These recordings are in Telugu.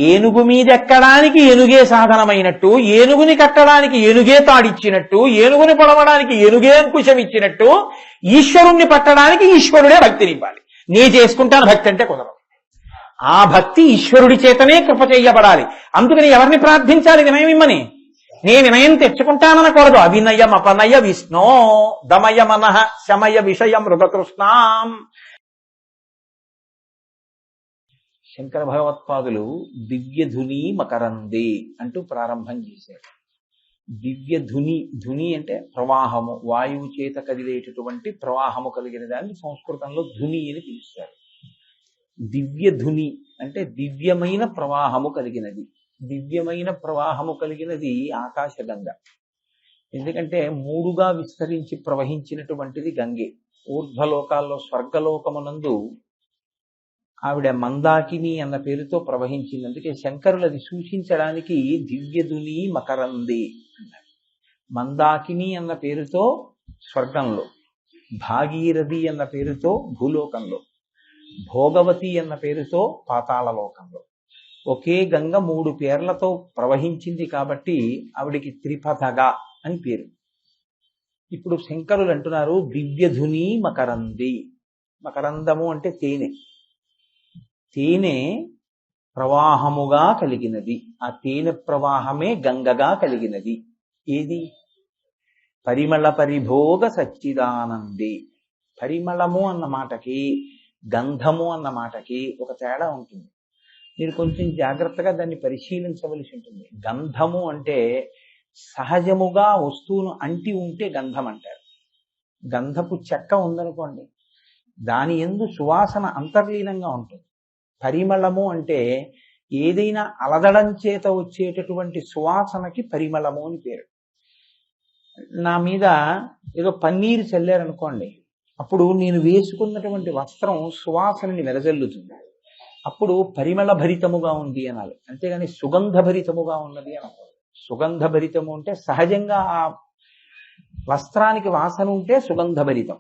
ఏనుగు మీద ఎక్కడానికి ఏనుగే సాధనమైనట్టు, ఏనుగుని కట్టడానికి ఏనుగే తాడిచ్చినట్టు, ఏనుగుని పొడవడానికి ఏనుగే అంకుశం ఇచ్చినట్టు, ఈశ్వరుణ్ణి పట్టడానికి ఈశ్వరుడే భక్తినివ్వాలి. నే చేసుకుంటాను భక్తి అంటే కుదరదు. ఆ భక్తి ఈశ్వరుడి చేతనే కృప చెయ్యబడాలి. అందుకని ఎవరిని ప్రార్థించాలి వినయం ఇమ్మని? నే వినయం తెచ్చుకుంటాననకూడదు. అవినయం అపనయ విష్ణో దమయ మనః శమయ విషయం మృగతృష్ణాం. శంకర భగవత్పాదులు దివ్యధుని మకరందే అంటూ ప్రారంభం చేశారు. దివ్యధుని, ధుని అంటే ప్రవాహము, వాయువు చేత కదిలేటటువంటి ప్రవాహము కలిగిన దాన్ని సంస్కృతంలో ధుని అని పిలుస్తారు. దివ్యధుని అంటే దివ్యమైన ప్రవాహము కలిగినది. దివ్యమైన ప్రవాహము కలిగినది ఆకాశగంగ. ఎందుకంటే మూడుగా విస్తరించి ప్రవహించినటువంటిది గంగే. ఊర్ధ్వలోకాల్లో స్వర్గలోకమునందు ఆవిడ మందాకిని అన్న పేరుతో ప్రవహించింది. అందుకే శంకరులది సూచించడానికి దివ్యధుని మకరందే అన్నారు. మందాకిని అన్న పేరుతో స్వర్గంలో, భాగీరథి అన్న పేరుతో భూలోకంలో, భోగవతి అన్న పేరుతో పాతాళలోకంలో. ఒకే గంగ మూడు పేర్లతో ప్రవహించింది కాబట్టి ఆవిడికి త్రిపథగా అని పేరు. ఇప్పుడు శంకరులు అంటున్నారు దివ్యధుని మకరంది. మకరందము అంటే తేనె. తేనె ప్రవాహముగా కలిగినది. ఆ తేనె ప్రవాహమే గంగగా కలిగినది. ఏది? పరిమళ పరిభోగ సచ్చిదానందే. పరిమళము అన్న మాటకి గంధము అన్న మాటకి ఒక తేడా ఉంటుంది. మీరు కొంచెం జాగ్రత్తగా దాన్ని పరిశీలించవలసి ఉంటుంది. గంధము అంటే సహజముగా వస్తువును అంటి ఉంటే గంధం అంటారు. గంధపు చెక్క ఉందనుకోండి, దాని యందు సువాసన అంతర్లీనంగా ఉంటుంది. పరిమళము అంటే ఏదైనా అలదడం చేత వచ్చేటటువంటి సువాసనకి పరిమళము అని పేరు. నా మీద ఏదో పన్నీరు చల్లారనుకోండి, అప్పుడు నేను వేసుకున్నటువంటి వస్త్రం సువాసనని వెదజల్లుతుంది. అప్పుడు పరిమళ భరితముగా ఉంది అనాలి, అంతేగాని సుగంధ భరితముగా ఉన్నది అనకూడదు. సుగంధ భరితము అంటే సహజంగా ఆ వస్త్రానికి వాసన ఉంటే సుగంధ భరితం,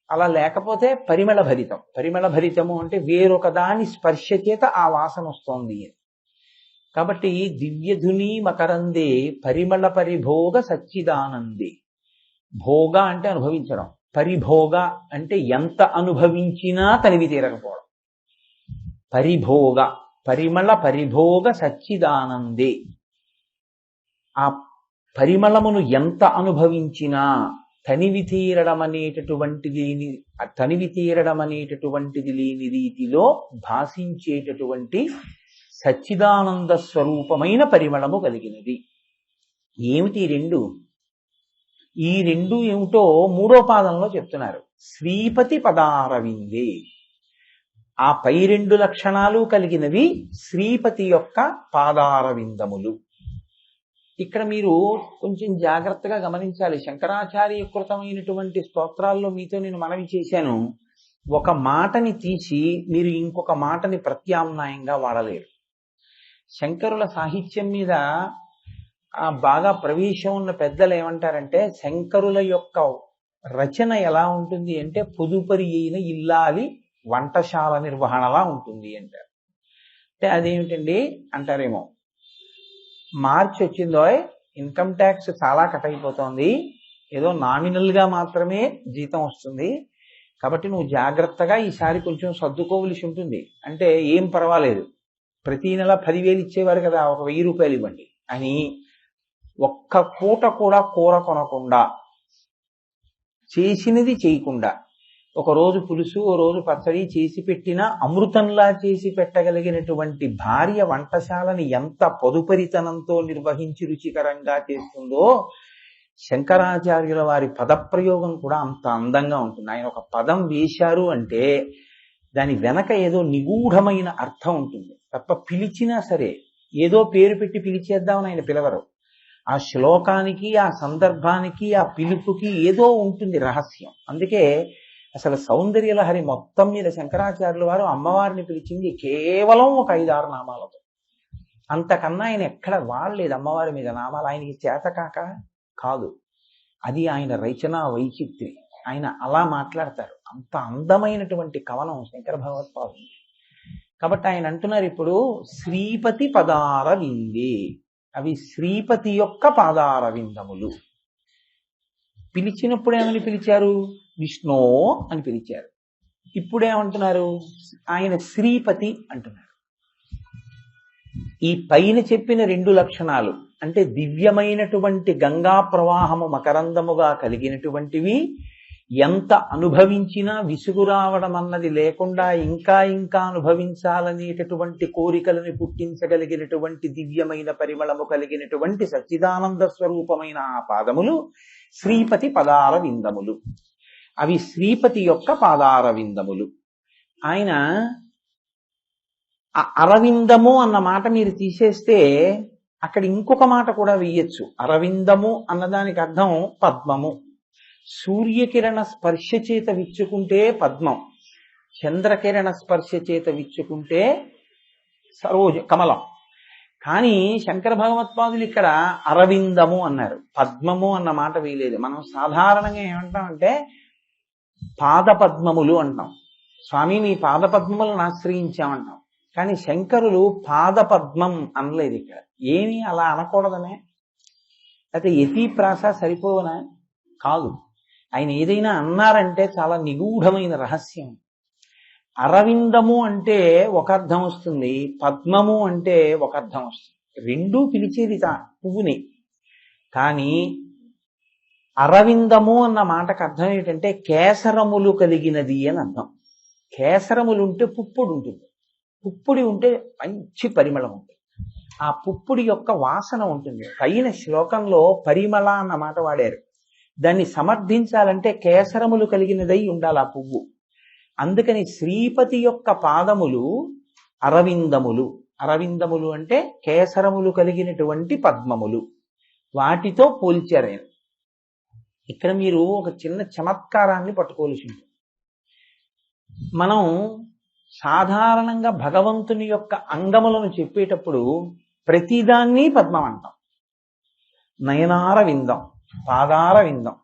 అలా లేకపోతే పరిమళ భరితం. పరిమళ భరితము అంటే వేరొక దాని స్పర్శ చేత ఆ వాసన వస్తోంది. కాబట్టి దివ్యధుని మకరందే పరిమళ పరిభోగ సచ్చిదానందే. భోగ అంటే అనుభవించడం, పరిభోగ అంటే ఎంత అనుభవించినా తనివి తీరకపోవడం. పరిభోగ, పరిమళ పరిభోగ సచ్చిదానందే. ఆ పరిమళమును ఎంత అనుభవించినా తనివి తీరడం అనేటటువంటిది లేని రీతిలో భాషించేటటువంటి సచ్చిదానంద స్వరూపమైన పరిమళము కలిగినది. ఏమిటి రెండు? ఈ రెండు ఏమిటో మూడో పాదంలో చెప్తున్నారు. శ్రీపతి పదారవిందే. ఆ పై రెండు లక్షణాలు కలిగినవి శ్రీపతి యొక్క పాదారవిందములు. ఇక్కడ మీరు కొంచెం జాగ్రత్తగా గమనించాలి. శంకరాచార్య కృతమైనటువంటి స్తోత్రాల్లో మీతో నేను మనవి చేశాను, ఒక మాటని తీసి మీరు ఇంకొక మాటని ప్రత్యామ్నాయంగా వాడలేరు. శంకరుల సాహిత్యం మీద బాగా ప్రవేశం ఉన్న పెద్దలు ఏమంటారంటే, శంకరుల యొక్క రచన ఎలా ఉంటుంది అంటే పొదుపరి అయిన ఇల్లాలి వంటశాల నిర్వహణలా ఉంటుంది అంటారు. అంటే అదేమిటండి అంటారేమో, మార్చి వచ్చిందో ఇన్కమ్ ట్యాక్స్ చాలా కట్ అయిపోతుంది, ఏదో నామినల్గా మాత్రమే జీతం వస్తుంది, కాబట్టి నువ్వు జాగ్రత్తగా ఈసారి కొంచెం సర్దుకోవలసి ఉంటుంది. అంటే ఏం పర్వాలేదు, ప్రతి నెల 10,000 ఇచ్చేవారు కదా, ఒక 1,000 రూపాయలు ఇవ్వండి అని ఒక్క పూట కూడా కూర కొనకుండా, చేసినది చేయకుండా, ఒక రోజు పులుసు ఓ రోజు పచ్చడి చేసి పెట్టినా అమృతంలా చేసి పెట్టగలిగినటువంటి భార్య వంటశాలని ఎంత పొదుపరితనంతో నిర్వహించి రుచికరంగా చేస్తుందో, శంకరాచార్యుల వారి పదప్రయోగం కూడా అంత అందంగా ఉంటుంది. ఆయన ఒక పదం వేశారు అంటే దాని వెనక ఏదో నిగూఢమైన అర్థం ఉంటుంది తప్ప పిలిచినా సరే ఏదో పేరు పెట్టి పిలిచేద్దామని ఆయన పిలవరు. ఆ శ్లోకానికి, ఆ సందర్భానికి, ఆ పిలుపుకి ఏదో ఉంటుంది రహస్యం. అందుకే అసలు సౌందర్యలహరి మొత్తం మీద శంకరాచార్యుల వారు అమ్మవారిని పిలిచింది కేవలం ఒక 5-6 నామాలతో. అంతకన్నా ఆయన ఎక్కడ వాడలేదు అమ్మవారి మీద నామాలు. ఆయనకి చేతకాక కాదు, అది ఆయన రచనా వైచిత్రి. ఆయన అలా మాట్లాడతారు. అంత అందమైనటువంటి కవనం శంకర భగవత్పాదులు. కాబట్టి ఆయన అంటున్నారు ఇప్పుడు శ్రీపతి పదార విందే, అవి శ్రీపతి యొక్క పాదార విందములు. పిలిచినప్పుడు ఏమని పిలిచారు? విష్ణో అని పిలిచారు. ఇప్పుడేమంటున్నారు? ఆయన శ్రీపతి అంటున్నారు. ఈ పైన చెప్పిన రెండు లక్షణాలు అంటే దివ్యమైనటువంటి గంగా ప్రవాహము మకరందముగా కలిగినటువంటివి, ఎంత అనుభవించినా విసుగు రావడం అన్నది లేకుండా ఇంకా ఇంకా అనుభవించాలనేటటువంటి కోరికలను పుట్టించగలిగినటువంటి దివ్యమైన పరిమళము కలిగినటువంటి సచ్చిదానంద స్వరూపమైన ఆ పాదములు శ్రీపతి పదార విందములు. అవి శ్రీపతి యొక్క పాదార విందములు. ఆయన అరవిందము అన్న మాట మీరు తీసేస్తే అక్కడ ఇంకొక మాట కూడా వేయచ్చు. అరవిందము అన్నదానికి అర్థం పద్మము. సూర్యకిరణ స్పర్శ చేత విచ్చుకుంటే పద్మం, చంద్రకిరణ స్పర్శ చేత విచ్చుకుంటే సరోజ కమలం. కానీ శంకర భగవత్పాదులు ఇక్కడ అరవిందము అన్నారు, పద్మము అన్న మాట వేయలేదు. మనం సాధారణంగా ఏమంటామంటే పాద పద్మములు అంటాం. స్వామి నీ పాద పద్మములను ఆశ్రయించామంటాం. కానీ శంకరులు పాద పద్మం అనలేదు ఇక్కడ. ఏమి అలా అనకూడదనే, అయితే యతి ప్రాస సరిపోవనా? కాదు. ఆయన ఏదైనా అన్నారంటే చాలా నిగూఢమైన రహస్యం. అరవిందము అంటే ఒక అర్థం వస్తుంది, పద్మము అంటే ఒక అర్థం వస్తుంది. రెండూ పిలిచేది పువ్వుని. కానీ అరవిందము అన్న మాటకు అర్థం ఏంటంటే కేసరములు కలిగినది అని అర్థం. కేసరములు ఉంటే పుప్పుడు ఉంటుంది, పుప్పుడి ఉంటే మంచి పరిమళం ఉంటుంది, ఆ పుప్పుడి యొక్క వాసన ఉంటుంది. పైన శ్లోకంలో పరిమళ అన్న మాట వాడారు. దాన్ని సమర్థించాలంటే కేసరములు కలిగినదై ఉండాలి ఆ పువ్వు. అందుకని శ్రీపతి యొక్క పాదములు అరవిందములు. అరవిందములు అంటే కేసరములు కలిగినటువంటి పద్మములు. వాటితో పోల్చారు ఆయన. ఇక్కడ మీరు ఒక చిన్న చమత్కారాన్ని పట్టుకోవలసి ఉంటుంది. మనం సాధారణంగా భగవంతుని యొక్క అంగములను చెప్పేటప్పుడు ప్రతిదాన్ని పద్మం అంటాం. నయనార విందం, పాదార విందం,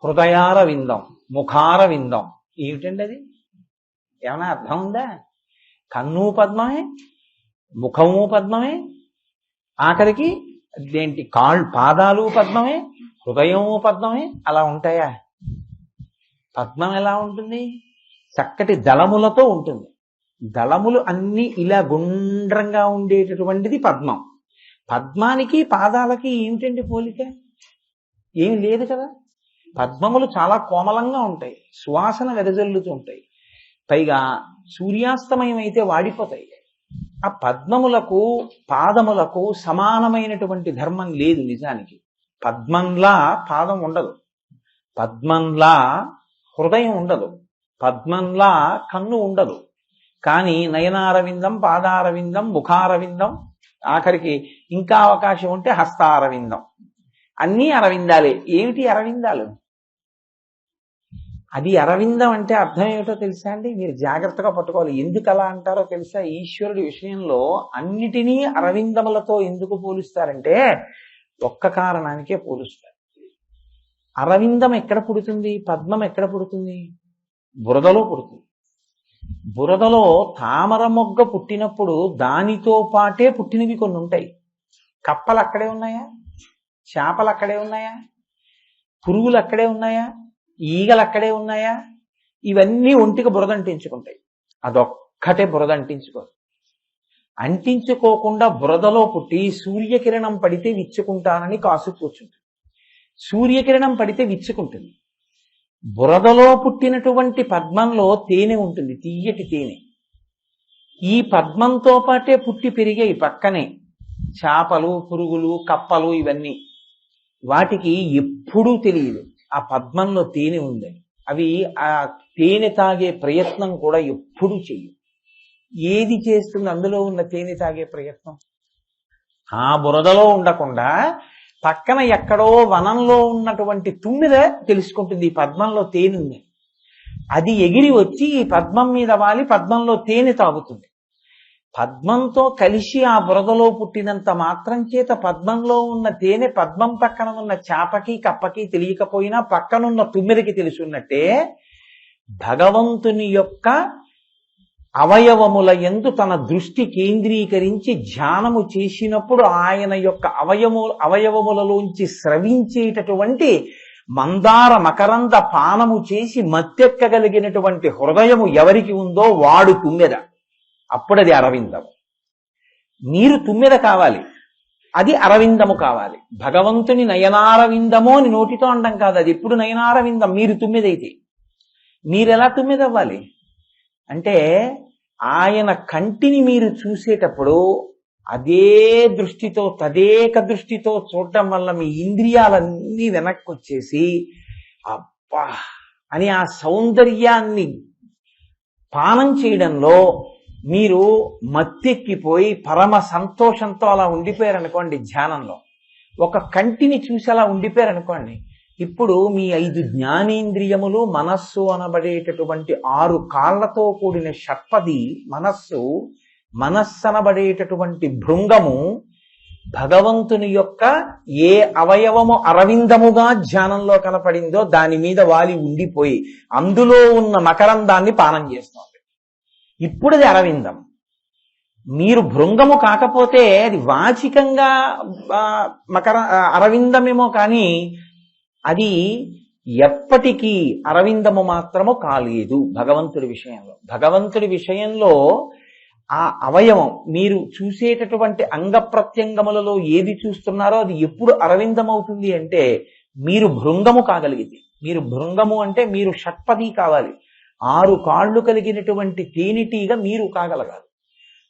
హృదయార విందం, ముఖార విందం. ఏమిటండి అది? ఏమైనా అర్థం ఉందా? కన్ను పద్మమే, ముఖము పద్మమే, ఆఖరికి దేంటి పాదాలు పద్మమే, హృదయము పద్మమే. అలా ఉంటాయా? పద్మం ఎలా ఉంటుంది? చక్కటి దళములతో ఉంటుంది. దళములు అన్ని ఇలా గుండ్రంగా ఉండేటటువంటిది పద్మం. పద్మానికి పాదాలకి ఏమిటండి పోలిక? ఏమి లేదు కదా. పద్మములు చాలా కోమలంగా ఉంటాయి, సువాసన వెదజల్లుతూ ఉంటాయి, పైగా సూర్యాస్తమయం అయితే వాడిపోతాయి. ఆ పద్మములకు పాదములకు సమానమైనటువంటి ధర్మం లేదు నిజానికి. పద్మంలా పాదం ఉండదు, పద్మంలా హృదయం ఉండదు, పద్మంలా కన్ను ఉండదు. కానీ నయనారవిందం, పాదారవిందం, ముఖారవిందం, ఆఖరికి ఇంకా అవకాశం ఉంటే హస్తారవిందం, అన్నీ అరవిందాలే. ఏమిటి అరవిందాలు? అది అరవిందం అంటే అర్థం ఏమిటో తెలుసా అండి? మీరు జాగ్రత్తగా పట్టుకోవాలి. ఎందుకు అలా అంటారో తెలుసా? ఈశ్వరుడి విషయంలో అన్నిటినీ అరవిందములతో ఎందుకు పోలుస్తారంటే ఒక్క కారణానికే పోలుస్తారు. అరవిందం ఎక్కడ పుడుతుంది? పద్మం ఎక్కడ పుడుతుంది? బురదలో పుడుతుంది. బురదలో తామర మొగ్గ పుట్టినప్పుడు దానితో పాటే పుట్టినవి కొన్ని ఉంటాయి. కప్పలు అక్కడే ఉన్నాయా? చేపలు అక్కడే ఉన్నాయా? పురుగులు అక్కడే ఉన్నాయా? ఈగలు అక్కడే ఉన్నాయా? ఇవన్నీ ఒంటికి బురద అంటించుకుంటాయి. అదొక్కటే బురద అంటించుకోదు. అంటించుకోకుండా బురదలో పుట్టి సూర్యకిరణం పడితే విచ్చుకుంటానని కాసు కూర్చుంటుంది. సూర్యకిరణం పడితే విచ్చుకుంటుంది. బురదలో పుట్టినటువంటి పద్మంలో తేనె ఉంటుంది, తీయటి తేనె. ఈ పద్మంతో పాటే పుట్టి పెరిగాయి పక్కనే చేపలు, పురుగులు, కప్పలు. ఇవన్నీ వాటికి ఎప్పుడూ తెలియదు ఆ పద్మంలో తేనె ఉందని. అవి ఆ తేనె తాగే ప్రయత్నం కూడా ఎప్పుడూ చెయ్యవు. ఏది చేస్తుంది అందులో ఉన్న తేనె తాగే ప్రయత్నం? ఆ బురదలో ఉండకుండా పక్కన ఎక్కడో వనంలో ఉన్నటువంటి తుమ్మిద తెలుసుకుంటుంది ఈ పద్మంలో తేనె ఉంది. అది ఎగిరి వచ్చి ఈ పద్మం మీద వాలి పద్మంలో తేనె తాగుతుంది. పద్మంతో కలిసి ఆ బురదలో పుట్టినంత మాత్రం చేత పద్మంలో ఉన్న తేనె పద్మం పక్కన ఉన్న చేపకి, కప్పకి తెలియకపోయినా పక్కనున్న తుమ్మిదకి తెలుసున్నట్టే భగవంతుని యొక్క అవయవముల యందు తన దృష్టి కేంద్రీకరించి ధ్యానము చేసినప్పుడు ఆయన యొక్క అవయవములలోంచి స్రవించేటటువంటి మందార మకరంద పానము చేసి మత్తెక్కగలిగినటువంటి హృదయము ఎవరికి ఉందో వాడు తుమ్మెద. అప్పుడది అరవిందము. మీరు తుమ్మెద కావాలి, అది అరవిందము కావాలి. భగవంతుని నయనారవిందము అని నోటితో అనడం కాదు, అది ఎప్పుడు నయనారవిందం. మీరు తుమ్మెదైతే మీరెలా తుమ్మెదవ్వాలి అంటే, ఆయన కంటిని మీరు చూసేటప్పుడు అదే దృష్టితో, తదేక దృష్టితో చూడటం వల్ల మీ ఇంద్రియాలన్నీ వెనక్కి వచ్చేసి అబ్బా అని ఆ సౌందర్యాన్ని పానం చేయడంలో మీరు మత్తెక్కిపోయి పరమ సంతోషంతో అలా ఉండిపోయారనుకోండి. ధ్యానంలో ఒక కంటిని చూసి అలా ఉండిపోయారనుకోండి, ఇప్పుడు మీ 5 జ్ఞానేంద్రియములు, మనస్సు అనబడేటటువంటి 6 కాళ్లతో కూడిన షట్పది మనస్సు అనబడేటటువంటి భృంగము భగవంతుని యొక్క ఏ అవయవము అరవిందముగా ధ్యానంలో కనపడిందో దాని మీద వాలి ఉండిపోయి అందులో ఉన్న మకరందాన్ని పానం చేస్తోంది. ఇప్పుడు అది అరవిందం. మీరు భృంగము కాకపోతే అది వాచికంగా అరవిందమేమో కానీ అది ఎప్పటికీ అరవిందము మాత్రము కాలేదు భగవంతుడి విషయంలో. భగవంతుడి విషయంలో ఆ అవయవం మీరు చూసేటటువంటి అంగ ప్రత్యంగములలో ఏది చూస్తున్నారో అది ఎప్పుడు అరవిందం అవుతుంది అంటే మీరు భృంగము కాగలిగితే. మీరు భృంగము అంటే మీరు షట్పది కావాలి. 6 కాళ్ళు కలిగినటువంటి తేనెటీగ మీరు కాగలగాలి.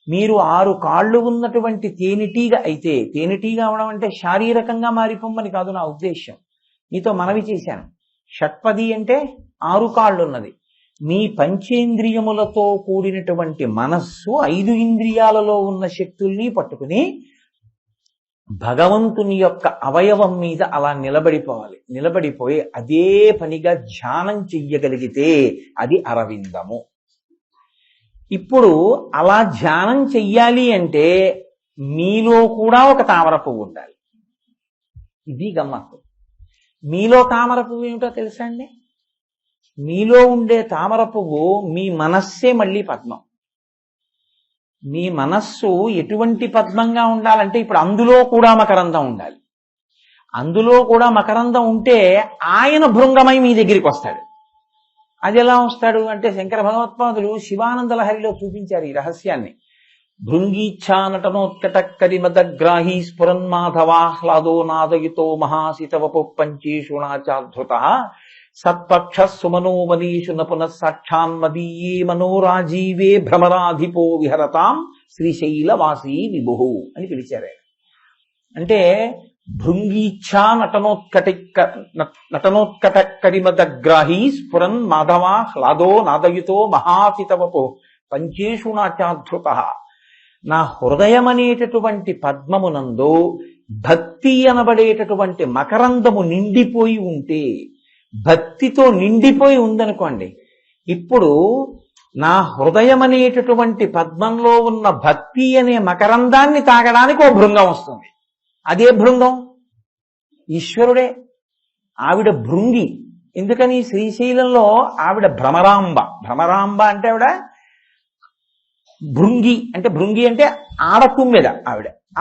మీరు 6 కాళ్ళు ఉన్నటువంటి తేనెటీగ అయితే, తేనెటీగ అవడం అంటే శారీరకంగా మారిపోమ్మని కాదు నా ఉద్దేశ్యం. మీతో మనవి చేశాను, షట్పది అంటే 6 కాళ్ళు ఉన్నది. మీ పంచేంద్రియములతో కూడినటువంటి మనస్సు 5 ఇంద్రియాలలో ఉన్న శక్తుల్ని పట్టుకుని భగవంతుని యొక్క అవయవం మీద అలా నిలబడిపోవాలి. నిలబడిపోయి అదే పనిగా ధ్యానం చెయ్యగలిగితే అది అరవిందము. ఇప్పుడు అలా ధ్యానం చెయ్యాలి అంటే మీలో కూడా ఒక తామర పువ్వు ఉండాలి. ఇది గమ్మత్తు. మీలో తామర పువ్వు ఏమిటో తెలుసా అండి? మీలో ఉండే తామర పువ్వు మీ మనస్సే మళ్ళీ పద్మం. మీ మనస్సు ఎటువంటి పద్మంగా ఉండాలంటే ఇప్పుడు అందులో కూడా మకరందం ఉండాలి. అందులో కూడా మకరందం ఉంటే ఆయన భృంగమై మీ దగ్గరికి వస్తాడు. అది ఎలా వస్తాడు అంటే శంకర భగవత్పాదులు శివానంద లహరిలో చూపించారు ఈ రహస్యాన్ని. భృంగీచ్ఛా నటనోత్కట కరిమదగ్రాహీ స్ఫురన్మాధవాహ్లాదో నాదయుతో మహాసితవపు పంచేషుణాచాధృత సత్పక్ష సుమనోమనీషు నపునః సాక్షాన్మదీయే మనోరాజీవే భ్రమరాధిపో విహరతాం శ్రీశైలవాసీ విభు అని పిలిచారు. అంటే భృంగీచ్ఛా నటనోత్కట కరిమదగ్రాహీ స్ఫురన్ మాధవా హ్లాదో నాదయుతో మహాసితవపు పంచేషుణాచాధృత. నా హృదయం అనేటటువంటి పద్మమునందు భక్తి అనబడేటటువంటి మకరందము నిండిపోయి ఉంటే, భక్తితో నిండిపోయి ఉందనుకోండి, ఇప్పుడు నా హృదయం అనేటటువంటి పద్మంలో ఉన్న భక్తి అనే మకరందాన్ని తాగడానికి ఓ భృంగం వస్తుంది. అదే భృంగం ఈశ్వరుడే. ఆవిడ భృంగి. ఎందుకని? శ్రీశైలంలో ఆవిడ భ్రమరాంబ. భ్రమరాంబ అంటే ఆవిడ భృంగి అంటే ఆడతుమ్మెద.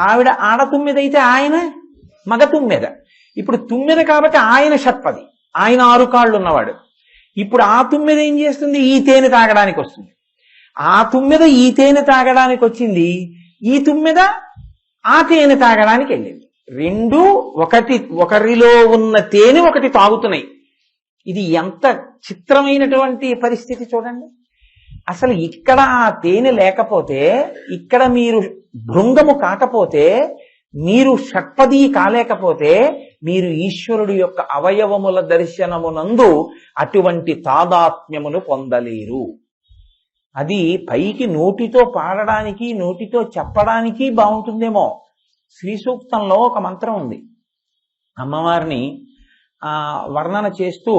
ఆవిడ ఆడతుమ్మెద అయితే ఆయన మగ తుమ్మెద. ఇప్పుడు తుమ్మెద కాబట్టి ఆయన షట్పది, ఆయన 6 కాళ్ళు ఉన్నవాడు. ఇప్పుడు ఆ తుమ్మెద ఏం చేస్తుంది? ఈ తేనె తాగడానికి వస్తుంది. ఆ తుమ్మెద ఈ తేనె తాగడానికి వచ్చింది, ఈ తుమ్మెద ఆ తేనె తాగడానికి వెళ్ళింది. రెండు ఒకరిలో ఉన్న తేనె ఒకటి తాగుతున్నాయి. ఇది ఎంత చిత్రమైనటువంటి పరిస్థితి చూడండి. అసలు ఇక్కడ ఆ తేనె లేకపోతే, ఇక్కడ మీరు భృంగము కాకపోతే, మీరు షట్పది కాలేకపోతే, మీరు ఈశ్వరుడు యొక్క అవయవముల దర్శనమునందు అటువంటి తాదాత్మ్యమును పొందలేరు. అది పైకి నోటితో పాడడానికి, నోటితో చెప్పడానికి బాగుంటుందేమో. శ్రీ సూక్తంలో ఒక మంత్రం ఉంది. అమ్మవారిని వర్ణన చేస్తూ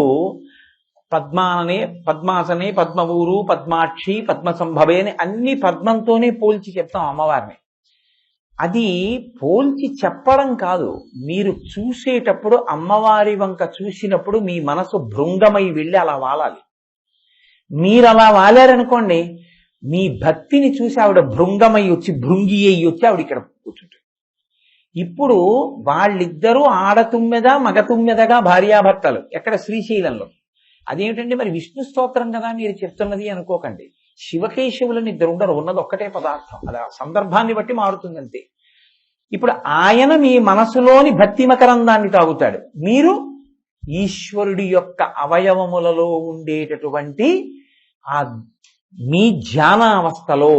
పద్మాసనే పద్మవూరు పద్మాక్షి పద్మసంభవే అని అన్ని పద్మంతోనే పోల్చి చెప్తాం అమ్మవారిని. అది పోల్చి చెప్పడం కాదు, మీరు చూసేటప్పుడు అమ్మవారి వంక చూసినప్పుడు మీ మనసు భృంగమై వెళ్ళి అలా వాలాలి. మీరు అలా వాలారనుకోండి, మీ భక్తిని చూసి ఆవిడ భృంగమై వచ్చి భృంగి అయ్యి వచ్చి ఆవిడ ఇక్కడ కూర్చుంటుంది. ఇప్పుడు వాళ్ళిద్దరూ ఆడతుమ్మెద మగతుమ్మెదగా భార్యాభర్తలు ఎక్కడ శ్రీశైలంలో. అదేమిటండి మరి విష్ణు స్తోత్రం కదా మీరు చెప్తున్నది అనుకోకండి. శివకేశవులని ఇద్దరు ఉండరు, ఉన్నది ఒక్కటే పదార్థం. అలా సందర్భాన్ని బట్టి మారుతుందంతే. ఇప్పుడు ఆయన మీ మనసులోని భక్తి మకరందాన్ని తాగుతాడు, మీరు ఈశ్వరుడి యొక్క అవయవములలో ఉండేటటువంటి ఆ మీ ధ్యానావస్థలో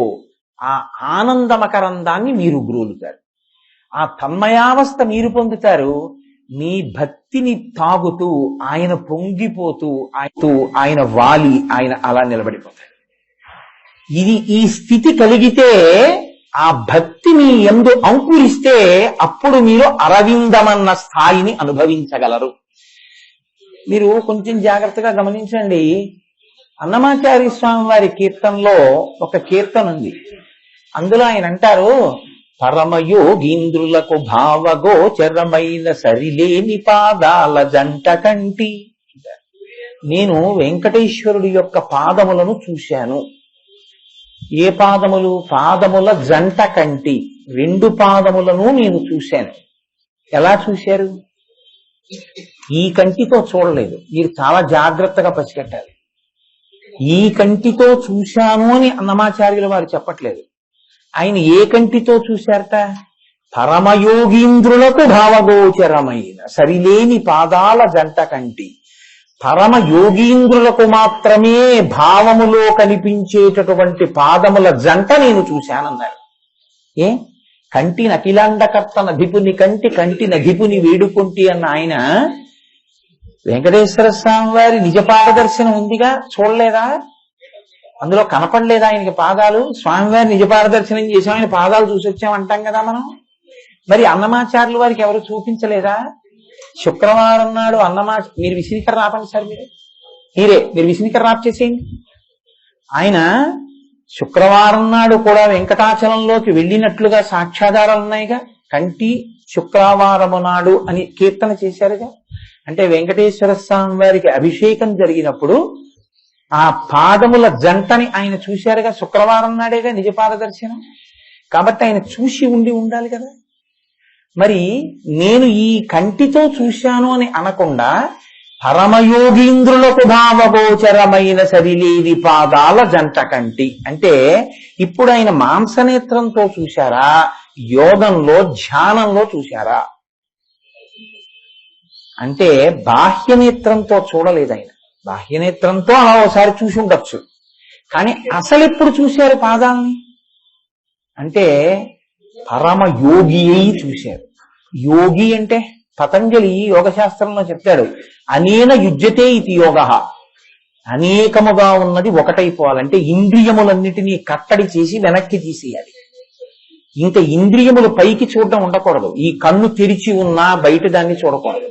ఆ ఆనందమకరందాన్ని మీరు గ్రోలుతారు. ఆ తన్మయావస్థ మీరు పొందుతారు. మీ భక్తిని తాగుతూ ఆయన పొంగిపోతూ ఆయన వాలి ఆయన అలా నిలబడిపోతాడు. ఈ స్థితి కలిగితే ఆ భక్తి మీ యందు అంకురిస్తే అప్పుడు మీరు అరవిందమన్న స్థాయిని అనుభవించగలరు. మీరు కొంచెం జాగ్రత్తగా గమనించండి. అన్నమాచార్య స్వామి వారి కీర్తనలో ఒక కీర్తన ఉంది. అందులో ఆయన అంటారు, పరమయోగీంద్రులకు భావగోచరమైన సరిలేని పాదాల జంట కంటి. నేను వెంకటేశ్వరుడి యొక్క పాదములను చూశాను. ఏ పాదములు? పాదముల జంట కంటి, రెండు పాదములను నేను చూశాను. ఎలా చూశారు? ఈ కంటితో చూడలేదు. మీరు చాలా జాగ్రత్తగా పసిగట్టాలి. ఈ కంటితో చూశాను అని అన్నమాచార్యుల వారు చెప్పట్లేదు. ఆయన ఏ కంటితో చూశారట? పరమయోగీంద్రులకు భావగోచరమైన సరిలేని పాదాల జంట కంటి. పరమయోగీంద్రులకు మాత్రమే భావములో కనిపించేటటువంటి పాదముల జంట నేను చూశానన్నారు. కంటి నకిలాండకర్త నధిపుని కంటి నధిపుని వేడుకుంటి అన్న ఆయన వెంకటేశ్వర స్వామి వారి నిజపాద దర్శనం ఉందిగా, చూడలేదా? అందులో కనపడలేదా ఆయనకి పాదాలు? స్వామివారి నిజపాద దర్శనం చేసాం, ఆయన పాదాలు చూసి వచ్చామంటాం కదా మనం. మరి అన్నమాచార్యుల వారికి ఎవరు చూపించలేదా? శుక్రవారం నాడు మీరు విసినికర రాపండి సార్, మీరు విసినికర రాప్ చేసేయండి. ఆయన శుక్రవారం నాడు కూడా వెంకటాచలంలోకి వెళ్ళినట్లుగా సాక్ష్యాధారాలు ఉన్నాయిగా. కంటి శుక్రవారము నాడు అని కీర్తన చేశారుగా. అంటే వెంకటేశ్వర స్వామి వారికి అభిషేకం జరిగినప్పుడు ఆ పాదముల జంటని ఆయన చూశారుగా. శుక్రవారం నాడేగా నిజపాద దర్శనం. కాబట్టి ఆయన చూసి ఉండాలి కదా. మరి నేను ఈ కంటితో చూశాను అని అనకుండా పరమయోగీంద్రులకు భావగోచరమైన సరిలేని పాదాల జంట కంటి అంటే ఇప్పుడు ఆయన మాంసనేత్రంతో చూశారా, యోగంలో ధ్యానంలో చూశారా? అంటే బాహ్యనేత్రంతో చూడలేదు ఆయన. బాహ్యనేత్రంతో అలా ఒకసారి చూసి ఉండొచ్చు, కానీ అసలు ఎప్పుడు చూశారు పాదాలని? అంటే పరమయోగి అయి చూశారు. యోగి అంటే పతంజలి యోగశాస్త్రంలో చెప్తాడు, అనేన యుజ్యతే ఇది యోగ. అనేకముగా ఉన్నది ఒకటైపోవాలంటే ఇంద్రియములన్నిటినీ కట్టడి చేసి వెనక్కి తీసేయాలి. ఇంకా ఇంద్రియములు పైకి చూడడం ఉండకూడదు. ఈ కన్ను తెరిచి ఉన్నా బయట దాన్ని చూడకూడదు.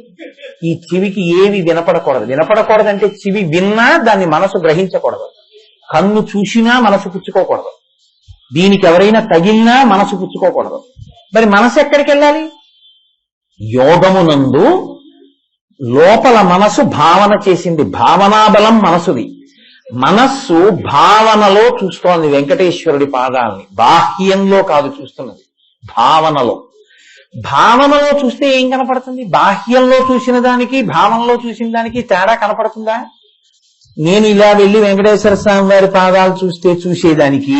ఈ చెవికి ఏవి వినపడకూడదంటే చెవి విన్నా దాన్ని మనసు గ్రహించకూడదు. కన్ను చూసినా మనసు పుచ్చుకోకూడదు. దీనికి ఎవరైనా తగిలినా మనసు పుచ్చుకోకూడదు. మరి మనసు ఎక్కడికి వెళ్ళాలి? యోగమునందు లోపల మనసు భావన చేసింది. భావనాబలం మనసుది. మనస్సు భావనలో చూస్తోంది వెంకటేశ్వరుడి పాదాలని. బాహ్యంలో కాదు చూస్తున్నది, భావనలో. భావనలో చూస్తే ఏం కనపడుతుంది? బాహ్యంలో చూసిన దానికి భావనలో చూసిన దానికి తేడా కనపడుతుందా? నేను ఇలా వెళ్ళి వెంకటేశ్వర స్వామి వారి పాదాలు చూస్తే చూసేదానికి,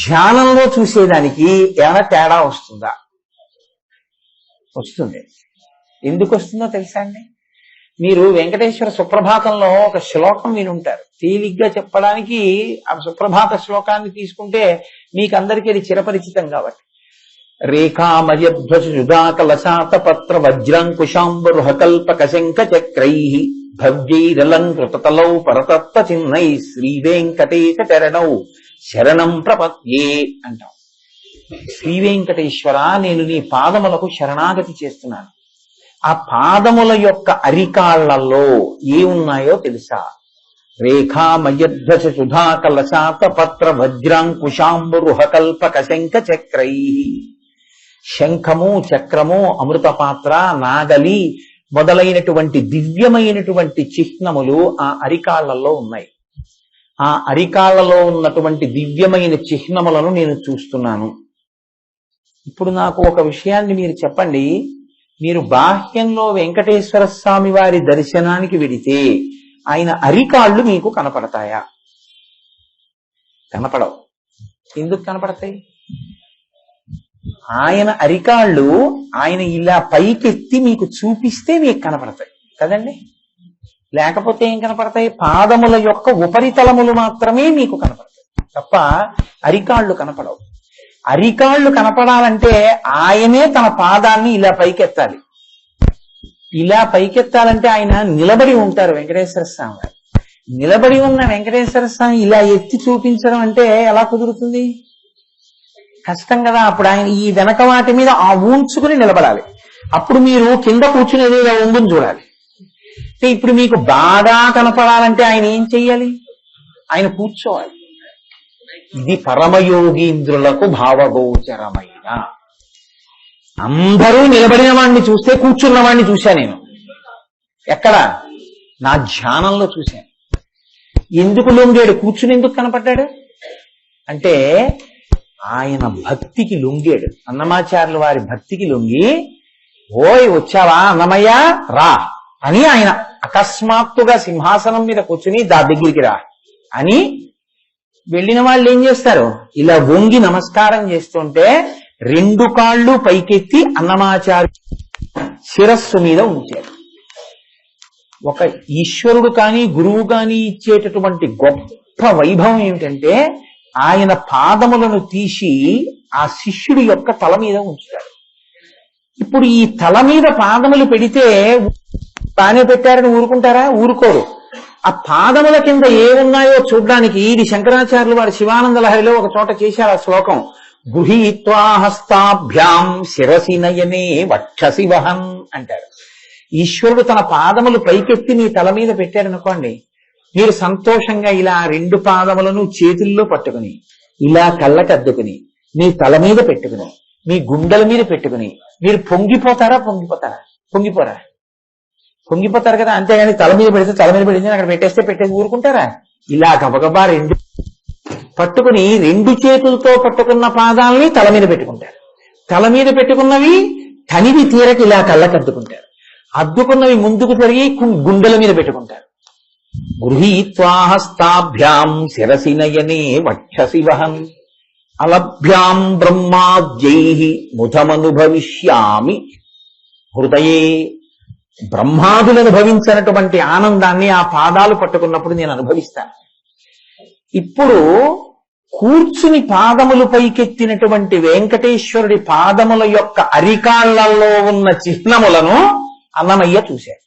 ధ్యానంలో చూసేదానికి ఏమైనా తేడా వస్తుందా? వస్తుంది. ఎందుకు వస్తుందో తెలుసా అండి? మీరు వెంకటేశ్వర సుప్రభాతంలో ఒక శ్లోకం వినుంటారు. తేలిగ్గా చెప్పడానికి ఆ సుప్రభాత శ్లోకాన్ని తీసుకుంటే మీకు అందరికీ అది చిరపరిచితం కాబట్టి. రేఖామయధ్వజుదాకలశాత పత్ర వజ్రాంకుశాంబరుహకల్పక శంఖ చక్రై భవ్యైరలంకృతతలౌ పరతత్వ చిహ్నై శ్రీ వెంకటేశ చరణౌ శరణం ప్రపద్యే అంటాం. శ్రీ వెంకటేశ్వర, నేను నీ పాదములకు శరణాగతి చేస్తున్నాను. ఆ పాదముల యొక్క అరికాళ్లలో ఏమున్నాయో తెలుసా? రేఖామయధ్వజ సుధాకలశాత పత్ర వజ్రాంకుశాంబురుహకల్పక శంఖ చక్రై. శంఖము, చక్రము, అమృతపాత్ర, నాగలి మొదలైనటువంటి దివ్యమైనటువంటి చిహ్నములు ఆ అరికాళ్లలో ఉన్నాయి. ఆ అరికాళ్లలో ఉన్నటువంటి దివ్యమైన చిహ్నములను నేను చూస్తున్నాను. ఇప్పుడు నాకు ఒక విషయాన్ని మీరు చెప్పండి. మీరు బాహ్యంలో వెంకటేశ్వర స్వామి వారి దర్శనానికి వెడితే ఆయన అరికాళ్ళు మీకు కనపడతాయా? కనపడవు. ఎందుకు కనపడతాయి? ఆయన అరికాళ్ళు ఆయన ఇలా పైకెత్తి మీకు చూపిస్తే మీకు కనపడతాయి కదండి. లేకపోతే ఏం కనపడతాయి? పాదముల యొక్క ఉపరితలములు మాత్రమే మీకు కనపడతాయి తప్ప అరికాళ్ళు కనపడవు. అరికాళ్ళు కనపడాలంటే ఆయనే తన పాదాన్ని ఇలా పైకెత్తాలి. ఇలా పైకెత్తాలంటే ఆయన నిలబడి ఉంటారు వెంకటేశ్వర స్వామి గారు. నిలబడి ఉన్న వెంకటేశ్వర స్వామి ఇలా ఎత్తి చూపించడం అంటే ఎలా కుదురుతుంది? కష్టం కదా. అప్పుడు ఆయన ఈ వెనక వాటి మీద ఆ ఊంచుకుని నిలబడాలి. అప్పుడు మీరు కింద కూర్చునేది ఉందని చూడాలి. ఇప్పుడు మీకు బాగా కనపడాలంటే ఆయన ఏం చెయ్యాలి? ఆయన కూర్చోవాలి. ఇది పరమయోగీంద్రులకు భావగోచరమైన. అందరూ నిలబడిన వాడిని చూస్తే కూర్చున్న వాడిని చూశా నేను. ఎక్కడ? నా ధ్యానంలో చూశాను. ఎందుకు లొంగాడు? కూర్చుని ఎందుకు కనపడ్డాడు అంటే ఆయన భక్తికి లొంగాడు. అన్నమాచార్యుల వారి భక్తికి లొంగి, ఓయ్ వచ్చావా అన్నమయ్య రా అని ఆయన అకస్మాత్తుగా సింహాసనం మీద కూర్చుని దా దగ్గరికి రా అని వెళ్ళిన వాళ్ళు ఏం చేస్తారు? ఇలా వంగి నమస్కారం చేస్తుంటే రెండు కాళ్ళు పైకెత్తి అన్నమాచార్య శిరస్సు మీద ఉంచారు. ఒక ఈశ్వరుడు కానీ గురువు కానీ ఇచ్చేటటువంటి గొప్ప వైభవం ఏమిటంటే ఆయన పాదములను తీసి ఆ శిష్యుడి యొక్క తల మీద ఉంచుతాడు. ఇప్పుడు ఈ తల మీద పాదములు పెడితే తానే పెట్టారని ఊరుకుంటారా? ఊరుకోరు. ఆ పాదముల కింద ఏమున్నాయో చూడ్డానికి ఇది శంకరాచార్యులు వారి శివానంద లహరిలో ఒక చోట చేశారు ఆ శ్లోకం. గృహీత్వా హస్తాభ్యాం శిరసి నయనే వక్షసి వహన్ అంటారు. ఈశ్వరుడు తన పాదములు పైకెత్తి మీ తల మీద పెట్టారనుకోండి, మీరు సంతోషంగా ఇలా రెండు పాదములను చేతుల్లో పట్టుకుని ఇలా కళ్ళకద్దుకుని మీ తల మీద పెట్టుకుని మీ గుండెల మీద పెట్టుకుని మీరు పొంగిపోతారా? పొంగిపోరా? పొంగిపోతారు కదా. అంతేగాని తల మీద పెడితే తల మీద పెడితే అక్కడ పెట్టేసి ఊరుకుంటారా? ఇలా గబగబా రెండు పట్టుకుని రెండు చేతులతో పట్టుకున్న పాదాలని తల మీద పెట్టుకుంటారు. తల మీద పెట్టుకున్నవి తనివి తీరకి ఇలా కళ్ళకద్దుకుంటారు. అద్దుకున్నవి ముందుకు జరిగి గుండెల మీద పెట్టుకుంటారు. గృహీత్వా హస్తాభ్యాం శిరసి నయనే వక్షసి వహన్ అలభ్యాం బ్రహ్మాద్యైః ముదమనుభవిష్యామి హృదయే. బ్రహ్మాదులు అనుభవించినటువంటి ఆనందాన్ని ఆ పాదాలు పట్టుకున్నప్పుడు నేను అనుభవిస్తాను. ఇప్పుడు కూర్చుని పాదములు పైకెత్తినటువంటి వెంకటేశ్వరుడి పాదముల యొక్క అరికాళ్లలో ఉన్న చిహ్నములను అన్నమయ్య చూశారు.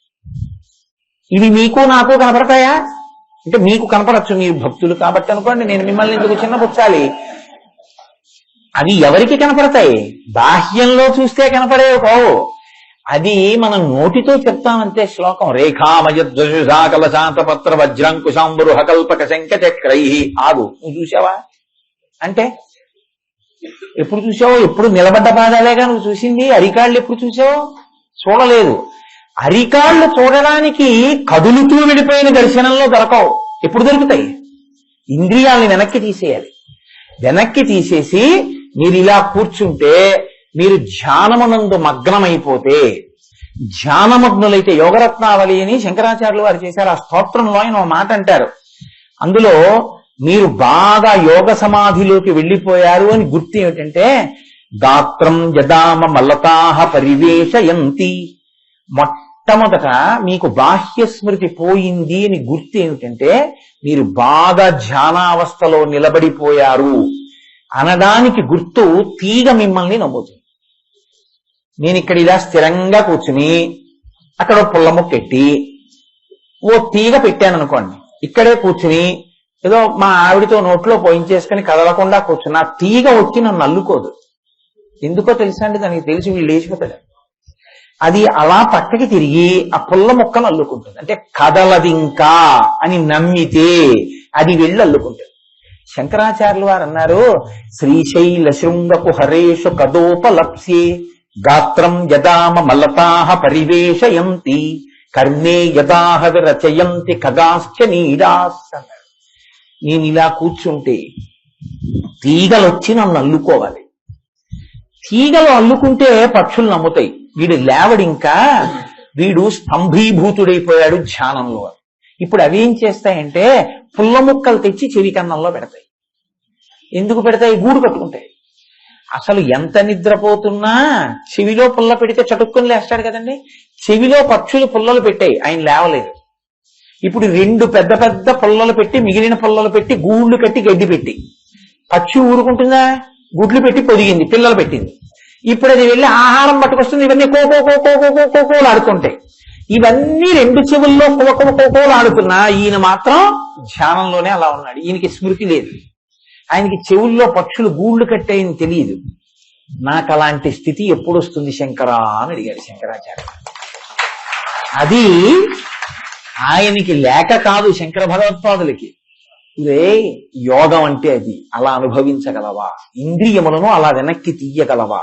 ఇవి మీకు నాకు కనపడతాయా అంటే మీకు కనపడచ్చు, మీరు భక్తులు కాబట్టి అనుకోండి. నేను మిమ్మల్ని ఎందుకు చిన్నపుచ్చాలి? అవి ఎవరికి కనపడతాయి? బాహ్యంలో చూస్తే కనపడేవి కావు. అది మనం నోటితో చెప్తామంతే. శ్లోకం రేఖామయద్వజుషాకల శాంతపత్ర వజ్రాంకుశాంబురు హకల్పక శంఖచక్రై. ఆగు, నువ్వు చూసావా అంటే ఎప్పుడు చూసావు? ఎప్పుడు నిలబడ్డ పాదాలేగా నువ్వు చూసింది. అరికాళ్ళు ఎప్పుడు చూసావు? చూడలేదు. అరికాళ్ళు చూడడానికి కదులుతూ వెళ్ళిపోయిన దర్శనంలో దొరకవు. ఎప్పుడు దొరుకుతాయి? ఇంద్రియాలని వెనక్కి తీసేయాలి. వెనక్కి తీసేసి మీరు ఇలా కూర్చుంటే, మీరు ధ్యానమునందు మగ్నమైపోతే, ధ్యానమగ్నులైతే, యోగరత్నావళి అని శంకరాచార్యులు వారు చేశారు. ఆ స్తోత్రంలో ఆయన ఒక మాట అంటారు. అందులో మీరు బాగా యోగ సమాధిలోకి వెళ్ళిపోయారు అని గుర్తు ఏమిటంటే, గాత్రం యదామ మల్లతాహ పరివేశయంతి. మొట్టమొదట మీకు బాహ్య స్మృతి పోయింది అని గుర్తు ఏమిటంటే, మీరు బాగా ధ్యానావస్థలో నిలబడిపోయారు అనడానికి గుర్తు తీగ మిమ్మల్ని నమ్ముతుంది. నేను ఇక్కడ ఇలా స్థిరంగా కూర్చుని అక్కడ పుల్ల ముక్కెట్టి ఓ తీగ పెట్టాను అనుకోండి, ఇక్కడే కూర్చుని ఏదో మా ఆవిడితో నోట్లో పోయించేసుకుని కదలకుండా కూర్చుని ఆ తీగ వచ్చి నన్ను అల్లుకోదు. ఎందుకో తెలుసా అండి? దానికి తెలిసి వీళ్ళు లేచిపోతాడు. అది అలా పక్కకి తిరిగి ఆ పుల్ల ముక్కను అల్లుకుంటుంది. అంటే కదలది ఇంకా అని నమ్మితే అది వెళ్ళి అల్లుకుంటుంది. శంకరాచార్యులు వారు అన్నారు, శ్రీశైల శృంగపు హరేషు కదోపలప్స్యే గాత్రం యదామ మలతాహ పరివేశయంతి కర్ణే యదాహ విరచయంతి ఖగాశ్చ నీడాస్ అన్నారు. నేను ఇలా కూర్చుంటే తీగలు వచ్చి నన్ను అల్లుకోవాలి. తీగలు అల్లుకుంటే పక్షులు నమ్ముతాయి, వీడు లేవడింకా, వీడు స్తంభీభూతుడైపోయాడు ధ్యానంలో. ఇప్పుడు అవి ఏం చేస్తాయంటే పుల్ల ముక్కలు తెచ్చి చెవి కన్నంలో పెడతాయి. ఎందుకు పెడతాయి? గూడు కట్టుకుంటాయి. అసలు ఎంత నిద్రపోతున్నా చెవిలో పుల్ల పెడితే చటుక్కుని లేస్తాడు కదండి. చెవిలో పక్షులు పుల్లలు పెట్టాయి, ఆయన లేవలేదు. ఇప్పుడు 2 పెద్ద పెద్ద పుల్లలు పెట్టి, మిగిలిన పుల్లలు పెట్టి, గూళ్ళు కట్టి, గడ్డి పెట్టి, పక్షి ఊరుకుంటుందా? గుడ్లు పెట్టి పొదిగింది, పిల్లలు పెట్టింది. ఇప్పుడు అది వెళ్ళి ఆహారం పట్టుకొస్తుంది, ఇవన్నీ కోకో కోకో కోకో కోకోలు ఆడుతుంటాయి. ఇవన్నీ 2 చెవుల్లో కోకోలు ఆడుతున్నా ఈయన మాత్రం ధ్యానంలోనే అలా ఉన్నాడు. ఈయనకి స్మృతి లేదు, ఆయనకి చెవుల్లో పక్షులు గూళ్ళు కట్టాయని తెలియదు. నాకు అలాంటి స్థితి ఎప్పుడు వస్తుంది శంకరా అని అడిగాడు శంకరాచార్య. అది ఆయనకి లేక కాదు, శంకర భగవత్పాదులకి. ఇదే యోగం అంటే అది. అలా అనుభవించగలవా? ఇంద్రియములను అలా వెనక్కి తీయగలవా?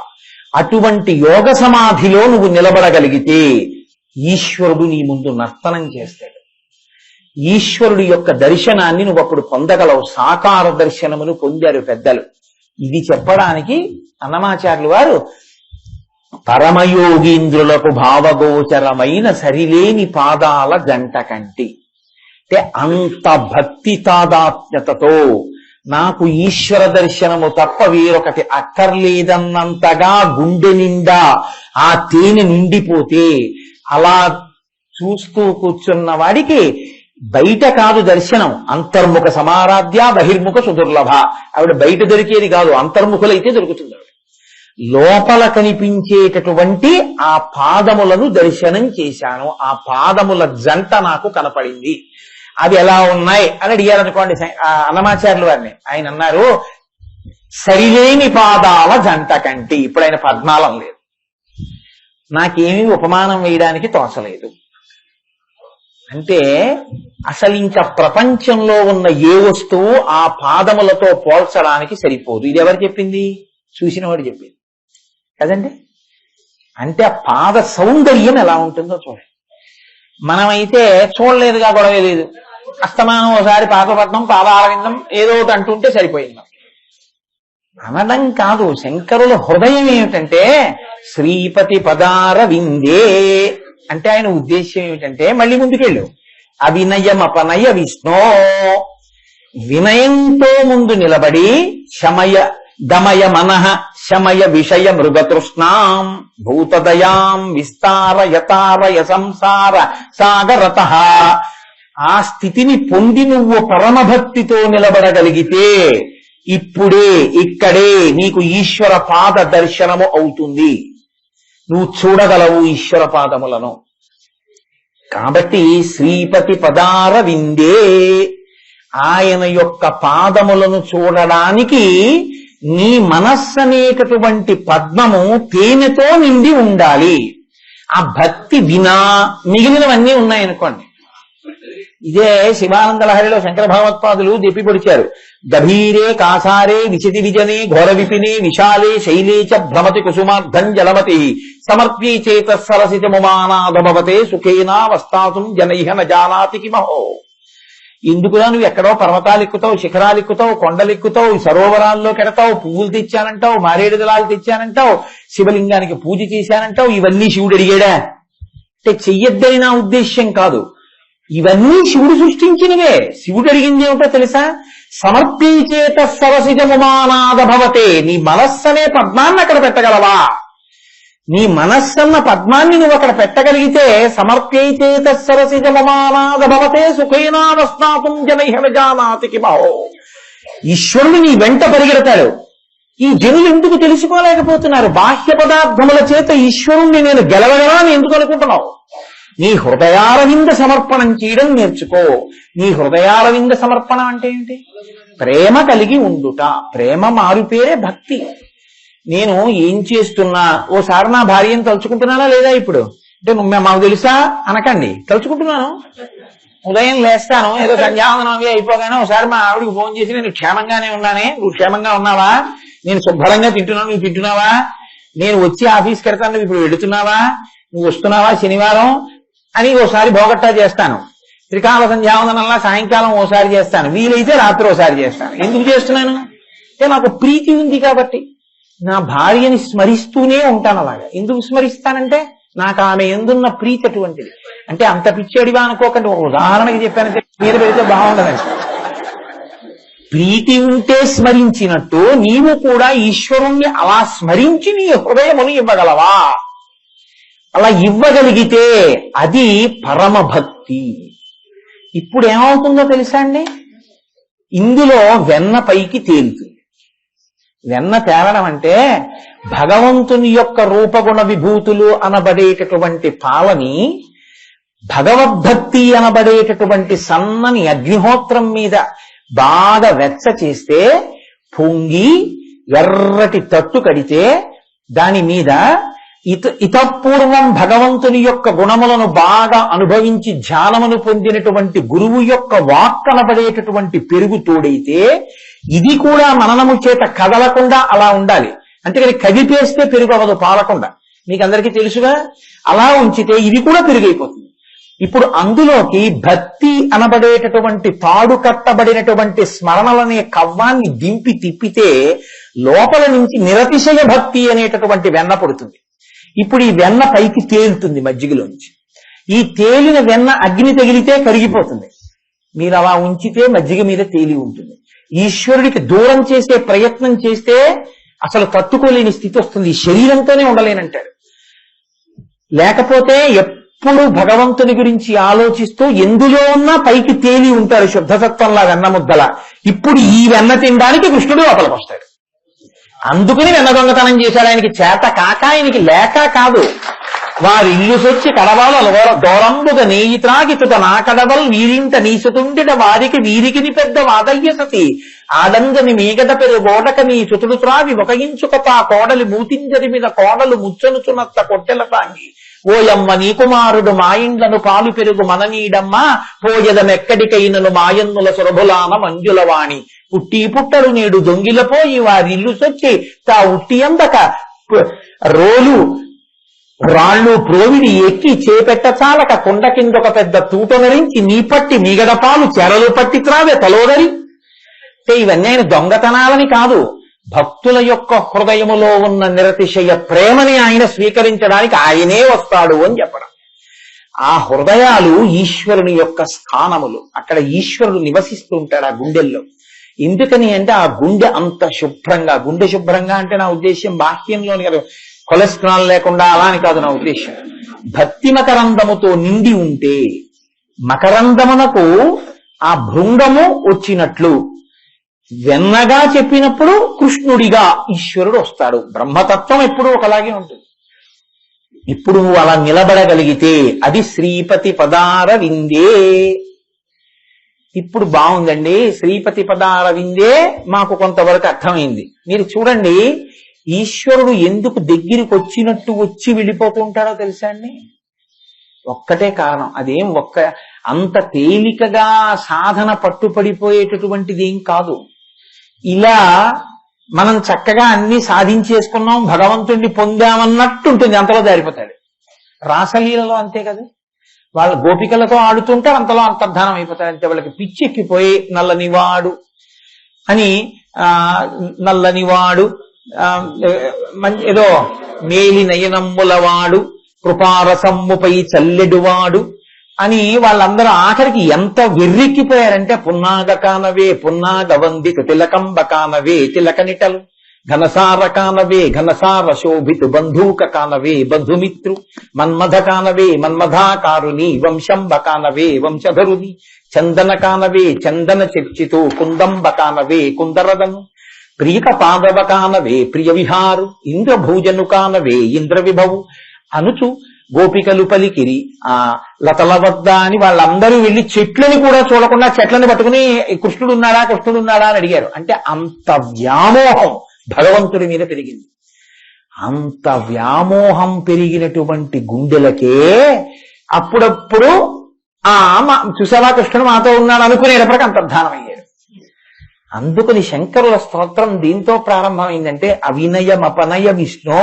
అటువంటి యోగ సమాధిలో నువ్వు నిలబడగలిగితే ఈశ్వరుడు నీ ముందు నర్తనం చేస్తాడు. ఈశ్వరుడి యొక్క దర్శనాన్ని నువ్వు అప్పుడు పొందగలవు. సాకార దర్శనమును పొందారు పెద్దలు. ఇది చెప్పడానికి అన్నమాచార్యులు వారు పరమయోగీంద్రులకు భావగోచరమైన సరిలేని పాదాల గంట కంటి అంటే అంత భక్తి తాదాత్మ్యతతో నాకు ఈశ్వర దర్శనము తప్ప వేరొకటి అక్కర్లేదన్నంతగా గుండె నిండా ఆ తేనె నిండిపోతే అలా చూస్తూ కూర్చున్న వాడికి బయట కాదు దర్శనం, అంతర్ముఖ సమారాధ్య బహిర్ముఖ సుదుర్లభ. ఆవిడ బయట దొరికేది కాదు, అంతర్ముఖులైతే దొరుకుతుంది. ఆవిడ లోపల కనిపించేటటువంటి ఆ పాదములను దర్శనం చేశాను. ఆ పాదముల జంట నాకు కనపడింది. అవి ఎలా ఉన్నాయి అని అడిగారు అనుకోండి అన్నమాచార్యులు వారిని. ఆయన అన్నారు, సరిలేని పాదాల జంట కంటి. ఇప్పుడు ఆయన పద్మాలం లేదు, నాకేమీ ఉపమానం వేయడానికి తోచలేదు. అంటే అసలు ఇంకా ప్రపంచంలో ఉన్న ఏ వస్తువు ఆ పాదములతో పోల్చడానికి సరిపోదు. ఇది ఎవరు చెప్పింది? చూసినవాడు చెప్పింది కదండి. అంటే ఆ పాద సౌందర్యం ఎలా ఉంటుందో చూడండి. మనమైతే చూడలేదుగా, గొడవే లేదు, అస్తమానం ఒకసారి పాదపట్నం పాదారవిందం ఏదో ఒకటి అంటుంటే సరిపోయింది. అనడం కాదు, శంకరుల హృదయం ఏమిటంటే శ్రీపతి పదార విందే అంటే ఆయన ఉద్దేశ్యం ఏమిటంటే మళ్ళీ ముందుకెళ్ళు. అవినయమపనయ విష్ణో, వినయంతో ముందు నిలబడి శమయ దమయ మనః శమయ విషయ మృగతృష్ణాం భూతదయాం విస్తారయతారయ సంసార సాగరతః. ఆ స్థితిని పొంది నువ్వు పరమభక్తితో నిలబడగలిగితే ఇప్పుడే ఇక్కడే నీకు ఈశ్వర పాద దర్శనము అవుతుంది. నువ్వు చూడగలవు ఈశ్వర పాదములను. కాబట్టి శ్రీపతి పదార విందే, ఆయన యొక్క పాదములను చూడడానికి నీ మనస్సు అనేటటువంటి పద్మము తేనెతో నిండి ఉండాలి. ఆ భక్తి వినా మిగిలినవన్నీ ఉన్నాయనుకోండి. ఇదే శివానంద లహరిలో శంకర భగవత్పాదులు చెప్పి పొడిచారు. గభీరే కాసారే విశతి విజనే ఘోర విపినే విశాలే శైలే చ భ్రమతి కుసుమార్ధం జలమతి సమర్ప్యే చేత సరసిత ముమానాదభవతే సుఖేనా వస్తాతుం జనైహ న జానాతి కిమహో. ఎందుకులా నువ్వు ఎక్కడో పర్వతాలు ఎక్కుతావు, శిఖరాలు ఎక్కుతావు, కొండలు ఎక్కుతావు, సరోవరాల్లో కెడతావు, పువ్వులు తెచ్చానంటావు, మారేడు దళాలు తెచ్చానంటావు, శివలింగానికి పూజ చేశానంటావు. ఇవన్నీ శివుడు అడిగాడా అంటే చెయ్యొద్దని నా ఉద్దేశ్యం కాదు. ఇవన్నీ శివుడు సృష్టించినవే. శివుడు అడిగింది ఏమిటో తెలుసా? సమర్పీచేత సరసిజముమానాద భవతే. నీ మనస్సనే పద్మాన్ని అక్కడ పెట్టగలవా? నీ మనస్సన్న పద్మాన్ని నువ్వు అక్కడ పెట్టగలిగితే సమర్ప్యైచేత సరసిజముమానాద భవతే సుఖేనావస్థాతుం జనైహ న జానాతి కిమహో. ఈశ్వరుడు నీ వెంట పరిగెడతాడు. ఈ జనులు ఎందుకు తెలుసుకోలేకపోతున్నారు? బాహ్య పదార్థముల చేత ఈశ్వరుణ్ణి నేను గెలవగలని ఎందుకు అనుకుంటున్నావు? నీ హృదయారవింద సమర్పణం చేయడం నేర్చుకో. నీ హృదయారవింద సమర్పణం అంటే ఏంటి? ప్రేమ కలిగి ఉండుట. ప్రేమ మారుపేరే భక్తి. నేను ఏం చేస్తున్నా, ఓసారి నా భార్యను తలుచుకుంటున్నానా లేదా? ఇప్పుడు అంటే నువ్వు మాకు తెలుసా అనకండి, తలుచుకుంటున్నాను. ఉదయం లేస్తాను, ఏదో సంధ్యావందనం అవి అయిపోగానే ఒకసారి మా ఆవిడికి ఫోన్ చేసి నేను క్షేమంగానే ఉన్నానే, నువ్వు క్షేమంగా ఉన్నావా, నేను శుభ్రంగా తింటున్నాను, నువ్వు తింటున్నావా, నేను వచ్చి ఆఫీస్కి వెళ్తాను, నువ్వు ఇప్పుడు వెళుతున్నావా, నువ్వు వస్తున్నావా శనివారం అని ఓసారి భోగట్టా చేస్తాను. త్రికాల సంధ్యావందనంలా సాయంకాలం ఓసారి చేస్తాను, వీలైతే రాత్రి ఓసారి చేస్తాను. ఎందుకు చేస్తున్నాను అంటే నాకు ప్రీతి ఉంది కాబట్టి. నా భార్యని స్మరిస్తూనే ఉంటాను. అలాగా ఎందుకు స్మరిస్తానంటే నాకు ఆమె ఎందున్న ప్రీతి అటువంటిది. అంటే అంత పిచ్చేడివా అనుకోకండి, ఒక ఉదాహరణకి చెప్పానంటే మీరు పెడితే బాగుండదండి. ప్రీతి ఉంటే స్మరించినట్టు నీవు కూడా ఈశ్వరుణ్ణి అలా స్మరించి నీ హృదయమును ఇవ్వగలవా? అలా ఇవ్వగలిగితే అది పరమ భక్తి. ఇప్పుడు ఏమవుతుందో తెలుసా అండి, ఇందులో వెన్న పైకి తేలుతుంది. వెన్న తేలడం అంటే భగవంతుని యొక్క రూపగుణ విభూతులు అనబడేటటువంటి పాలని భగవద్భక్తి అనబడేటటువంటి సన్నని అగ్నిహోత్రం మీద బాగా వెచ్చ చేస్తే పొంగి ఎర్రటి తట్టు కడితే దాని మీద ఇతపూర్వం భగవంతుని యొక్క గుణములను బాగా అనుభవించి ధ్యానమును పొందినటువంటి గురువు యొక్క వాక్ అనబడేటటువంటి పెరుగు తోడైతే ఇది కూడా మననము చేత కదలకుండా అలా ఉండాలి. అంతేకాని కదిపేస్తే పెరుగు అవ్వదు, పాలకుండా. మీకు అందరికీ తెలుసుగా. అలా ఉంచితే ఇది కూడా పెరుగైపోతుంది. ఇప్పుడు అందులోకి భక్తి అనబడేటటువంటి తాడు కట్టబడినటువంటి స్మరణలనే కవ్వాన్ని దింపి తిప్పితే లోపల నుంచి నిరతిశయ భక్తి అనేటటువంటి వెన్న పడుతుంది. ఇప్పుడు ఈ వెన్న పైకి తేలుతుంది మజ్జిగలోంచి. ఈ తేలిన వెన్న అగ్ని తగిలితే కరిగిపోతుంది. మీరు అలా ఉంచితే మజ్జిగ మీద తేలి ఉంటుంది. ఈశ్వరుడికి దూరం చేసే ప్రయత్నం చేస్తే అసలు తట్టుకోలేని స్థితి వస్తుంది. శరీరంతోనే ఉండలేనంటాడు. లేకపోతే ఎప్పుడు భగవంతుని గురించి ఆలోచిస్తూ ఎందులో ఉన్నా పైకి తేలి ఉంటారు శుద్ధసత్వంలా వెన్న ముద్దల. ఇప్పుడు ఈ వెన్న తినడానికి కృష్ణుడు లోపలికి వస్తాడు. అందుకని వెన్న దొంగతనం చేశాడు. ఆయనకి చేత కాక, ఆయనకి లేక కాదు. వారి ఇల్లు సొచ్చి కడవాల దూరంబుగా నేయి త్రాగితుట నా కడవల్ వీరింట నీసుతుండిన వారికి వీరికిని పెద్ద వాదయ్య సతి ఆడంగని మీగడ పెరుగోడక నీ చుతుడు త్రావి ఒక ఇంచుకతా కోడలి మూతింజరి మీద కోడలు ముచ్చనుచునత్త కొట్టెల తాంగి ఓయమ్మ నీ కుమారుడు మాయిండ్లను పాలు పెరుగు మననీడమ్మ పోయదమెక్కడికైనను మాయన్నుల సురభులాన మంజులవాణి పుట్టి పుట్టరు నేడు దొంగిలపోయి వారిల్లు సొచ్చి తా ఉట్టి అందక రోలు రాళ్ళు ప్రోవిడి ఎక్కి చేపెట్ట చాలక కొండ కిందొక పెద్ద తూటనరించి నీ పట్టి మీగడ పాలు చెరలు పట్టి త్రావే తలోదరి. అంటే ఇవన్నీ ఆయన దొంగతనాలని కాదు, భక్తుల యొక్క హృదయములో ఉన్న నిరతిశయ ప్రేమని ఆయన స్వీకరించడానికి ఆయనే వస్తాడు అని చెప్పడం. ఆ హృదయాలు ఈశ్వరుని యొక్క స్థానములు. అక్కడ ఈశ్వరుడు నివసిస్తూ ఉంటాడు ఆ గుండెల్లో. ఎందుకని అంటే ఆ గుండె అంత శుభ్రంగా, గుండె శుభ్రంగా అంటే నా ఉద్దేశ్యం బాహ్యంలోని కదా, కొలెస్ట్రాల్ లేకుండా అలా అని కాదు నా ఉద్దేశం. భక్తి మకరందముతో నిండి ఉంటే మకరందమునకు ఆ భృంగము వచ్చినట్లు వెన్నగా చెప్పినప్పుడు కృష్ణుడిగా ఈశ్వరుడు వస్తాడు. బ్రహ్మతత్వం ఎప్పుడూ ఒకలాగే ఉంటుంది. ఇప్పుడు నువ్వు అలా నిలబడగలిగితే అది శ్రీపతి పదార విందే. ఇప్పుడు బాగుందండి, శ్రీపతి పదార విందే మాకు కొంతవరకు అర్థమైంది. మీరు చూడండి, ఈశ్వరుడు ఎందుకు దగ్గరికి వచ్చినట్టు వచ్చి వెళ్ళిపోతుంటాడో తెలుసా అండి? ఒక్కటే కారణం. అదేం అంత తేలికగా సాధన పట్టుపడిపోయేటటువంటిది ఏం కాదు. ఇలా మనం చక్కగా అన్ని సాధించేసుకున్నాం, భగవంతుడిని పొందామన్నట్టు ఉంటుంది, అంతలో దారిపోతాడు. రాసలీలలో అంతే కదా, వాళ్ళ గోపికలతో ఆడుతుంటారు, అంతలో అంతర్ధానం అయిపోతాడు. అంటే వాళ్ళకి పిచ్చెక్కిపోయి నల్లనివాడు అని నల్లనివాడు ఏదో మేలి నయనమ్ములవాడు కృపారసమ్ముపై చల్లెడువాడు అని వాళ్ళందరూ ఆఖరికి ఎంత వెర్రెక్కిపోయారంటే పున్నాగ కానవే పున్నాగ వందిత తిలకంబ కానవే తిలకనిటలు ఘనసార కానవే ఘనసార శోభితు బంధూక కానవే బంధుమిత్రు మన్మథ కానవే మన్మథాకారుని వంశంబ కానవే వంశధరుని చందన కానవే చందన చర్చితో కుందంబ కానవే కుందరదను ప్రియక పాదవ కానవే ప్రియ విహారు ఇంద్రభూజను కానవే ఇంద్ర విభవు అనుచు గోపికలు పలికిరి. ఆ లతల వద్ద అని వాళ్ళందరూ వెళ్లి చెట్లని కూడా చూడకుండా చెట్లను పట్టుకుని కృష్ణుడు ఉన్నాడా అని అడిగారు. అంటే అంత వ్యామోహం భగవంతుడి మీద పెరిగింది. అంత వ్యామోహం పెరిగినటువంటి గుండెలకే అప్పుడప్పుడు చూసావా కృష్ణుడు మాతో ఉన్నాడు అనుకునేటప్పటికి అంతర్ధానం అయ్యాడు. అందుకని శంకరుల స్తోత్రం దీంతో ప్రారంభమైందంటే అవినయమపనయ విష్ణో,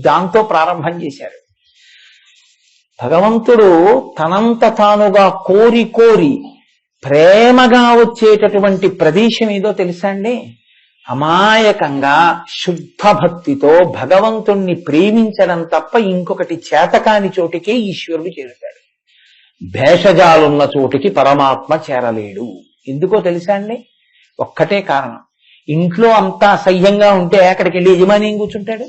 దాంతో ప్రారంభం చేశారు. భగవంతుడు తనంత తానుగా కోరి కోరి ప్రేమగా వచ్చేటటువంటి ప్రదేశం ఏదో తెలుసా అండి? అమాయకంగా శుద్ధ భక్తితో భగవంతుణ్ణి ప్రేమించడం తప్ప ఇంకొకటి చేతకాని చోటికే ఈశ్వరుడు చేరుతాడు. భేషజాలున్న చోటికి పరమాత్మ చేరలేడు. ఎందుకో తెలుసా అండి? ఒక్కటే కారణం. ఇంట్లో అంతా అసహ్యంగా ఉంటే అక్కడికి వెళ్ళి యజమాని ఏం కూర్చుంటాడు?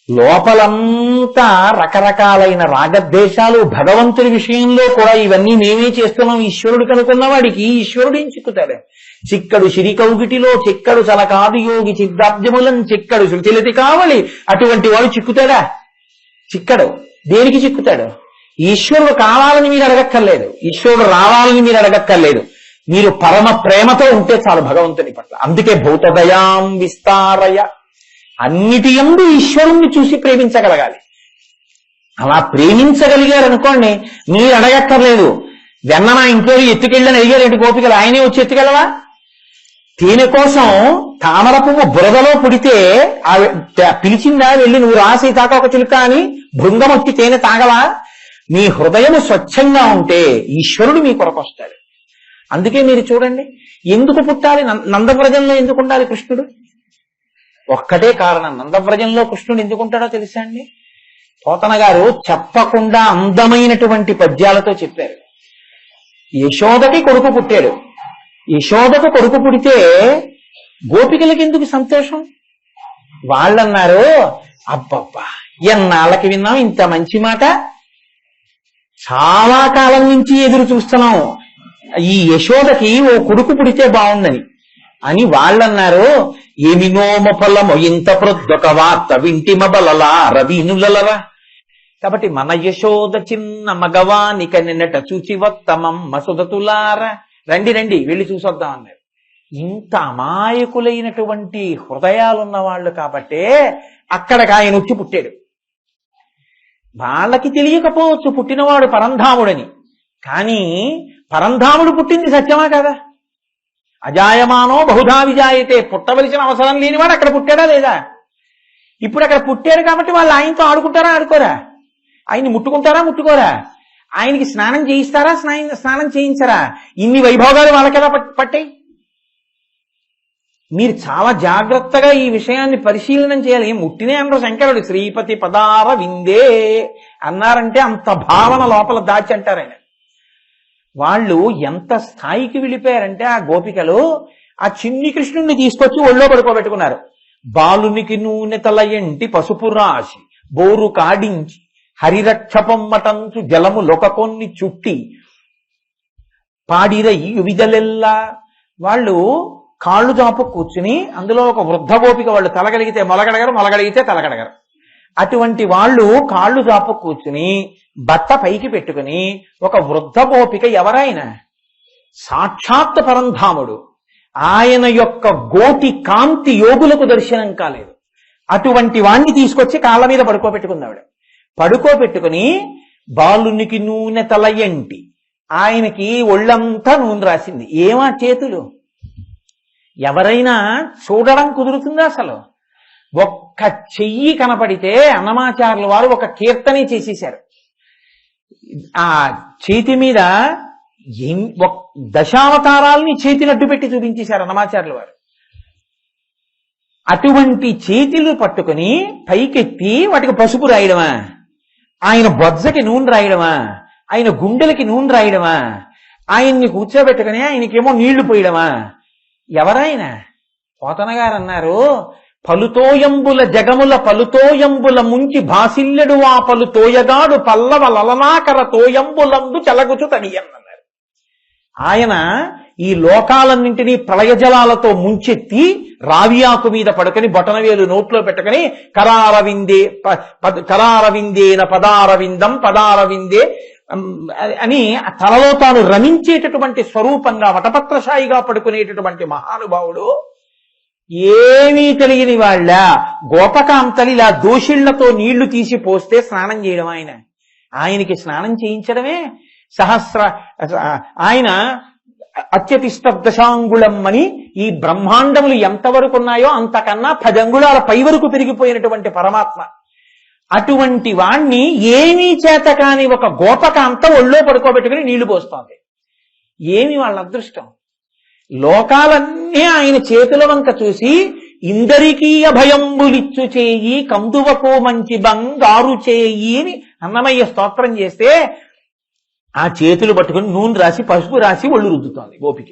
లోపలంతా రకరకాలైన రాగద్వేషాలు. భగవంతుడి విషయంలో కూడా ఇవన్నీ మేమే చేస్తున్నాం ఈశ్వరుడు కనుకున్న వాడికి ఈశ్వరుడు ఏం చిక్కుతాడు? చిక్కడు శిరికౌగిటిలో చిక్కడు చలకాదు యోగి చిద్దాబ్జములం చిక్కడు శృతిలతి కావలి. అటువంటి వాడు చిక్కుతాడా? చిక్కడు. దేనికి చిక్కుతాడు? ఈశ్వరుడు కావాలని మీరు అడగక్కర్లేదు, ఈశ్వరుడు రావాలని మీరు అడగక్కర్లేదు. మీరు పరమ ప్రేమతో ఉంటే చాలు భగవంతుని పట్ల. అందుకే భూతదయాం విస్తారయ, అన్నిటి యందు ఈశ్వరుణ్ణి చూసి ప్రేమించగలగాలి. అలా ప్రేమించగలిగారనుకోండి, మీరు అడగక్కర్లేదు. వెన్న నా ఇంట్లో ఎత్తుకెళ్ళని అడిగారేంటి గోపికలు? ఆయనే వచ్చి ఎత్తుకెళ్ళవా? తేనె కోసం తామర పువ్వు బురదలో పుడితే పిలిచిందా వెళ్ళి నువ్వు రాసి తాక ఒక చిలుక అని బృంగం వచ్చి తేనె తాగవా? మీ హృదయం స్వచ్ఛంగా ఉంటే ఈశ్వరుడు మీ కొరకు వస్తాడు. అందుకే మీరు చూడండి, ఎందుకు పుట్టాలి నందవ్రజంలో? ఎందుకు ఉండాలి కృష్ణుడు? ఒక్కటే కారణం. నందవ్రజంలో కృష్ణుడు ఎందుకుంటాడో తెలుసా అండి? పోతన గారు చెప్పకుండా అందమైనటువంటి పద్యాలతో చెప్పారు. యశోదకి కొడుకు పుట్టాడు. యశోదకు కొడుకు పుడితే గోపికలకి ఎందుకు సంతోషం? వాళ్ళన్నారు, అబ్బబ్బా ఎన్నాళ్ళకి విన్నాం ఇంత మంచి మాట, చాలా కాలం నుంచి ఎదురు చూస్తున్నాం, ఈ యశోదకి ఓ కొడుకు పుడితే బాగుందని అని వాళ్ళన్నారు. ఏమి నోమ ఫలము ఇంత ప్రొద్దొక వార్త వింటి మబలలా రవీనులరా. కాబట్టి మన యశోద చిన్న మగవానిక నిన్నట చూచివత్తమం మసుదతులారా, రండి రండి వెళ్ళి చూసొద్దాం అన్నారు. ఇంత అమాయకులైనటువంటి హృదయాలున్న వాళ్ళు కాబట్టే అక్కడికి ఆయన వచ్చి పుట్టాడు. వాళ్ళకి తెలియకపోవచ్చు పుట్టినవాడు పరంధాముడని, కానీ పరంధాముడు పుట్టింది సత్యమా కదా? అజాయమానో బహుధా విజాయతే, పుట్టవలసిన అవసరం లేనివాడు అక్కడ పుట్టాడా లేదా? ఇప్పుడు అక్కడ పుట్టాడు కాబట్టి వాళ్ళు ఆయనతో ఆడుకుంటారా ఆడుకోరా? ఆయన్ని ముట్టుకుంటారా ముట్టుకోరా? ఆయనకి స్నానం చేయిస్తారా స్నానం చేయించరా? ఇన్ని వైభోగాలు వాళ్ళకెలా పట్టాయి? మీరు చాలా జాగ్రత్తగా ఈ విషయాన్ని పరిశీలనం చేయాలి. ముట్టినే అన్నారు శంకరుడు, శ్రీపతి పదార విందే అన్నారంటే అంత భావన లోపల దాచి అంటారు ఆయన. వాళ్ళు ఎంత స్థాయికి వెళ్ళిపోయారంటే ఆ గోపికలు ఆ చిన్ని కృష్ణుణ్ణి తీసుకొచ్చి ఒళ్ళో పడుకోబెట్టుకున్నారు. బాలునికి నూనె తలయంటి పసుపు రాసి బోరు కాడించి హరిరక్షపమ్మటంచు జలము లొకకొన్ని చుట్టి పాడిరై విదలెల్లా. వాళ్ళు కాళ్ళు జాపు కూర్చుని అందులో ఒక వృద్ధ గోపిక, వాళ్ళు తలగలిగితే మొలగడగరు, మొలగడిగితే తలగడగరు. అటువంటి వాళ్ళు కాళ్ళు జాపు కూర్చుని బట్ట పైకి పెట్టుకుని ఒక వృద్ధ గోపిక ఎవరైనా సాక్షాత్ పరంధాముడు, ఆయన యొక్క గోటి కాంతి యోగులకు దర్శనం కాలేదు. అటువంటి వాణ్ణి తీసుకొచ్చి కాళ్ళ మీద పడుకోబెట్టుకుందావిడ. పడుకోబెట్టుకుని బాలునికి నూనె తలయంటి, ఆయనకి ఒళ్ళంతా నూనె రాసింది. ఏమా చేతులు? ఎవరైనా చూడడం కుదురుతుందా అసలు? ఒక్క చెయ్యి కనపడితే అన్నమాచార్యుల వారు ఒక కీర్తనే చేసేశారు. ఆ చేతి మీద దశావతారాల్ని చేతినట్టు పెట్టి చూపించేశారు అన్నమాచార్యుల వారు. అటువంటి చేతులు పట్టుకుని పైకెత్తి వాటికి పసుపు రాయడమా? ఆయన బొజ్జకి నూనె రాయడమా? ఆయన గుండెలకి నూనె రాయడమా? ఆయన్ని కూర్చోబెట్టుకుని ఆయనకేమో నీళ్లు పోయడమా? ఎవరైనా? పోతన గారు అన్నారు, పలుతోయంబుల జగముల పలుతోయంబుల ముంచి భాసిల్లెడు ఆ పలుతోయగాడు పల్లవ లలనాకర తోయంబులందు చెలగుచు తడియన్నారు. ఆయన ఈ లోకాలన్నింటినీ ప్రళయజలాలతో ముంచెత్తి రావియాకు మీద పడుకొని బొటనవేలు నోట్లో పెట్టుకుని కరారవిందేన పదారవిందం పదారవిందే అని తనలో తాను రమించేటటువంటి స్వరూపంగా వటపత్రశాయిగా పడుకునేటటువంటి మహానుభావుడు ఏమీ తెలియని వాళ్ళ గోపకాంతలు ఇలా దోషిళ్లతో నీళ్లు తీసి పోస్తే స్నానం చేయడం ఆయనకి స్నానం చేయించడమే ఆయన అత్యతిష్టదశాంగుళం అని ఈ బ్రహ్మాండములు ఎంతవరకు ఉన్నాయో అంతకన్నా 10 అంగుళాల పై వరకు పెరిగిపోయినటువంటి పరమాత్మ. అటువంటి వాణ్ణి ఏమీ చేత కాని ఒక గోపకాంత ఒళ్ళో పడుకోబెట్టుకుని నీళ్లు పోస్తోంది. ఏమి వాళ్ళ అదృష్టం! లోకాలన్నీ ఆయన చేతుల వంక చూసి ఇందరికీ అభయంబులిచ్చు చేయి కందువకో మంచి బంగారు చేయి అని అన్నమయ్య స్తోత్రం చేస్తే ఆ చేతులు పట్టుకుని నూనె రాసి పసుపు రాసి ఒళ్ళు రుద్దుతోంది గోపిక.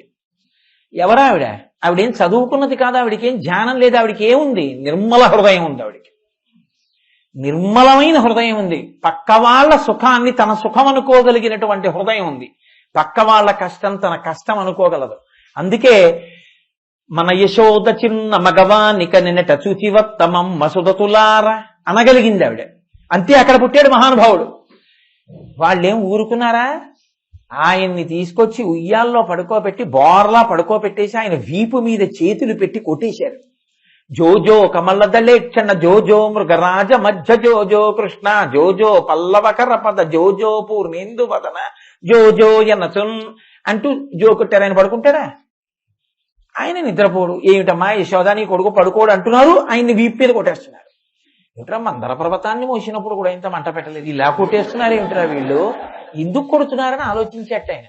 ఎవరావిడ? ఆవిడేం చదువుకున్నది కాదు, ఆవిడకేం ధ్యానం లేదు, ఆవిడకి ఏముంది? నిర్మల హృదయం ఉంది ఆవిడికి. నిర్మలమైన హృదయం ఉంది. పక్క వాళ్ళ సుఖాన్ని తన సుఖం అనుకోగలిగినటువంటి హృదయం ఉంది. పక్క వాళ్ళ కష్టం తన కష్టం అనుకోగలదు. అందుకే మన యశోద చిన్న మగవానిక నిన్నట చూచివత్తమం మసుదతులార అనగలిగింది ఆవిడ. అంతే, అక్కడ పుట్టాడు మహానుభావుడు. వాళ్ళేం ఊరుకున్నారా? ఆయన్ని తీసుకొచ్చి ఉయ్యాల్లో పడుకోబెట్టి బోర్లా పడుకోబెట్టేసి ఆయన వీపు మీద చేతులు పెట్టి కొట్టేశారు. జోజో కమలదలేక్షణ జోజో మృగరాజ మధ్య జోజో కృష్ణ జోజో పల్లవకర పద జోజో పూర్ణేందు వదన జోజో ఎనచున్ అంటూ జో కొట్టారు. ఆయన పడుకుంటారా? ఆయన నిద్రపోడు. ఏమిటమ్మా యశోదాని కొడుకు పడుకోడు అంటున్నారు, ఆయన్ని వీపు మీద కొట్టేస్తున్నారు. ఏమిట్రా మందర పర్వతాన్ని మోసినప్పుడు కూడా ఇంత మంట పెట్టలేదు, ఇలా కొట్టేస్తున్నారు ఏమిట్రా వీళ్ళు, ఎందుకు కొడుతున్నారని ఆలోచించేట ఆయన.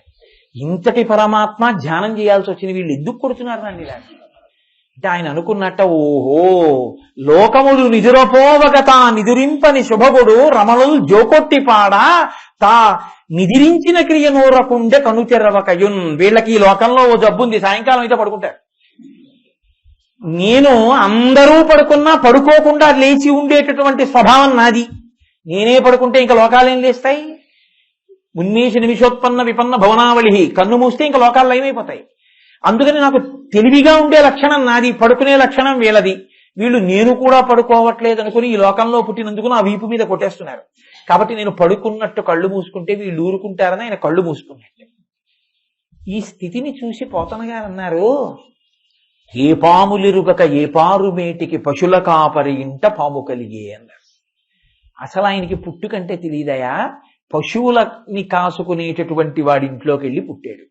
ఇంతటి పరమాత్మ ధ్యానం చేయాల్సి వచ్చింది, వీళ్ళు ఎందుకు కొడుతున్నారు నన్ను ఇలా అంటే ఆయన అనుకున్నట్ట, ఓహో లోకములు నిదురపోవగత నిదురింపని శుభగుడు రమణులు జోకొట్టి పాడా తా నిదిరించిన క్రియ నూరకుండే కనుచెరవకయున్. వీళ్ళకి ఈ లోకంలో ఓ జబ్బుంది, సాయంకాలం అయితే పడుకుంటారు. నేను అందరూ పడుకున్నా పడుకోకుండా లేచి ఉండేటటువంటి స్వభావం నాది. నేనే పడుకుంటే ఇంకా లోకాలేం లేస్తాయి? ఉన్మేష నిమిషోత్పన్న విపన్న భవనావళి, కన్ను మూస్తే ఇంకా లోకాలు లయమైపోతాయి. అందుకని నాకు తెలివిగా ఉండే లక్షణం నాది, పడుకునే లక్షణం వీళ్ళది. వీళ్ళు నేను కూడా పడుకోవట్లేదు అనుకుని ఈ లోకంలో పుట్టినందుకు నా వీపు మీద కొట్టేస్తున్నారు. కాబట్టి నేను పడుకున్నట్టు కళ్ళు మూసుకుంటే వీళ్ళు ఊరుకుంటారని ఆయన కళ్ళు మూసుకున్నట్టు. ఈ స్థితిని చూసి పోతన గారు అన్నారు, ఏ పాములిరుగక ఏ పారు మేటికి పశుల కాపరి ఇంట పాము కలిగే అన్నారు. అసలు ఆయనకి పుట్టుకంటే తెలియదయా, పశువులని కాసుకునేటటువంటి వాడి ఇంట్లోకి వెళ్ళి పుట్టాడు.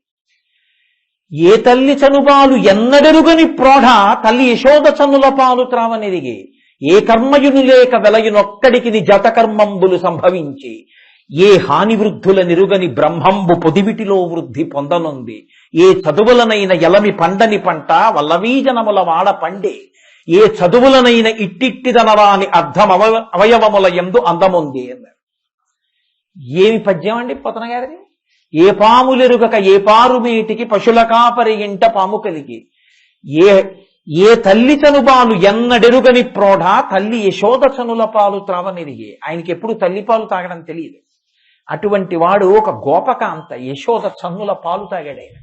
ఏ తల్లి చనుబాలు ఎన్నడెరుగని ప్రోఢ తల్లి యశోద చనుల పాలు త్రావనెరిగి, ఏ కర్మయును లేక వెలయునొక్కడికి జత కర్మంబులు సంభవించి, ఏ హాని వృద్ధుల నిరుగని బ్రహ్మంబు పొదివిటిలో వృద్ధి పొందనుంది, ఏ చదువులనైన ఎలమి పండని పంట వల్లవీజనముల వాడ పండే, ఏ చదువులనైన ఇట్టిట్టిదనరాని అర్థం అవయవముల యందు అందముంది అన్నారు. ఏమి పద్యం అండి పోతన గారిది! ఏ పాములెరుగక ఏ పారు మేటికి పశుల కాపరి ఇంట పాము కలిగి, ఏ తల్లి చనుబాలు ఎన్నడెరుగని ప్రోఢ తల్లి యశోద చనుల పాలు త్రావనెరిగి. ఆయనకి ఎప్పుడు తల్లి పాలు తాగడం తెలియదు. అటువంటి వాడు ఒక గోపకాంత యశోద చన్నుల పాలు తాగాడు ఆయన.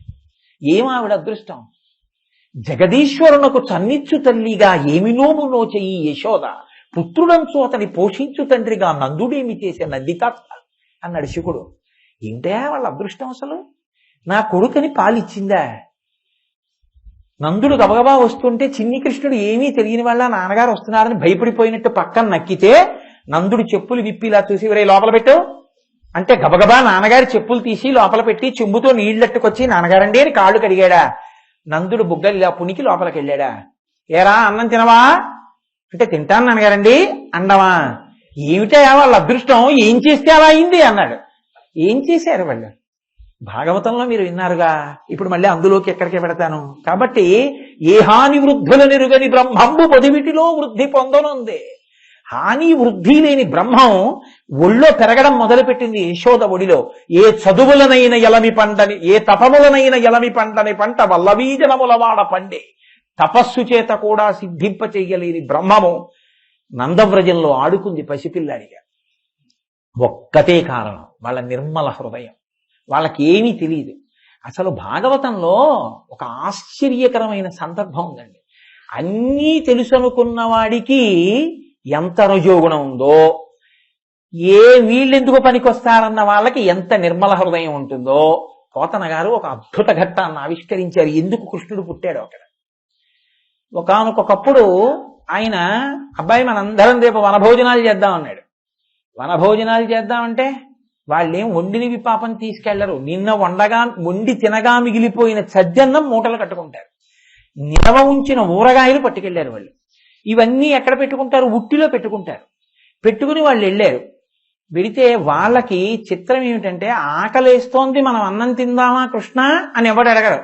ఏమావిడ అదృష్టం! జగదీశ్వరునకు చన్నిచ్చు తల్లిగా ఏమి నోము నోచెయి యశోద, పుత్రుడంచు అతని పోషించు తండ్రిగా నందుడేమి చేసే నందితాత్మ అన్నాడు శివుడు. ఏంటే వాళ్ళ అదృష్టం! అసలు నా కొడుకుని పాలిచ్చిందా? నందుడు గబగబా వస్తుంటే చిన్ని కృష్ణుడు ఏమీ తెలియని వాళ్ళ నాన్నగారు వస్తున్నారని భయపడిపోయినట్టు పక్కన నక్కితే నందుడు చెప్పులు విప్పిలా చూసి, "ఒరే లోపల పెట్టు" అంటే గబగబా నాన్నగారి చెప్పులు తీసి లోపల పెట్టి చెంబుతో నీళ్లట్టుకొచ్చి, "నాన్నగారండి" అని కాళ్ళు కడిగాడా. నందుడు బుగ్గలు ఇలా పునికి లోపలికి వెళ్ళాడా. "ఏరా అన్నం తినవా" అంటే "తింటాను నాన్నగారండి" అండవా. ఏమిటా వాళ్ళ అదృష్టం! ఏం చేస్తే అలా అయింది అన్నాడు. ఏం చేశారు వాళ్ళు? భాగవతంలో మీరు విన్నారుగా, ఇప్పుడు మళ్ళీ అందులోకి ఎక్కడికి పెడతాను. కాబట్టి ఏ హాని వృద్ధుల నిరుగని బ్రహ్మంబు పొదివిటిలో వృద్ధి పొందనుంది. హాని వృద్ధి లేని బ్రహ్మం ఒళ్ళో పెరగడం మొదలుపెట్టింది యశోద ఒడిలో. ఏ చదువులనైన ఎలమి పండని, ఏ తపములనైన ఎలమి పండని పంట వల్లవీజనముల వాడ పండే, తపస్సు చేత కూడా సిద్ధింప చెయ్యలేని బ్రహ్మము నందవ్రజంలో ఆడుకుంది పసిపిల్లాడిగా. ఒక్కటే కారణం, వాళ్ళ నిర్మల హృదయం. వాళ్ళకి ఏమీ తెలియదు. అసలు భాగవతంలో ఒక ఆశ్చర్యకరమైన సందర్భం ఉందండి. అన్నీ తెలుసు అనుకున్న వాడికి ఎంత రజోగుణం ఉందో, వీళ్ళెందుకు పనికొస్తారన్న వాళ్ళకి ఎంత నిర్మల హృదయం ఉంటుందో పోతన గారు ఒక అద్భుత ఘట్టాన్ని ఆవిష్కరించారు. ఎందుకు కృష్ణుడు పుట్టాడు అక్కడ. ఒకానొకప్పుడు ఆయన, అబ్బాయి మనందరం రేపు వనభోజనాలు చేద్దాం అన్నాడు. వనభోజనాలు చేద్దామంటే వాళ్ళేం వండినవి పాపం తీసుకెళ్లరు. నిన్న వండి తినగా మిగిలిపోయిన సజ్జన్నం మూటలు కట్టుకుంటారు. నిలవ ఉంచిన ఊరగాయలు పట్టుకెళ్లారు వాళ్ళు. ఇవన్నీ ఎక్కడ పెట్టుకుంటారు? ఉట్టిలో పెట్టుకుంటారు. పెట్టుకుని వాళ్ళు వెళ్ళారు. వెడితే వాళ్ళకి చిత్రం ఏమిటంటే, ఆకలేస్తోంది, మనం అన్నం తిందామా కృష్ణ అని ఎవడు అడగరు.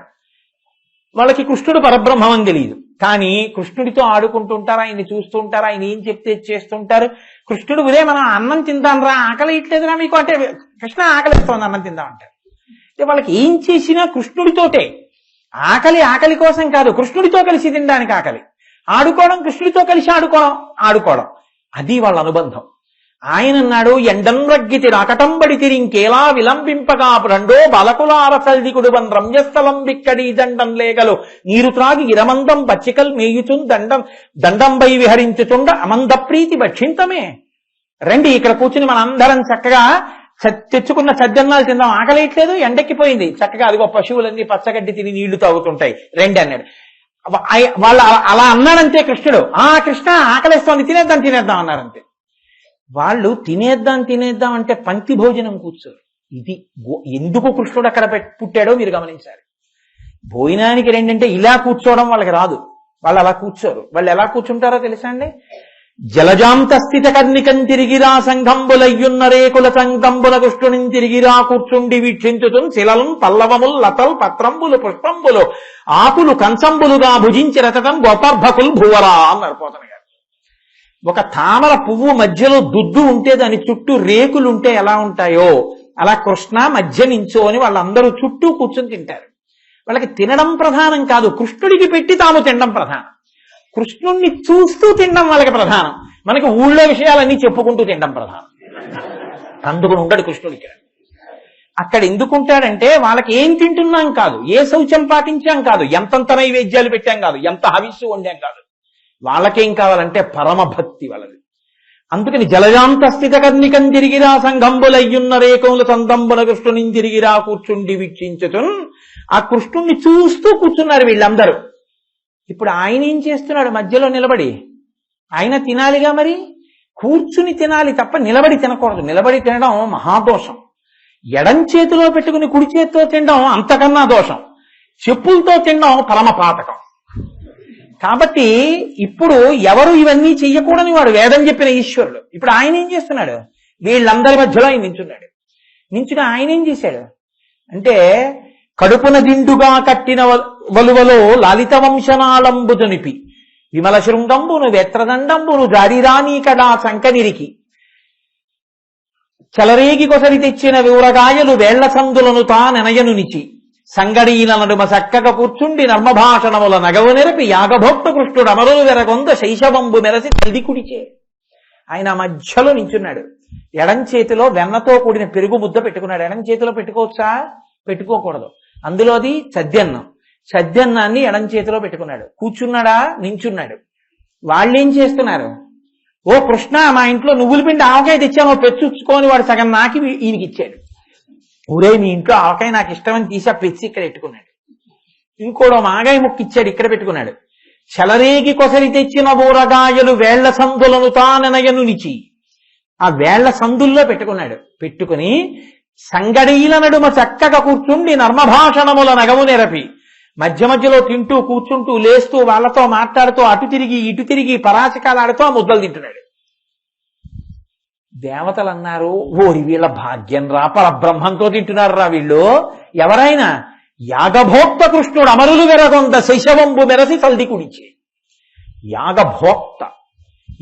వాళ్ళకి కృష్ణుడు పరబ్రహ్మం అని తెలియదు, కానీ కృష్ణుడితో ఆడుకుంటుంటారు, ఆయన్ని చూస్తూ ఉంటారు, ఆయన ఏం చెప్తే చేస్తుంటారు. కృష్ణుడు ఉదే మనం అన్నం తిందాం రా, ఆకలి ఇట్లేదురా మీకు అంటే, కృష్ణ ఆకలిస్తోంది అన్నం తిందాం అంటారు. అంటే వాళ్ళకి ఏం చేసినా కృష్ణుడితోటే. ఆకలి కోసం కాదు, కృష్ణుడితో కలిసి తినడానికి ఆకలి. ఆడుకోవడం, కృష్ణుడితో కలిసి ఆడుకోవడం అది వాళ్ళ అనుబంధం. ఆయన అన్నాడు, ఎండం రగ్గితి రాకటంబడి తిరింకేలా విలంబింపగా రెండో బలకులార సల్దికుడువన్ రంజస్థలం బిక్కడి దండం లేగలు నీరు త్రాగి ఇరమందం పచ్చికల్ మేయుచున్ దండంబై విహరించుచుండ అమంద ప్రీతి భక్షింతమే. రండి ఇక్కడ కూర్చుని మనందరం చక్కగా తెచ్చుకున్న సజ్జన్నాలు తిందాం, ఆకలేయట్లేదు, ఎండెక్కిపోయింది, చక్కగా అదిగో పశువులన్నీ పచ్చగడ్డి తిని నీళ్లు తాగుతుంటాయి, రండి అన్నాడు. వాళ్ళు అలా అన్నాడంతే కృష్ణుడు. కృష్ణ ఆకలేస్తోంది, తినేద్దాం అన్నారంతే. వాళ్ళు తినేద్దాం అంటే పంక్తి భోజనం కూర్చోరు. ఇది ఎందుకు కృష్ణుడు అక్కడ పుట్టాడో మీరు గమనించాలి. భోజనానికి రెండంటే ఇలా కూర్చోవడం వాళ్ళకి రాదు, వాళ్ళు అలా కూర్చోరు. వాళ్ళు ఎలా కూర్చుంటారో తెలుసా అండి? జలజాంత స్థిత కర్ణికం తిరిగిరా సంఘంబులయ్యున్న రేకుల సంఘంబుల కృష్ణుని తిరిగిరా కూర్చుండి వీక్షించుతు శిలలు పల్లవములు లతల్ పత్రంబులు పుష్పంబులు ఆకులు కంచంబులుగా భుజించి రతతం గోపర్భకులు భువరా అన్నారు పోతన గారు. ఒక తామర పువ్వు మధ్యలో దుద్దు ఉంటే దాని చుట్టూ రేకులు ఉంటే ఎలా ఉంటాయో అలా కృష్ణ మధ్య నించో అని వాళ్ళందరూ చుట్టూ కూర్చొని తింటారు. వాళ్ళకి తినడం ప్రధానం కాదు, కృష్ణుడికి పెట్టి తాము తినడం ప్రధానం. కృష్ణుణ్ణి చూస్తూ తినడం వాళ్ళకి ప్రధానం. మనకి ఊళ్ళో విషయాలన్నీ చెప్పుకుంటూ తినడం ప్రధానం. అందుకుని ఉంటాడు కృష్ణుడు ఇక్కడ. అక్కడ ఎందుకుంటాడంటే వాళ్ళకి ఏం తింటున్నాం కాదు, ఏ శౌచం పాటించాం కాదు, ఎంతంత నైవేద్యాలు పెట్టాం కాదు, ఎంత హవిస్సు వండాం కాదు. వాళ్ళకేం కావాలంటే పరమభక్తి వాళ్ళది. అందుకని జలజాంత స్థిత కర్ణికం తిరిగిరా సంఘంబులయ్యున్న రేకముల సందంబుల కృష్ణుని తిరిగిరా కూర్చుండి వీక్షించుతున్. ఆ కృష్ణుణ్ణి చూస్తూ కూర్చున్నారు వీళ్ళందరూ. ఇప్పుడు ఆయన ఏం చేస్తున్నాడు? మధ్యలో నిలబడి ఆయన తినాలిగా, మరి కూర్చుని తినాలి తప్ప నిలబడి తినకూడదు. నిలబడి తినడం మహాదోషం. ఎడం చేతిలో పెట్టుకుని కుడి చేతితో తినడం అంతకన్నా దోషం. చెప్పులతో తినడం పరమ పాతకం. కాబట్టి ఇప్పుడు ఎవరు ఇవన్నీ చెయ్యకూడని వాడు వేదం చెప్పిన ఈశ్వరుడు. ఇప్పుడు ఆయన ఏం చేస్తున్నాడు? వీళ్ళందరి మధ్యలో ఆయన నించుని ఆయన ఏం చేశాడు అంటే, కడుపున దిండుగా కట్టిన వలువలో లాలిత వంశనాళంబు తునిపి విమల శృంగంబును వెత్రదండంబును జారిరానీకడా సంకనిరికి చలరేగి కొసరి తెచ్చిన వివరగాయలు వేళ్ల సందులను తానెనయనునిచి సంగడీల నడుమ చక్కగా కూర్చుండి నర్మభాషణముల నగవు నెరపి యాగభోక్త కృష్ణుడు అమరులు వెరగొంద శైశవంబు మెరసి తల్లి కుడిచే. ఆయన మధ్యలో నించున్నాడు. ఎడం చేతిలో వెన్నతో కూడిన పెరుగు ముద్ద పెట్టుకున్నాడు. ఎడం చేతిలో పెట్టుకోవచ్చా? పెట్టుకోకూడదు. అందులోది సద్యన్నం. సద్యన్నాన్ని ఎడం చేతిలో పెట్టుకున్నాడు. కూర్చున్నాడా? నించున్నాడు. వాళ్ళేం చేస్తున్నారు? ఓ కృష్ణ, మా ఇంట్లో నువ్వుల పిండి ఆవకాయ తెచ్చామో పెచ్చుచ్చుకొని వాడు సగం నాకి ఈయనకి ఇచ్చాడు. ఊరే మీ ఇంట్లో ఆవకాయ నాకు ఇష్టమని తీసి ఆ పెచ్చి ఇక్కడ పెట్టుకున్నాడు. ఇంకోడో మాగాయ ముక్కు ఇచ్చాడు, ఇక్కడ పెట్టుకున్నాడు. చలరేగి కొసరి తెచ్చిన ఊరగాయలు వేళ్ల సందులను తానెనయను నిచి ఆ వేళ్ల సందుల్లో పెట్టుకున్నాడు. పెట్టుకుని సంగడీల నడుమ చక్కగా కూర్చుండి నర్మభాషణముల నగవు నెరపి మధ్య మధ్యలో తింటూ కూర్చుంటూ లేస్తూ వాళ్ళతో మాట్లాడుతూ అటు తిరిగి ఇటు తిరిగి పరాచకాలాడుతూ ఆ ముద్దలు తింటున్నాడు. దేవతలు అన్నారు, ఓరి వీళ్ళ భాగ్యం రా, పరబ్రహ్మంతో తింటున్నారు రా వీళ్ళు. ఎవరైనా యాగభోక్త కృష్ణుడు అమరులు వెరగొంద శైశవంబు మెరసి తల్ది కుడిచి. యాగభోక్త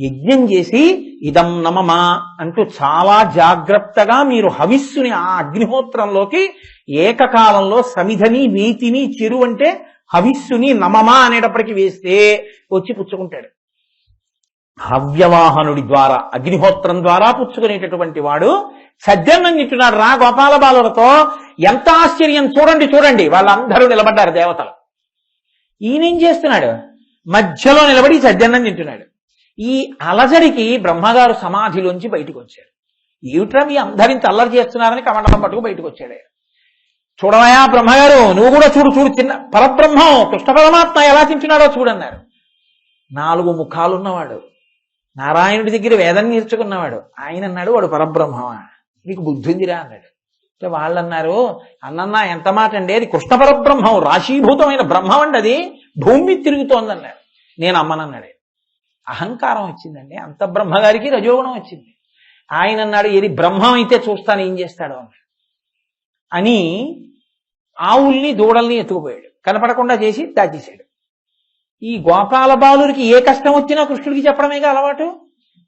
యజ్ఞం చేసి ఇదం నమమా అంటూ చాలా జాగ్రత్తగా మీరు హవిస్సుని ఆ అగ్నిహోత్రంలోకి ఏకకాలంలో సమిధని నీతిని చిరు అంటే హవిస్సుని నమమా అనేటప్పటికి వేస్తే వచ్చి పుచ్చుకుంటాడు. హవ్యవాహనుడి ద్వారా అగ్నిహోత్రం ద్వారా పుచ్చుకునేటటువంటి వాడు సజ్జన్నం తింటున్నాడు రా గోపాల బాలులతో. ఎంత ఆశ్చర్యం! చూడండి చూడండి, వాళ్ళందరూ నిలబడ్డారు దేవతలు. ఈయనేం చేస్తున్నాడు? మధ్యలో నిలబడి సజ్జన్నం తింటున్నాడు. ఈ అలజడికి బ్రహ్మగారు సమాధిలోంచి బయటకు వచ్చాడు. ఏమిట్రా మీ అందరింత అల్లరి చేస్తున్నారని కమండలం పట్టుకు బయటకు వచ్చాడు. చూడవయా బ్రహ్మగారు, నువ్వు కూడా చూడు చిన్న పరబ్రహ్మం కృష్ణ పరమాత్మ ఎలా తింటున్నాడో చూడన్నారు. 4 ముఖాలున్నవాడు, నారాయణుడి దగ్గర వేదం నేర్చుకున్నవాడు. ఆయన అన్నాడు, వాడు పరబ్రహ్మమా, నీకు బుద్ధి ఉందిరా అన్నాడు. అంటే వాళ్ళు అన్నారు, అన్నన్నా ఎంత మాట అండి, అది కృష్ణ పరబ్రహ్మం, రాశీభూతమైన బ్రహ్మం అండి, అది భూమి తిరుగుతోందన్నారు. నేను అమ్మనన్నాడు. అహంకారం వచ్చిందండి. అంత బ్రహ్మగారికి రజోగుణం వచ్చింది. ఆయన అన్నాడు, ఏది బ్రహ్మం అయితే చూస్తాను ఏం చేస్తాడు అన్నాడు. అని ఆవుల్ని దూడల్ని ఎత్తుకుపోయాడు. కనపడకుండా చేసి దాచేశాడు. ఈ గోపాల బాలురికి ఏ కష్టం వచ్చినా కృష్ణుడికి చెప్పడమేగా అలవాటు.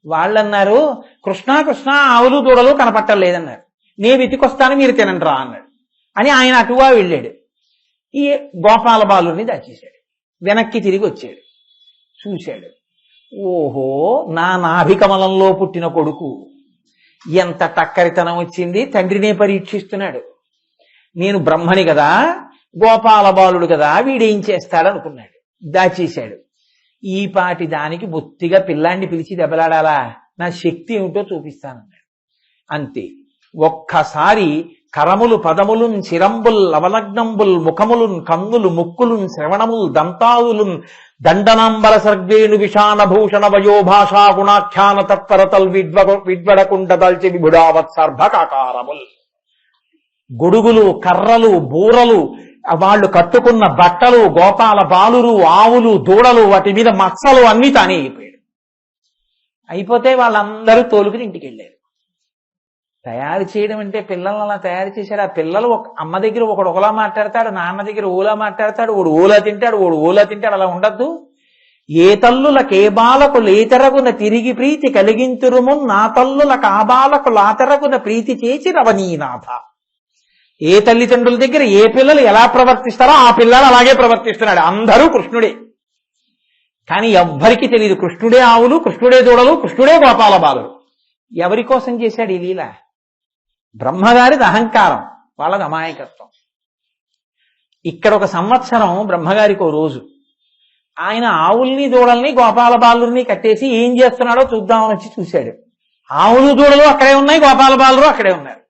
వాళ్ళన్నారు, కృష్ణ కృష్ణ ఆవులు దూడలు కనపట్టలేదన్నారు. నేను వెతికొస్తాను మీరు తినండి రా అన్నాడు. అని ఆయన అటుగా వెళ్ళాడు. ఈ గోపాల బాలుని దాచేశాడు. వెనక్కి తిరిగి వచ్చాడు. చూశాడు, ఓహో నా నాభికమలంలో పుట్టిన కొడుకు, ఎంత టక్కరితనం వచ్చింది, తండ్రినే పరీక్షిస్తున్నాడు. నేను బ్రహ్మని కదా, గోపాల బాలుడు కదా, వీడేం చేస్తాడనుకున్నాడు. దాచేశాడు. ఈ పాటి దానికి బొత్తిగా పిల్లాన్ని పిలిచి దెబ్బలాడాలా, నా శక్తి ఏమిటో చూపిస్తానన్నాడు. అంతే. ఒక్కసారి కరములు పదములున్ చిరంబుల్ అవలగ్నంబుల్ ముఖములున్ కన్నులు ముక్కులున్ శ్రవణముల్ దంతాదులున్ దండనాంబర సర్వేణు విషాణభూషణ వయోభాషా గుణాఖ్యాన తత్పరతల్ విడ్వడకుండ దల్చి విభుడావత్సర్భకాకారముల్, గొడుగులు కర్రలు బూరలు వాళ్ళు కట్టుకున్న బట్టలు, గోపాల బాలురు ఆవులు దూడలు వాటి మీద మచ్చలు అన్నీ తానే అయిపోయాడు. అయిపోతే వాళ్ళందరూ తోలుకుని ఇంటికి వెళ్ళారు. తయారు చేయడం అంటే పిల్లల్ని అలా తయారు చేశాడు. ఆ పిల్లలు అమ్మ దగ్గర ఒకడు ఒకలా మాట్లాడతాడు, నాన్న దగ్గర ఓలా మాట్లాడతాడు, ఓడు ఓలా తింటాడు, ఓడు ఓలా తింటాడు. అలా ఉండద్దు. ఏ తల్లుల కేబాలకు లేతరగున తిరిగి ప్రీతి కలిగింతురుము, నా తల్లుల కాబాలకు లాతరగున ప్రీతి చేసి రవనీనాథ. ఏ తల్లిదండ్రుల దగ్గర ఏ పిల్లలు ఎలా ప్రవర్తిస్తారో ఆ పిల్లలు అలాగే ప్రవర్తిస్తున్నాడు. అందరూ కృష్ణుడే. కానీ ఎవ్వరికీ తెలియదు కృష్ణుడే ఆవులు, కృష్ణుడే దూడలు, కృష్ణుడే గోపాల బాలుడు. ఎవరి కోసం చేశాడు ఈ లీల? బ్రహ్మగారిది అహంకారం, వాళ్ళది అమాయకత్వం. ఇక్కడ ఒక సంవత్సరం బ్రహ్మగారికి ఓ రోజు ఆయన ఆవుల్ని దూడల్ని గోపాల బాలుని కట్టేసి ఏం చేస్తున్నాడో చూద్దామని వచ్చి చూశాడు. ఆవులు దూడలు అక్కడే ఉన్నాయి, గోపాల బాలురు అక్కడే ఉన్నారు.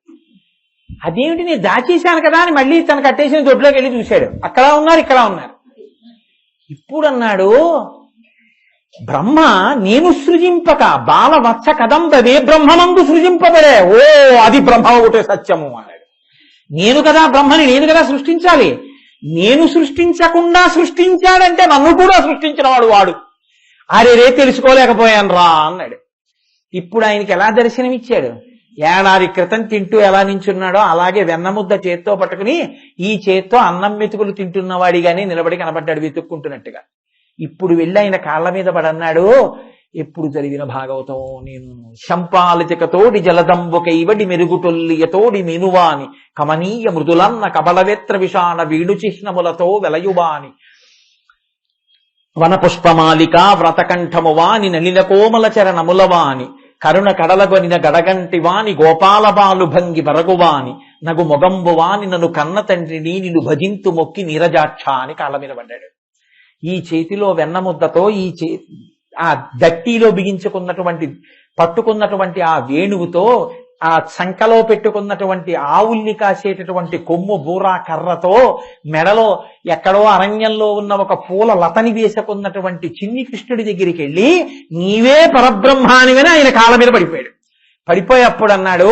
అదేమిటి, నేను దాచేశాను కదా అని మళ్ళీ తను కట్టేసిన దొడ్లోకి వెళ్ళి చూశాడు. అక్కడ ఉన్నారు, ఇక్కడ ఉన్నారు. ఇప్పుడు అన్నాడు, బ్రహ్మ నేను సృజింపక బాలవత్స కదంబవే బ్రహ్మమందు సృజింపబడే. ఓ అది బ్రహ్మ ఒకటే సత్యము అన్నాడు. నేను కదా బ్రహ్మని, నేను కదా సృష్టించాలి. నేను సృష్టించకుండా సృష్టించాడంటే నన్ను కూడా సృష్టించిన వాడు. అరే తెలుసుకోలేకపోయాను రా అన్నాడు. ఇప్పుడు ఆయనకి ఎలా దర్శనమిచ్చాడు? ఏడాది క్రితం తింటూ ఎలా నించున్నాడో అలాగే వెన్నముద్ద చేత్తో పట్టుకుని ఈ చేత్తో అన్నం మెతుకులు తింటున్నవాడిగానే నిలబడి కనబడ్డాడు, వెతుక్కుంటున్నట్టుగా. ఇప్పుడు వెళ్ళి ఆయన కాళ్ళ మీద పడన్నాడు, ఎప్పుడు జరిగిన భాగవతం నేను శంపాలితికతోడి జలదంబుకైవడి మెరుగుటొల్లియతోడి మెనువాని కమనీయ మృదులన్న కబలవేత్ర విషాణ వీడు చిహ్నములతో వెలయువాని వనపుష్పమాలిక వ్రతకంఠమువాని నలిన కోమల చరణములవాని కరుణ కడలగొనిన గడగంటి వాని గోపాల బాలు భంగి బరగువాని నగు మొగంబువాని నన్ను కన్న తండ్రి నీనిలు భజింతు మొక్కి నీరజాక్ష అని కాళ్ళ మీద పడ్డాడు. ఈ చేతిలో వెన్నముద్దతో ఆ దట్టిలో బిగించుకున్నటువంటి పట్టుకున్నటువంటి ఆ వేణువుతో ఆ సంకలో పెట్టుకున్నటువంటి ఆవుల్ని కాసేటటువంటి కొమ్ము బూరా కర్రతో మెడలో ఎక్కడో అరణ్యంలో ఉన్న ఒక పూల లతని వేసుకున్నటువంటి చిన్ని కృష్ణుడి దగ్గరికి వెళ్ళి నీవే పరబ్రహ్మానివని ఆయన కాళ్ళ మీద పడిపోయాడు. పడిపోయేప్పుడు అన్నాడు,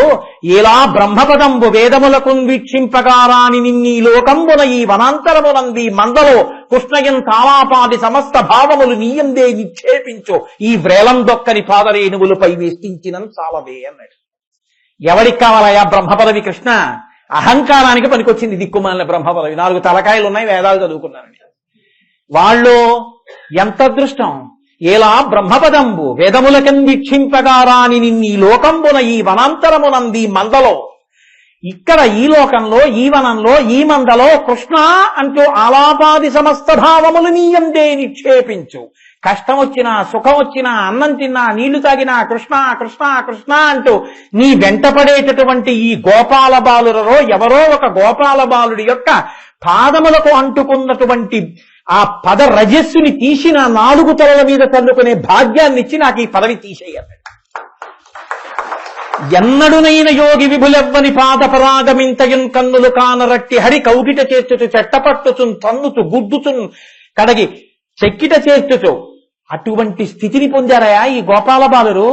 ఎలా బ్రహ్మపదంబు వేదములకు వీక్షింపగారాని నిన్నీ లోకంబున ఈ వనాంతరమునంది మందలో కృష్ణయం తాళాపాది సమస్త భావములు నీయందే నిక్షేపించు ఈ వ్రేలం దొక్కని పాదరేణువులపై వేష్టించినం చాలవే అన్నాడు. ఎవడికి కావాలయా బ్రహ్మపదవి? కృష్ణ అహంకారానికి పనికొచ్చింది దిక్కుమాలిన బ్రహ్మపదవి. 4 తలకాయలు ఉన్నాయి, వేదాలు చదువుకున్నారని. వాళ్ళు ఎంత అదృష్టం! ఎలా బ్రహ్మపదంబు వేదములకం వీక్షింపగారాని నిన్నీ లోకంబున ఈ వనాంతరమునంది మందలో, ఇక్కడ ఈ లోకంలో ఈ వనంలో ఈ మందలో కృష్ణ అంటూ ఆలాపాది సమస్త భావములు నీయందే నిక్షేపించు. కష్టం వచ్చినా సుఖం వచ్చినా అన్నం తిన్నా నీళ్లు తాగినా కృష్ణ కృష్ణ కృష్ణ అంటూ నీ వెంటపడేటటువంటి ఈ గోపాల బాలులలో ఎవరో ఒక గోపాల బాలుడి యొక్క పాదములకు అంటుకున్నటువంటి ఆ పద రజస్సుని తీసి నా 4 తలల మీద తన్నుకునే భాగ్యాన్ని ఇచ్చి నాకు ఈ పదవి తీసేయాలి. ఎన్నడునైన యోగి విభులెవ్వని పాదపరాగమింతయున్ కన్నులు కానరట్టి హరి కౌగిట చేర్చుచు చెట్టపట్టుచున్ తన్నుచు గుడ్డుచున్ కడగి చెక్కిట చేర్చుచు అటువంటి స్థితిని పొందారయా ఈ గోపాల బాలురు.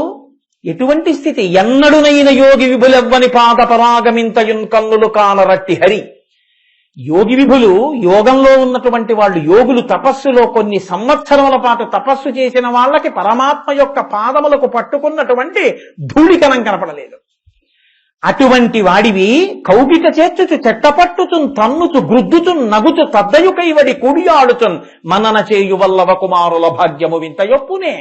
ఎటువంటి స్థితి? ఎన్నడునైన యోగి విభులెవ్వని పాదపరాగమింతయున్ కన్నులు కానరట్టి హరి. యోగి విభులు, యోగంలో ఉన్నటువంటి వాళ్ళు, యోగులు తపస్సులో కొన్ని సంవత్సరముల పాటు తపస్సు చేసిన వాళ్ళకి పరమాత్మ యొక్క పాదములకు పట్టుకున్నటువంటి ధూళికణం కనపడలేదు. అటువంటి వాడివి కౌగిట చేర్చుచు చెట్టపట్టుచున్ తన్నుచు గ్రుద్దుచున్ నగుచు తద్దయు కైవడి కుడియాడుచున్ మనన చేయు వల్లవ కుమారుల భాగ్యము వింత యొప్పునే.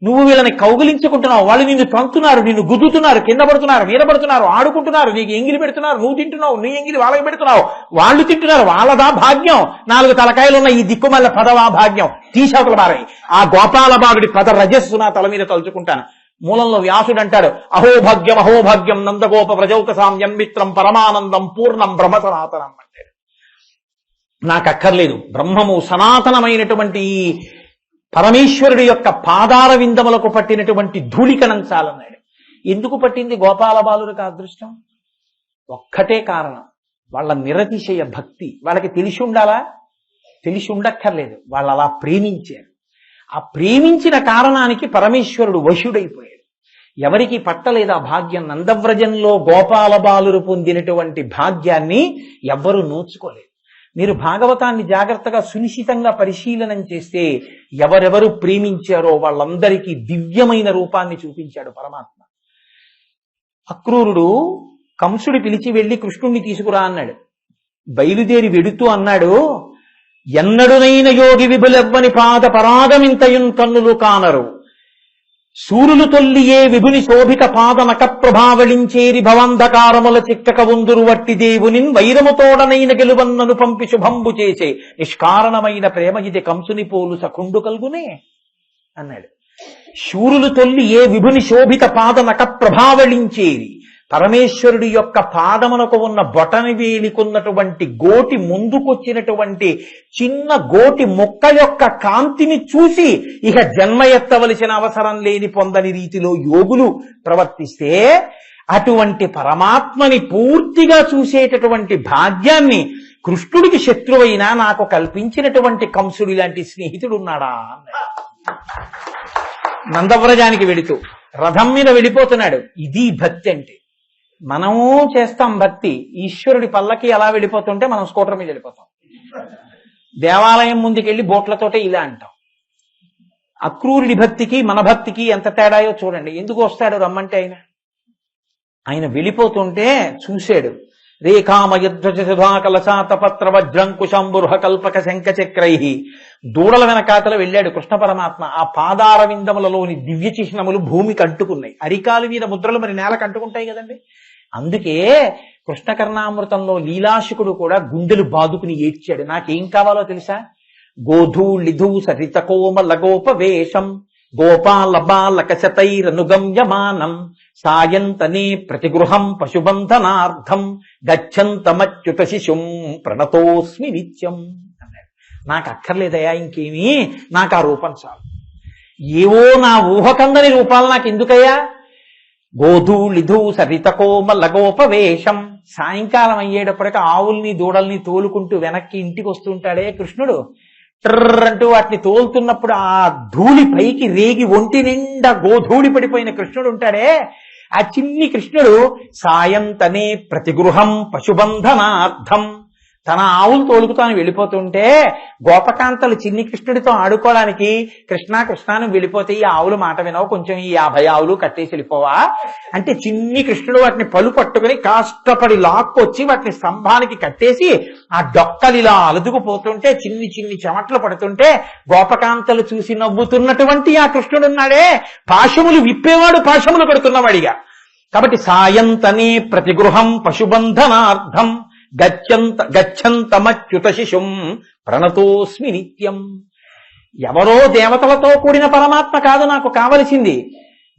నువ్వు వీళ్ళని కౌగిలించుకుంటున్నావు, వాళ్ళు నిన్ను తంతున్నారు, నిన్ను గుద్దుతున్నారు, కింద పడుతున్నారు, మీద పడుతున్నారు, ఆడుకుంటున్నారు, నీకు ఎంగిలి పెడుతున్నారు, నువ్వు తింటున్నావు, నీ ఎంగిలి వాళ్ళకి పెడుతున్నావు, వాళ్ళు తింటున్నారు, వాళ్ళదా భాగ్యం. 4 తలకాయలు ఉన్న ఈ దిక్కుమల్ల పదవా భాగ్యం, తీసవతల బారాయి. ఆ గోపాలబాలుడి పద రజస్సు నా తల మీద తలుచుకుంటాను. మూలంలో వ్యాసుడు అంటాడు, అహోభాగ్యం అహోభాగ్యం నందగోప ప్రజౌక సామ్యం మిత్రం పరమానందం పూర్ణం బ్రహ్మ సనాతనం అంటాడు. నాకు అక్కర్లేదు, బ్రహ్మము సనాతనమైనటువంటి పరమేశ్వరుడి యొక్క పాదార విందములకు పట్టినటువంటి ధూళికణం చాలన్నాడు. ఎందుకు పట్టింది గోపాలబాలుడికి అదృష్టం? ఒక్కటే కారణం, వాళ్ళ నిరతిశయ భక్తి. వాళ్ళకి తెలిసి ఉండాలా? తెలిసి ఉండక్కర్లేదు, వాళ్ళు అలా ప్రేమించారు. ఆ ప్రేమించిన కారణానికి పరమేశ్వరుడు వశుడైపోయాడు. ఎవరికి పట్టలేదు ఆ భాగ్యం. నందవ్రజంలో గోపాలబాలురు పొందినటువంటి భాగ్యాన్ని ఎవ్వరూ నోచుకోలేదు. మీరు భాగవతాన్ని జాగ్రత్తగా సునిశ్చితంగా పరిశీలనం చేస్తే ఎవరెవరు ప్రేమించారో వాళ్ళందరికీ దివ్యమైన రూపాన్ని చూపించాడు పరమాత్మ. అక్రూరుడు కంసుడి పిలిచి వెళ్లి కృష్ణుణ్ణి తీసుకురా అన్నాడు. బయలుదేరి వెడుతూ అన్నాడు, ఎన్నడునైన యోగి విభులెవ్వని పాద పరాగమింతయున్ కన్నులు కానరు, సూరులు తొల్లియే విభుని శోభిత పాద నక ప్రభావళించేరి భవంధకారముల చిక్కక ఉందురు వట్టి దేవునిన్ వైరముతోడనైన గెలువన్నను పంపి శుభంబు చేసే నిష్కారణమైన ప్రేమ ఇది కంసుని పోలు సఖుండు కల్గునే అన్నాడు. శూరులు తొల్లి ఏ విభుని శోభిత పాద నక ప్రభావళించేరి, పరమేశ్వరుడి యొక్క పాదమునకు ఉన్న బొటని వేలికున్నటువంటి గోటి ముందుకొచ్చినటువంటి చిన్న గోటి మొక్క యొక్క కాంతిని చూసి ఇక జన్మ ఎత్తవలసిన అవసరం లేని పొందని రీతిలో యోగులు ప్రవర్తిస్తే, అటువంటి పరమాత్మని పూర్తిగా చూసేటటువంటి భాగ్యాన్ని కృష్ణుడికి శత్రువైనా నాకు కల్పించినటువంటి కంసుడి లాంటి స్నేహితుడు ఉన్నాడా అన్నాడు. నందవ్రజానికి వెళుతూ రథం మీద వెళ్ళిపోతున్నాడు. ఇది భక్తి అంటే. మనము చేస్తాం భక్తి, ఈశ్వరుడి పల్లకి ఎలా వెళ్ళిపోతుంటే మనం స్కూటర్ మీద వెళ్ళిపోతాం. దేవాలయం ముందుకెళ్ళి బోట్లతోటే ఇలా అంటాం. అక్రూరుడి భక్తికి మన భక్తికి ఎంత తేడాయో చూడండి. ఎందుకు వస్తాడు రమ్మంటే? ఆయన వెళ్ళిపోతుంటే చూశాడు. రేఖామయధ్వజ సుధాకలశాతపత్ర వజ్రంకుశంబుర్హ కల్పక శంఖచక్రై, దూడల వెనకాతల వెళ్ళాడు కృష్ణ పరమాత్మ. ఆ పాదార విందములలోని దివ్య చిహ్నములు భూమికి అంటుకున్నాయి. అరికాలు మీద ముద్రలు మరి నేలకు అంటుకుంటాయి కదండి. అందుకే కృష్ణకర్ణామృతంలో లీలాశుకుడు కూడా గుండెలు బాదుకుని ఏడ్చాడు. నాకేం కావాలో తెలుసా? గోధూళిధూ సరితకోమల గోపవేషం గోపాల బాలకశతైరనుగమ్యమానం సాయంతనే ప్రతిగృహం పశుబంధనార్థం గచ్చంతమచ్యుత శిశుం ప్రణతోస్మి నిత్యం అన్నాడు. నాకు అక్కర్లేదయా ఇంకేమీ, నాకు ఆ రూపం చాలు. ఏవో నా ఊహకందని రూపాలు నాకు ఎందుకయ్యా? గోధూళిధూ సరితకోమల గోపవేషం. సాయంకాలం అయ్యేటప్పటికి ఆవుల్ని దూడల్ని తోలుకుంటూ వెనక్కి ఇంటికి వస్తుంటాడే కృష్ణుడు. అంటూ వాటిని తోలుతున్నప్పుడు ఆ ధూళి పైకి రేగి ఒంటి నిండా గోధూళి పడిపోయిన కృష్ణుడు ఉంటాడే, ఆ చిన్ని కృష్ణుడు సాయంతనే ప్రతిగృహం పశుబంధనార్థం, తన ఆవులు తోలుకుతాను వెళ్ళిపోతుంటే గోపకాంతలు చిన్ని కృష్ణుడితో ఆడుకోవడానికి కృష్ణ కృష్ణాను వెళ్ళిపోతే ఈ ఆవులు మాట వినవు, కొంచెం ఈ 50 ఆవులు కట్టేసి వెళ్ళిపోవా అంటే చిన్ని కృష్ణుడు వాటిని పలు పట్టుకుని కాష్టపడి లాక్కొచ్చి వాటిని స్తంభానికి కట్టేసి ఆ డొక్కలు ఇలా అలుదుకుపోతుంటే చిన్ని చిన్ని చెమట్లు పడుతుంటే గోపకాంతలు చూసి నవ్వుతున్నటువంటి ఆ కృష్ణుడున్నాడే, పాశములు విప్పేవాడు పాశములు కడుతున్నవాడిగా. కాబట్టి సాయంతనే ప్రతిగృహం పశుబంధనార్థం గచ్చంతమచ్యుత శిశుం ప్రణతోస్మి నిత్యం. ఎవరో దేవతలతో కూడిన పరమాత్మ కాదు నాకు కావలసింది.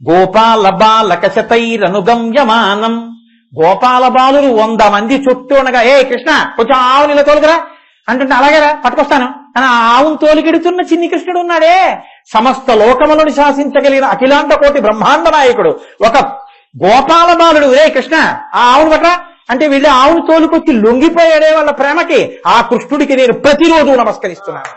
గోపాల బాలకశతైరనుగమ్యమానం, గోపాల బాలురు 100 మంది చుట్టూ ఉండగా, ఏ కృష్ణ కొంచెం ఆవుని ఇలా తోలుకురా అంటుంటే అలాగేరా పట్టుకొస్తాను అని ఆ ఆవును తోలికెడుతున్న చిన్ని కృష్ణుడు ఉన్నాడే, సమస్త లోకములను శాసించగలిగిన అఖిలాండ కోటి బ్రహ్మాండ నాయకుడు ఒక గోపాల బాలుడు, రే కృష్ణ ఆ ఆవును పట్రా అంటే వీళ్ళు ఆవును తోలుకొచ్చి లొంగిపోయాడే వాళ్ళ ప్రేమకి. ఆ కృష్ణుడికి నేను ప్రతిరోజు నమస్కరిస్తున్నాను.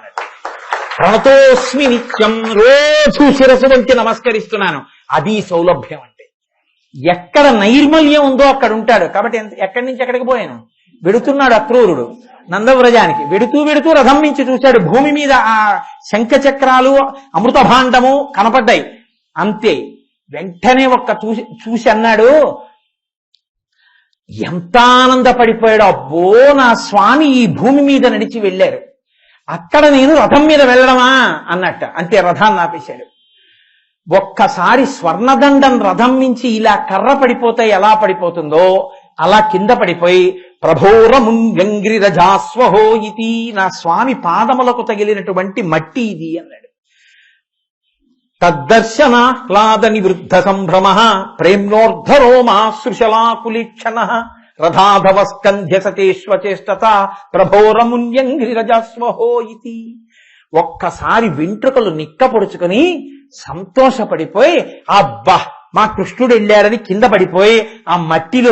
ప్రణతోస్మి నిత్యం, రోజు శిరసు వంచి నమస్కరిస్తున్నాను. అది సౌలభ్యం అంటే. ఎక్కడ నైర్మల్యం ఉందో అక్కడ ఉంటాడు. కాబట్టి ఎక్కడి నుంచి ఎక్కడికి పోయాను? వెడుతున్నాడు అక్రూరుడు నందవ్రజానికి. వెడుతూ వెడుతూ రథం నుంచి చూశాడు, భూమి మీద ఆ శంఖ చక్రాలు అమృత భాండము కనపడ్డాయి. అంతే, వెంటనే చూసి అన్నాడు, ఎంత ఆనందపడిపోయాడు, అబ్బో నా స్వామి ఈ భూమి మీద నడిచి వెళ్ళారు, అక్కడ నేను రథం మీద వెళ్ళడమా అన్నట్ట. అంతే, రథాన్ని ఆపేశాడు. ఒక్కసారి స్వర్ణదండం రథం నుంచి ఇలా కర్ర పడిపోతే ఎలా పడిపోతుందో అలా కింద పడిపోయి ప్రభోరముంగిరిరజాస్వహో ఇతి, నా స్వామి పాదములకు తగిలినటువంటి మట్టి ఇది అన్నాడు. తద్దర్శనాహ్లాద నివృద్ధ సంభ్రమ ప్రేమ్నోర్ధరోమా సృశలాకులీక్షణ రథాధవ స్కంధ్య సతేష్వచేష్టత ప్రభోరముంగిరిరజాస్వహో ఇతి. ఒక్కసారి వెంట్రుకలు నిక్కపొడుచుకొని సంతోషపడిపోయి, అబ్బా మా కృష్ణుడు వెళ్ళాడని కింద పడిపోయి ఆ మట్టిలో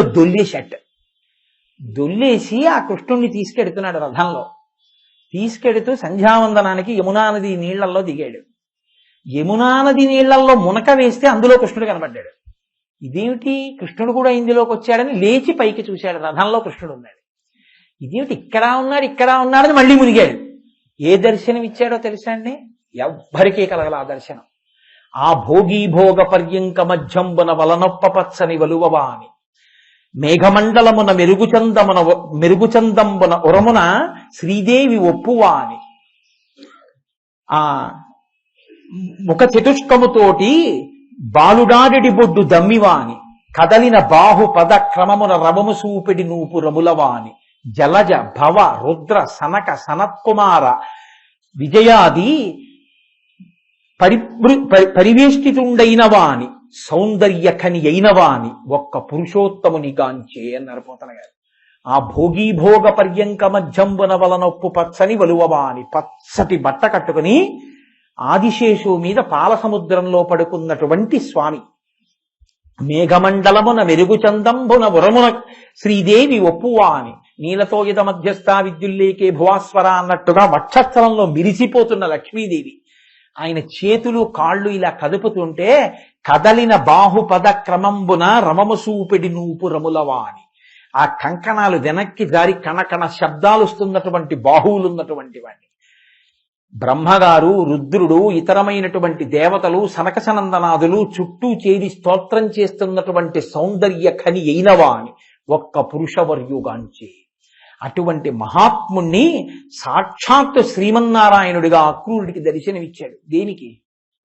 దొల్లేసి ఆ కృష్ణుణ్ణి తీసుకెడుతున్నాడు రథంలో. తీసుకెడుతూ సంధ్యావందనానికి యమునా నది నీళ్లలో దిగాడు. యమునా నది నీళ్లలో మునక వేస్తే అందులో కృష్ణుడు కనబడ్డాడు. ఇదేమిటి, కృష్ణుడు కూడా ఇందులోకి వచ్చాడని లేచి పైకి చూశాడు, రథంలో కృష్ణుడు ఉన్నాడు. ఇదేమిటి, ఇక్కడ ఉన్నాడని మళ్ళీ మునిగాడు. ఏ దర్శనం ఇచ్చాడో తెలుసా అండి? ఎవ్వరికీ కలగల ఆ దర్శనం. ఆ భోగీభోగ పర్యంక మధ్యంబున వలనొప్ప పచ్చని వలువవా అని మేఘమండలమున మెరుగుచందంబున ఉరమున శ్రీదేవి ఒప్పువా అని ఆ ముఖ చతుష్కముతోటి బాలుడాడి బొడ్డు దమ్మివాని కదలిన బాహు పద క్రమమున రవము సూపిడి నూపు రములవాని జలజ భవ రుద్ర సనక సనత్కుమార విజయాది పరివేష్టితుండైన వాని సౌందర్యఖని అయిన వాని ఒక్క పురుషోత్తముని గాంచే అన్నారు పోతన గారు. ఆ భోగీభోగ పర్యంక మధ్యంబున వలనొప్పు పచ్చని వలువవాని, పచ్చటి బట్ట కట్టుకుని ఆదిశేషు మీద పాల సముద్రంలో పడుకున్నటువంటి స్వామి. మేఘమండలమున మెరుగుచందంబున ఉరమున శ్రీదేవి ఒప్పువాని నీలతో ఇద మధ్యస్థ విద్యుల్లేకే భువాస్వర అన్నట్టుగా వక్షస్థలంలో మిరిసిపోతున్న లక్ష్మీదేవి. ఆయన చేతులు కాళ్ళు ఇలా కదుపుతుంటే కదలిన బాహుపద క్రమంబున రమము సూపిడి నూపు రములవాని, ఆ కంకణాలు వెనక్కి జారి కణకణ శబ్దాలు వస్తున్నటువంటి బాహువులున్నటువంటి వాడిని. బ్రహ్మగారు, రుద్రుడు, ఇతరమైనటువంటి దేవతలు, సనకసనందనాదులు చుట్టూ చేరి స్తోత్రం చేస్తున్నటువంటి సౌందర్య ఖని అయినవాని ఒక్క పురుషవర్యుగాంచి. అటువంటి మహాత్ముణ్ణి సాక్షాత్తు శ్రీమన్నారాయణుడిగా అక్రూరుడికి దర్శనమిచ్చాడు. దేనికి?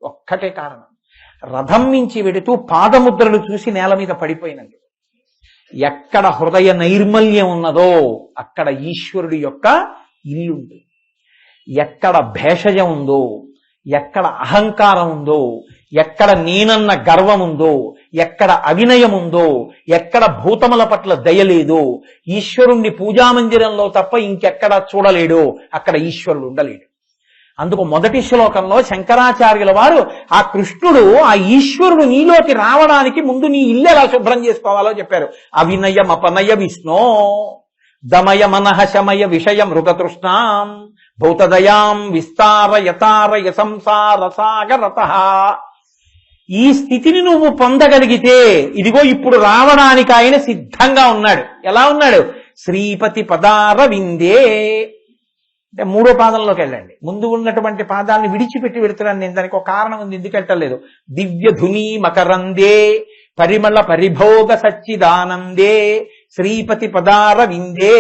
ఒక్కటే కారణం, రథం నుంచి వెడుతూ పాదముద్రలు చూసి నేల మీద పడిపోయినందుకు. ఎక్కడ హృదయ నైర్మల్యం ఉన్నదో అక్కడ ఈశ్వరుడి యొక్క ఇల్లుంది. ఎక్కడ భేషజం ఉందో, ఎక్కడ అహంకారం ఉందో, ఎక్కడ నేనన్న గర్వం ఉందో, ఎక్కడ అవినయం ఉందో, ఎక్కడ భూతముల పట్ల దయలేదో, ఈశ్వరుణ్ణి పూజామందిరంలో తప్ప ఇంకెక్కడా చూడలేడో అక్కడ ఈశ్వరుడు ఉండలేడు. అందుకు మొదటి శ్లోకంలో శంకరాచార్యుల వారు ఆ కృష్ణుడు, ఆ ఈశ్వరుడు నీలోకి రావడానికి ముందు నీ ఇల్లు ఎలా శుభ్రం చేసుకోవాలో చెప్పారు. అవినయం అపనయ విష్ణో దమయ మనః శమయ విషయ మృగతృష్ణాం భౌతదయాం విస్తారయతారయ సంసార సాగరత. ఈ స్థితిని నువ్వు పొందగలిగితే ఇదిగో ఇప్పుడు రావడానికి ఆయన సిద్ధంగా ఉన్నాడు. ఎలా ఉన్నాడు? శ్రీపతి పదార విందే అంటే మూడో పాదంలోకి వెళ్ళండి. ముందు ఉన్నటువంటి పాదాలను విడిచిపెట్టి వెళుతున్నాను నేను. దానికి ఒక కారణం ఉంది, ఎందుకంటలేదు. దివ్య ధుని మకరందే పరిమళ పరిభోగ సచ్చిదానందే శ్రీపతి పదార విందే.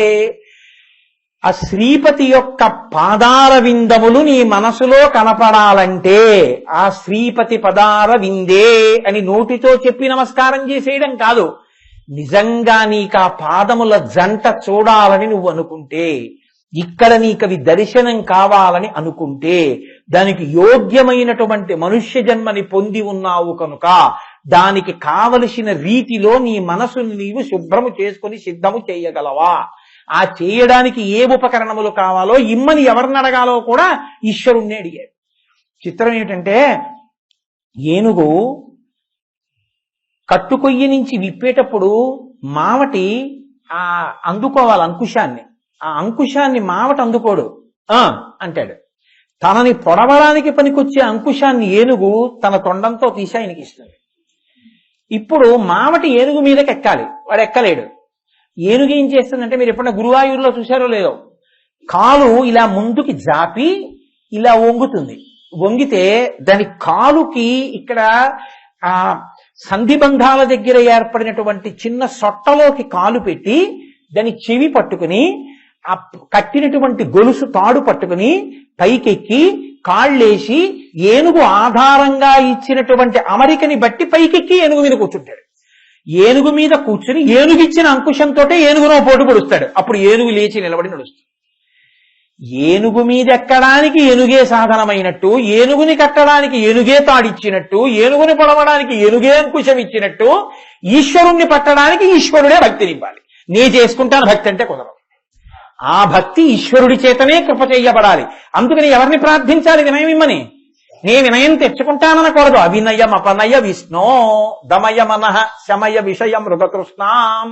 ఆ శ్రీపతి యొక్క పాదార విందములు నీ మనసులో కనపడాలంటే ఆ శ్రీపతి పదార విందే అని నోటితో చెప్పి నమస్కారం చేసేయడం కాదు. నిజంగా నీకు ఆ పాదముల జంట చూడాలని నువ్వు అనుకుంటే, ఇక్కడ నీకవి దర్శనం కావాలని అనుకుంటే, దానికి యోగ్యమైనటువంటి మనుష్య జన్మని పొంది ఉన్నావు కనుక దానికి కావలసిన రీతిలో నీ మనసుని నీవు శుభ్రము చేసుకుని సిద్ధము చేయగలవా? ఆ చేయడానికి ఏ ఉపకరణములు కావాలో ఇమ్మని ఎవరిని అడగాలో కూడా ఈశ్వరుణ్ణి అడిగాడు. చిత్రం ఏమిటంటే, ఏనుగు కట్టుకొయ్యి నుంచి విప్పేటప్పుడు మావటి అందుకోవాలి అంకుశాన్ని. ఆ అంకుశాన్ని మావట అందుకోడు, అంటాడు. తనని పొడవడానికి పనికొచ్చే అంకుశాన్ని ఏనుగు తన తొండంతో తీసి ఆయనకి ఇస్తుంది. ఇప్పుడు మావటి ఏనుగు మీదకి ఎక్కాలి, వాడు ఎక్కలేడు. ఏనుగు ఏం చేస్తుందంటే, మీరు ఎప్పుడైనా గురువాయూరులో చూశారో లేదో, కాలు ఇలా ముందుకి జాపి ఇలా వంగుతుంది. వంగితే దాని కాలుకి ఇక్కడ ఆ సంధిబంధాల దగ్గర ఏర్పడినటువంటి చిన్న సొట్టలోకి కాలు పెట్టి దాని చెవి పట్టుకుని ఆ కట్టినటువంటి గొలుసు తాడు పట్టుకుని పైకెక్కి కాళ్ళేసి ఏనుగు ఆధారంగా ఇచ్చినటువంటి అమరికని బట్టి పైకెక్కి ఏనుగు మీద కూర్చుంటాడు. ఏనుగు మీద కూర్చుని ఏనుగిచ్చిన అంకుశంతో ఏనుగునో పోటు పొడుస్తాడు. అప్పుడు ఏనుగు లేచి నిలబడి నడుస్తుంది. ఏనుగు మీద ఎక్కడానికి ఏనుగే సాధనమైనట్టు, ఏనుగుని కట్టడానికి ఏనుగే తాడిచ్చినట్టు, ఏనుగుని పొడవడానికి ఏనుగే అంకుశం ఇచ్చినట్టు, ఈశ్వరుణ్ణి పట్టడానికి ఈశ్వరుడే భక్తినివ్వాలి. నే చేసుకుంటాను భక్తి అంటే కుదరదు. ఆ భక్తి ఈశ్వరుడి చేతనే కృప చెయ్యబడాలి. అందుకని ఎవరిని ప్రార్థించాలి? వినయం ఇమ్మని. నే వినయం తెచ్చుకుంటాననకూడదు. అవినయం అపనయ విష్ణో దమయ మనః శమయ విషయం మృగకృష్ణాం.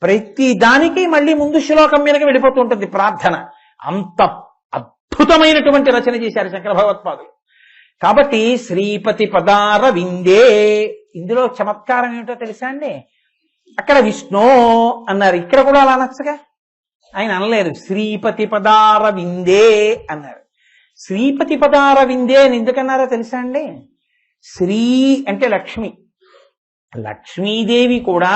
ప్రతి దానికి మళ్ళీ ముందు శ్లోకం మీదకి వెళ్ళిపోతూ ఉంటుంది ప్రార్థన. అంత అద్భుతమైనటువంటి రచన చేశారు శంకర భగవత్పాదులు. కాబట్టి శ్రీపతి పదార విందే, ఇందులో చమత్కారం ఏమిటో తెలుసా అండి? అక్కడ విష్ణు అన్నారు, ఇక్కడ కూడా అలా అనొచ్చుగా. ఆయన అనలేదు, శ్రీపతి పదార విందే అన్నారు. శ్రీపతి పదార విందే అని ఎందుకన్నారో తెలుసా అండి? శ్రీ అంటే లక్ష్మి. లక్ష్మీదేవి కూడా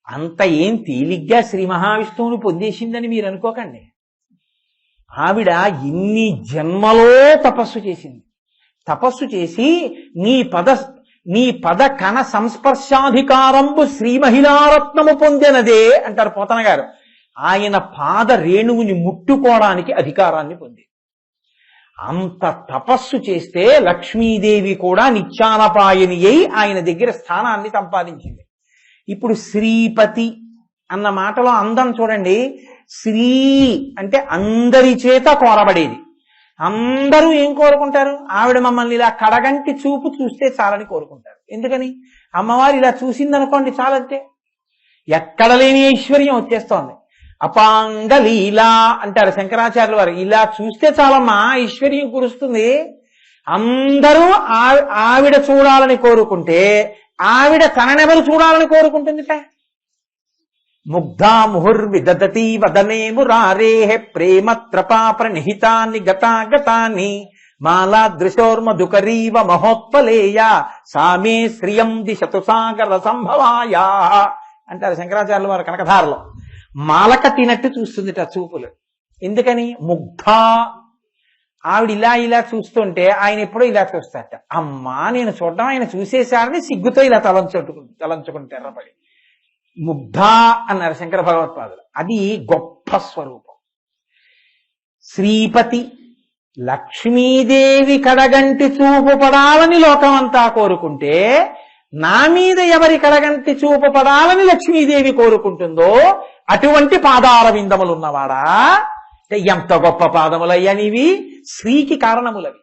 అంత ఏం తేలిగ్గా శ్రీ మహావిష్ణువుని పొందేసిందని మీరు అనుకోకండి. ఆవిడ ఇన్ని జన్మలో తపస్సు చేసింది. తపస్సు చేసి నీ పద కణ సంస్పర్శాధికారంబు శ్రీ మహిళారత్నము పొందినదే అంటారు పోతన గారు. ఆయన పాద రేణువుని ముట్టుకోవడానికి అధికారాన్ని పొంది. అంత తపస్సు చేస్తే లక్ష్మీదేవి కూడా నిత్యానపాయని అయి ఆయన దగ్గర స్థానాన్ని సంపాదించింది. ఇప్పుడు శ్రీపతి అన్న మాటలో అందం చూడండి. శ్రీ అంటే అందరి చేత కోరబడేది. అందరూ ఏం కోరుకుంటారు? ఆవిడ మమ్మల్ని ఇలా కడగంటి చూపు చూస్తే చాలని కోరుకుంటారు. ఎందుకని? అమ్మవారు ఇలా చూసిందనుకోండి చాలంటే. ఎక్కడ లేని ఐశ్వర్యం వచ్చేస్తోంది. అపాంగలీలా అంటారు శంకరాచార్యుల వారు. ఇలా చూస్తే చాలమ్మా ఐశ్వర్యం కురుస్తుంది. అందరూ ఆవిడ చూడాలని కోరుకుంటే ఆవిడ తననెవరు చూడాలని కోరుకుంటుందిట. ముగ్ధా ముహుర్విదదతి వదనే మురారేః ప్రేమత్రపా ప్రణిహితాని గతాగతాని మాలాదృశోర్మధుకరీవ మహోత్పలేయ సామే శ్రియం దిశతు సాగర సంభవాయా అంటారు శంకరాచార్యుల వారు కనకధారలో. మాలక తినట్టు చూస్తుందిట చూపులు. ఎందుకని? ముగ్ధా. ఆవిడ ఇలా ఇలా చూస్తుంటే ఆయన ఎప్పుడో ఇలా చూస్తారట. అమ్మా నేను చూడడం ఆయన చూసేశారని సిగ్గుతో ఇలా తలంచుకుంటే ఎర్రపడి ముగ్ధా అన్నారు శంకర భగవత్పాదులు. అది గొప్ప స్వరూపం. శ్రీపతి లక్ష్మీదేవి కడగంటి చూపు పడాలని లోకమంతా కోరుకుంటే నా మీద ఎవరి కడగంటి చూపు పడాలని లక్ష్మీదేవి కోరుకుంటుందో అటువంటి పాదార విందములున్నవాడా. ఎంత గొప్ప పాదములయ్యా నీవి! శ్రీకి కారణములవి.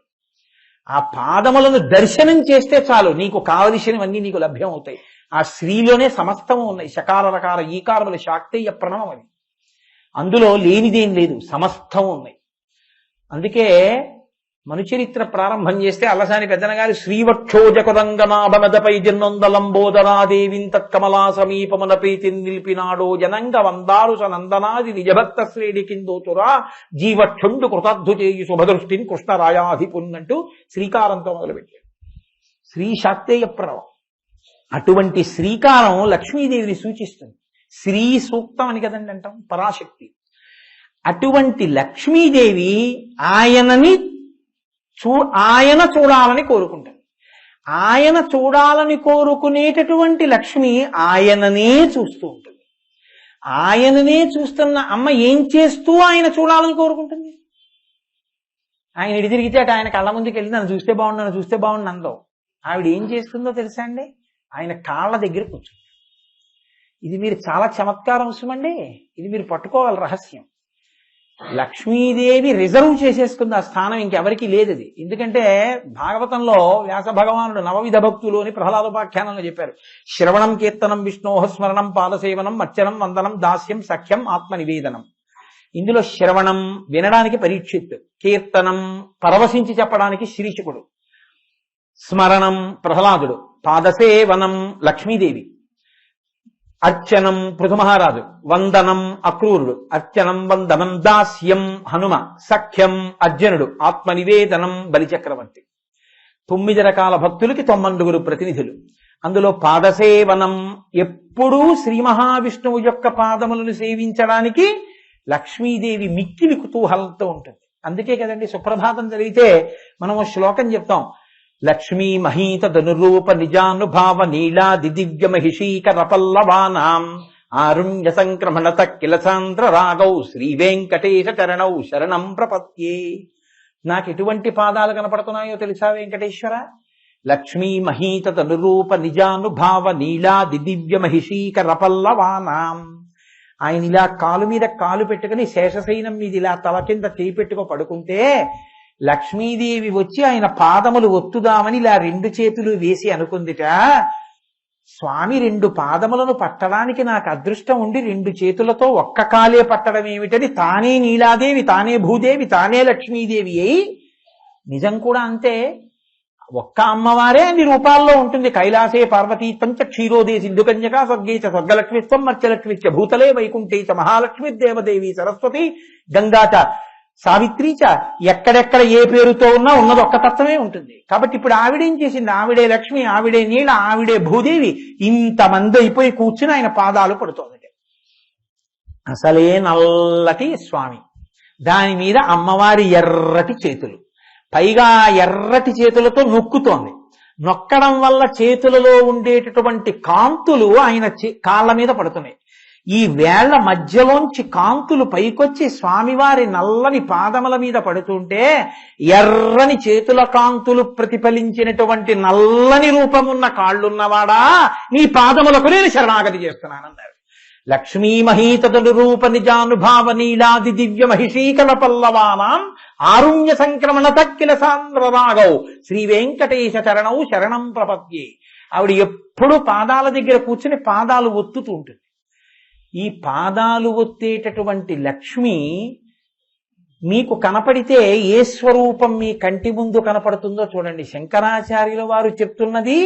ఆ పాదములను దర్శనం చేస్తే చాలు నీకు కావలసినవన్నీ నీకు లభ్యం అవుతాయి. ఆ శ్రీలోనే సమస్తము ఉన్నాయి. శకార రకార ఈకారముల శాక్తేయ ప్రణవం అవి. అందులో లేనిదేం లేదు, సమస్తం ఉన్నాయి. అందుకే మనుచరిత్ర ప్రారంభం చేస్తే అల్లసాని పెద్దనగారి శ్రీవక్షోజకురంగనాభనదపై జన్నొందలంబోదరాదేవిం తత్కమలా సమీపమున ప్రీతి నిలిపినాడో జనంగ వందారు సనందనాది నిజభక్త శ్రేణి కిందోతురా జీవక్షుండు కృతార్థు చేయి శుభదృష్టిని కృష్ణరాయాధిపున్నంటూ శ్రీకారంతో మొదలుపెట్టాడు. శ్రీ శాక్తేయ ప్రణవం. అటువంటి శ్రీకారం లక్ష్మీదేవిని సూచిస్తుంది. శ్రీ సూక్తం అని కదండి అంటాం, పరాశక్తి. అటువంటి లక్ష్మీదేవి ఆయన చూడాలని కోరుకుంటుంది. ఆయన చూడాలని కోరుకునేటటువంటి లక్ష్మి ఆయననే చూస్తూ ఉంటుంది. ఆయననే చూస్తున్న అమ్మ ఏం చేస్తూ ఆయన చూడాలని కోరుకుంటుంది? ఆయన ఇడి తిరిగితే అటు ఆయన కళ్ళ ముందుకు వెళ్ళి నన్ను చూస్తే బాగుండు అందో. ఆవిడ ఏం చేస్తుందో తెలుసా అండి? ఆయన కాళ్ళ దగ్గర కూర్చుంది. ఇది మీరు చాలా చమత్కారం అవసరమండి. ఇది మీరు పట్టుకోవాలి రహస్యం. లక్ష్మీదేవి రిజర్వ్ చేసేసుకుంది ఆ స్థానం, ఇంకెవరికి లేదు అది. ఎందుకంటే భాగవతంలో వ్యాస భగవానుడు నవవిధ భక్తులు అని ప్రహ్లాదోపాఖ్యానంలో చెప్పారు. శ్రవణం కీర్తనం విష్ణోః స్మరణం పాదసేవనం అర్చనం వందనం దాస్యం సఖ్యం ఆత్మ నివేదనం. ఇందులో శ్రవణం వినడానికి పరీక్షిత్తు, కీర్తనం పరవశించి చెప్పడానికి శ్రీశుకుడు, స్మరణం ప్రహ్లాదుడు, పాదసేవనం లక్ష్మీదేవి. అర్చనం పృథుమహారాజు, వందనం అక్రూరుడు, అర్చనం వందనం దాస్యం హనుమ, సఖ్యం అర్జునుడు, ఆత్మనివేదనం బలిచక్రవర్తి. 9 రకాల భక్తులకి 9 ప్రతినిధులు. అందులో పాదసేవనం, ఎప్పుడూ శ్రీ మహావిష్ణువు యొక్క పాదములను సేవించడానికి లక్ష్మీదేవి మిక్కిలి కుతూహలంతో ఉంటుంది. అందుకే కదండి సుప్రభాతం జరిగితే మనం శ్లోకం చెప్తాం, లక్ష్మీ మహీత ధనురూప నిజానుభావ నీలాది దివ్య మహిషీకర పల్లవానాం ఆరుణ్య సంక్రమణత కిల సాంద్ర రాగౌ శ్రీ వెంకటేశ చరణౌ శరణం ప్రపత్యే. నాకు ఎటువంటి పాదాలు కనపడుతున్నాయో తెలుసా వెంకటేశ్వర? లక్ష్మీ మహీత ధనురూప నిజానుభావ నీలాది దివ్య మహిషీకర పల్లవానాం. ఆయన ఇలా కాలు మీద కాలు పెట్టుకుని శేషశయనం మీద ఇలా తల కింద చేయి పెట్టుకో పడుకుంటే లక్ష్మీదేవి వచ్చి ఆయన పాదములు ఒత్తుదామని ఇలా 2 చేతులు వేసి అనుకుందిట, స్వామి 2 పాదములను పట్టడానికి నాకు అదృష్టం ఉండి 2 చేతులతో ఒక్క కాలే పట్టడం ఏమిటని తానే నీలాదేవి, తానే భూదేవి, తానే లక్ష్మీదేవి అయి, నిజం కూడా అంతే, ఒక్క అమ్మవారే అన్ని రూపాల్లో ఉంటుంది. కైలాసే పార్వతీ పంచ క్షీరోదే సింధు కన్యకా స్వర్గే చ స్వర్గలక్ష్మిత్వం మర్చలక్ష్మిచ్చ భూతలే వైకుంఠే చ మహాలక్ష్మి దేవదేవి సరస్వతి గంగాచ సావిత్రి చ. ఎక్కడెక్కడ ఏ పేరుతో ఉన్నా ఉన్నది ఒక్క తత్వమే ఉంటుంది. కాబట్టి ఇప్పుడు ఆవిడేం చేసింది? ఆవిడే లక్ష్మి, ఆవిడే నీల, ఆవిడే భూదేవి, ఇంతమంది అయిపోయి కూర్చుని ఆయన పాదాలు పడుతోంది. అసలే నల్లటి స్వామి, దాని మీద అమ్మవారి ఎర్రటి చేతులు, పైగా ఎర్రటి చేతులతో నొక్కుతోంది. నొక్కడం వల్ల చేతులలో ఉండేటటువంటి కాంతులు ఆయన కాళ్ళ మీద పడుతున్నాయి. ఈ వేళ్ల మధ్యలోంచి కాంతులు పైకొచ్చి స్వామివారి నల్లని పాదముల మీద పడుతుంటే ఎర్రని చేతుల కాంతులు ప్రతిఫలించినటువంటి నల్లని రూపమున్న కాళ్ళున్నవాడా, నీ పాదములకు నేను శరణాగతి చేస్తున్నానన్నారు. లక్ష్మీ మహీతడు రూప నిజానుభావ నీలాది దివ్య మహిషీకల పల్లవానాం ఆరుణ్య సంక్రమణ తక్కిల సాంద్ర రాగౌ శ్రీ వెంకటేశ చరణౌ శరణం ప్రపత్యే. ఆవిడ ఎప్పుడు పాదాల దగ్గర కూర్చుని పాదాలు ఒత్తుతూ ఉంటుంది. ఈ పాదాలు ఒత్తేటటువంటి లక్ష్మి మీకు కనపడితే ఏ స్వరూపం మీ కంటి ముందు కనపడుతుందో చూడండి. శంకరాచార్యుల వారు చెప్తున్నది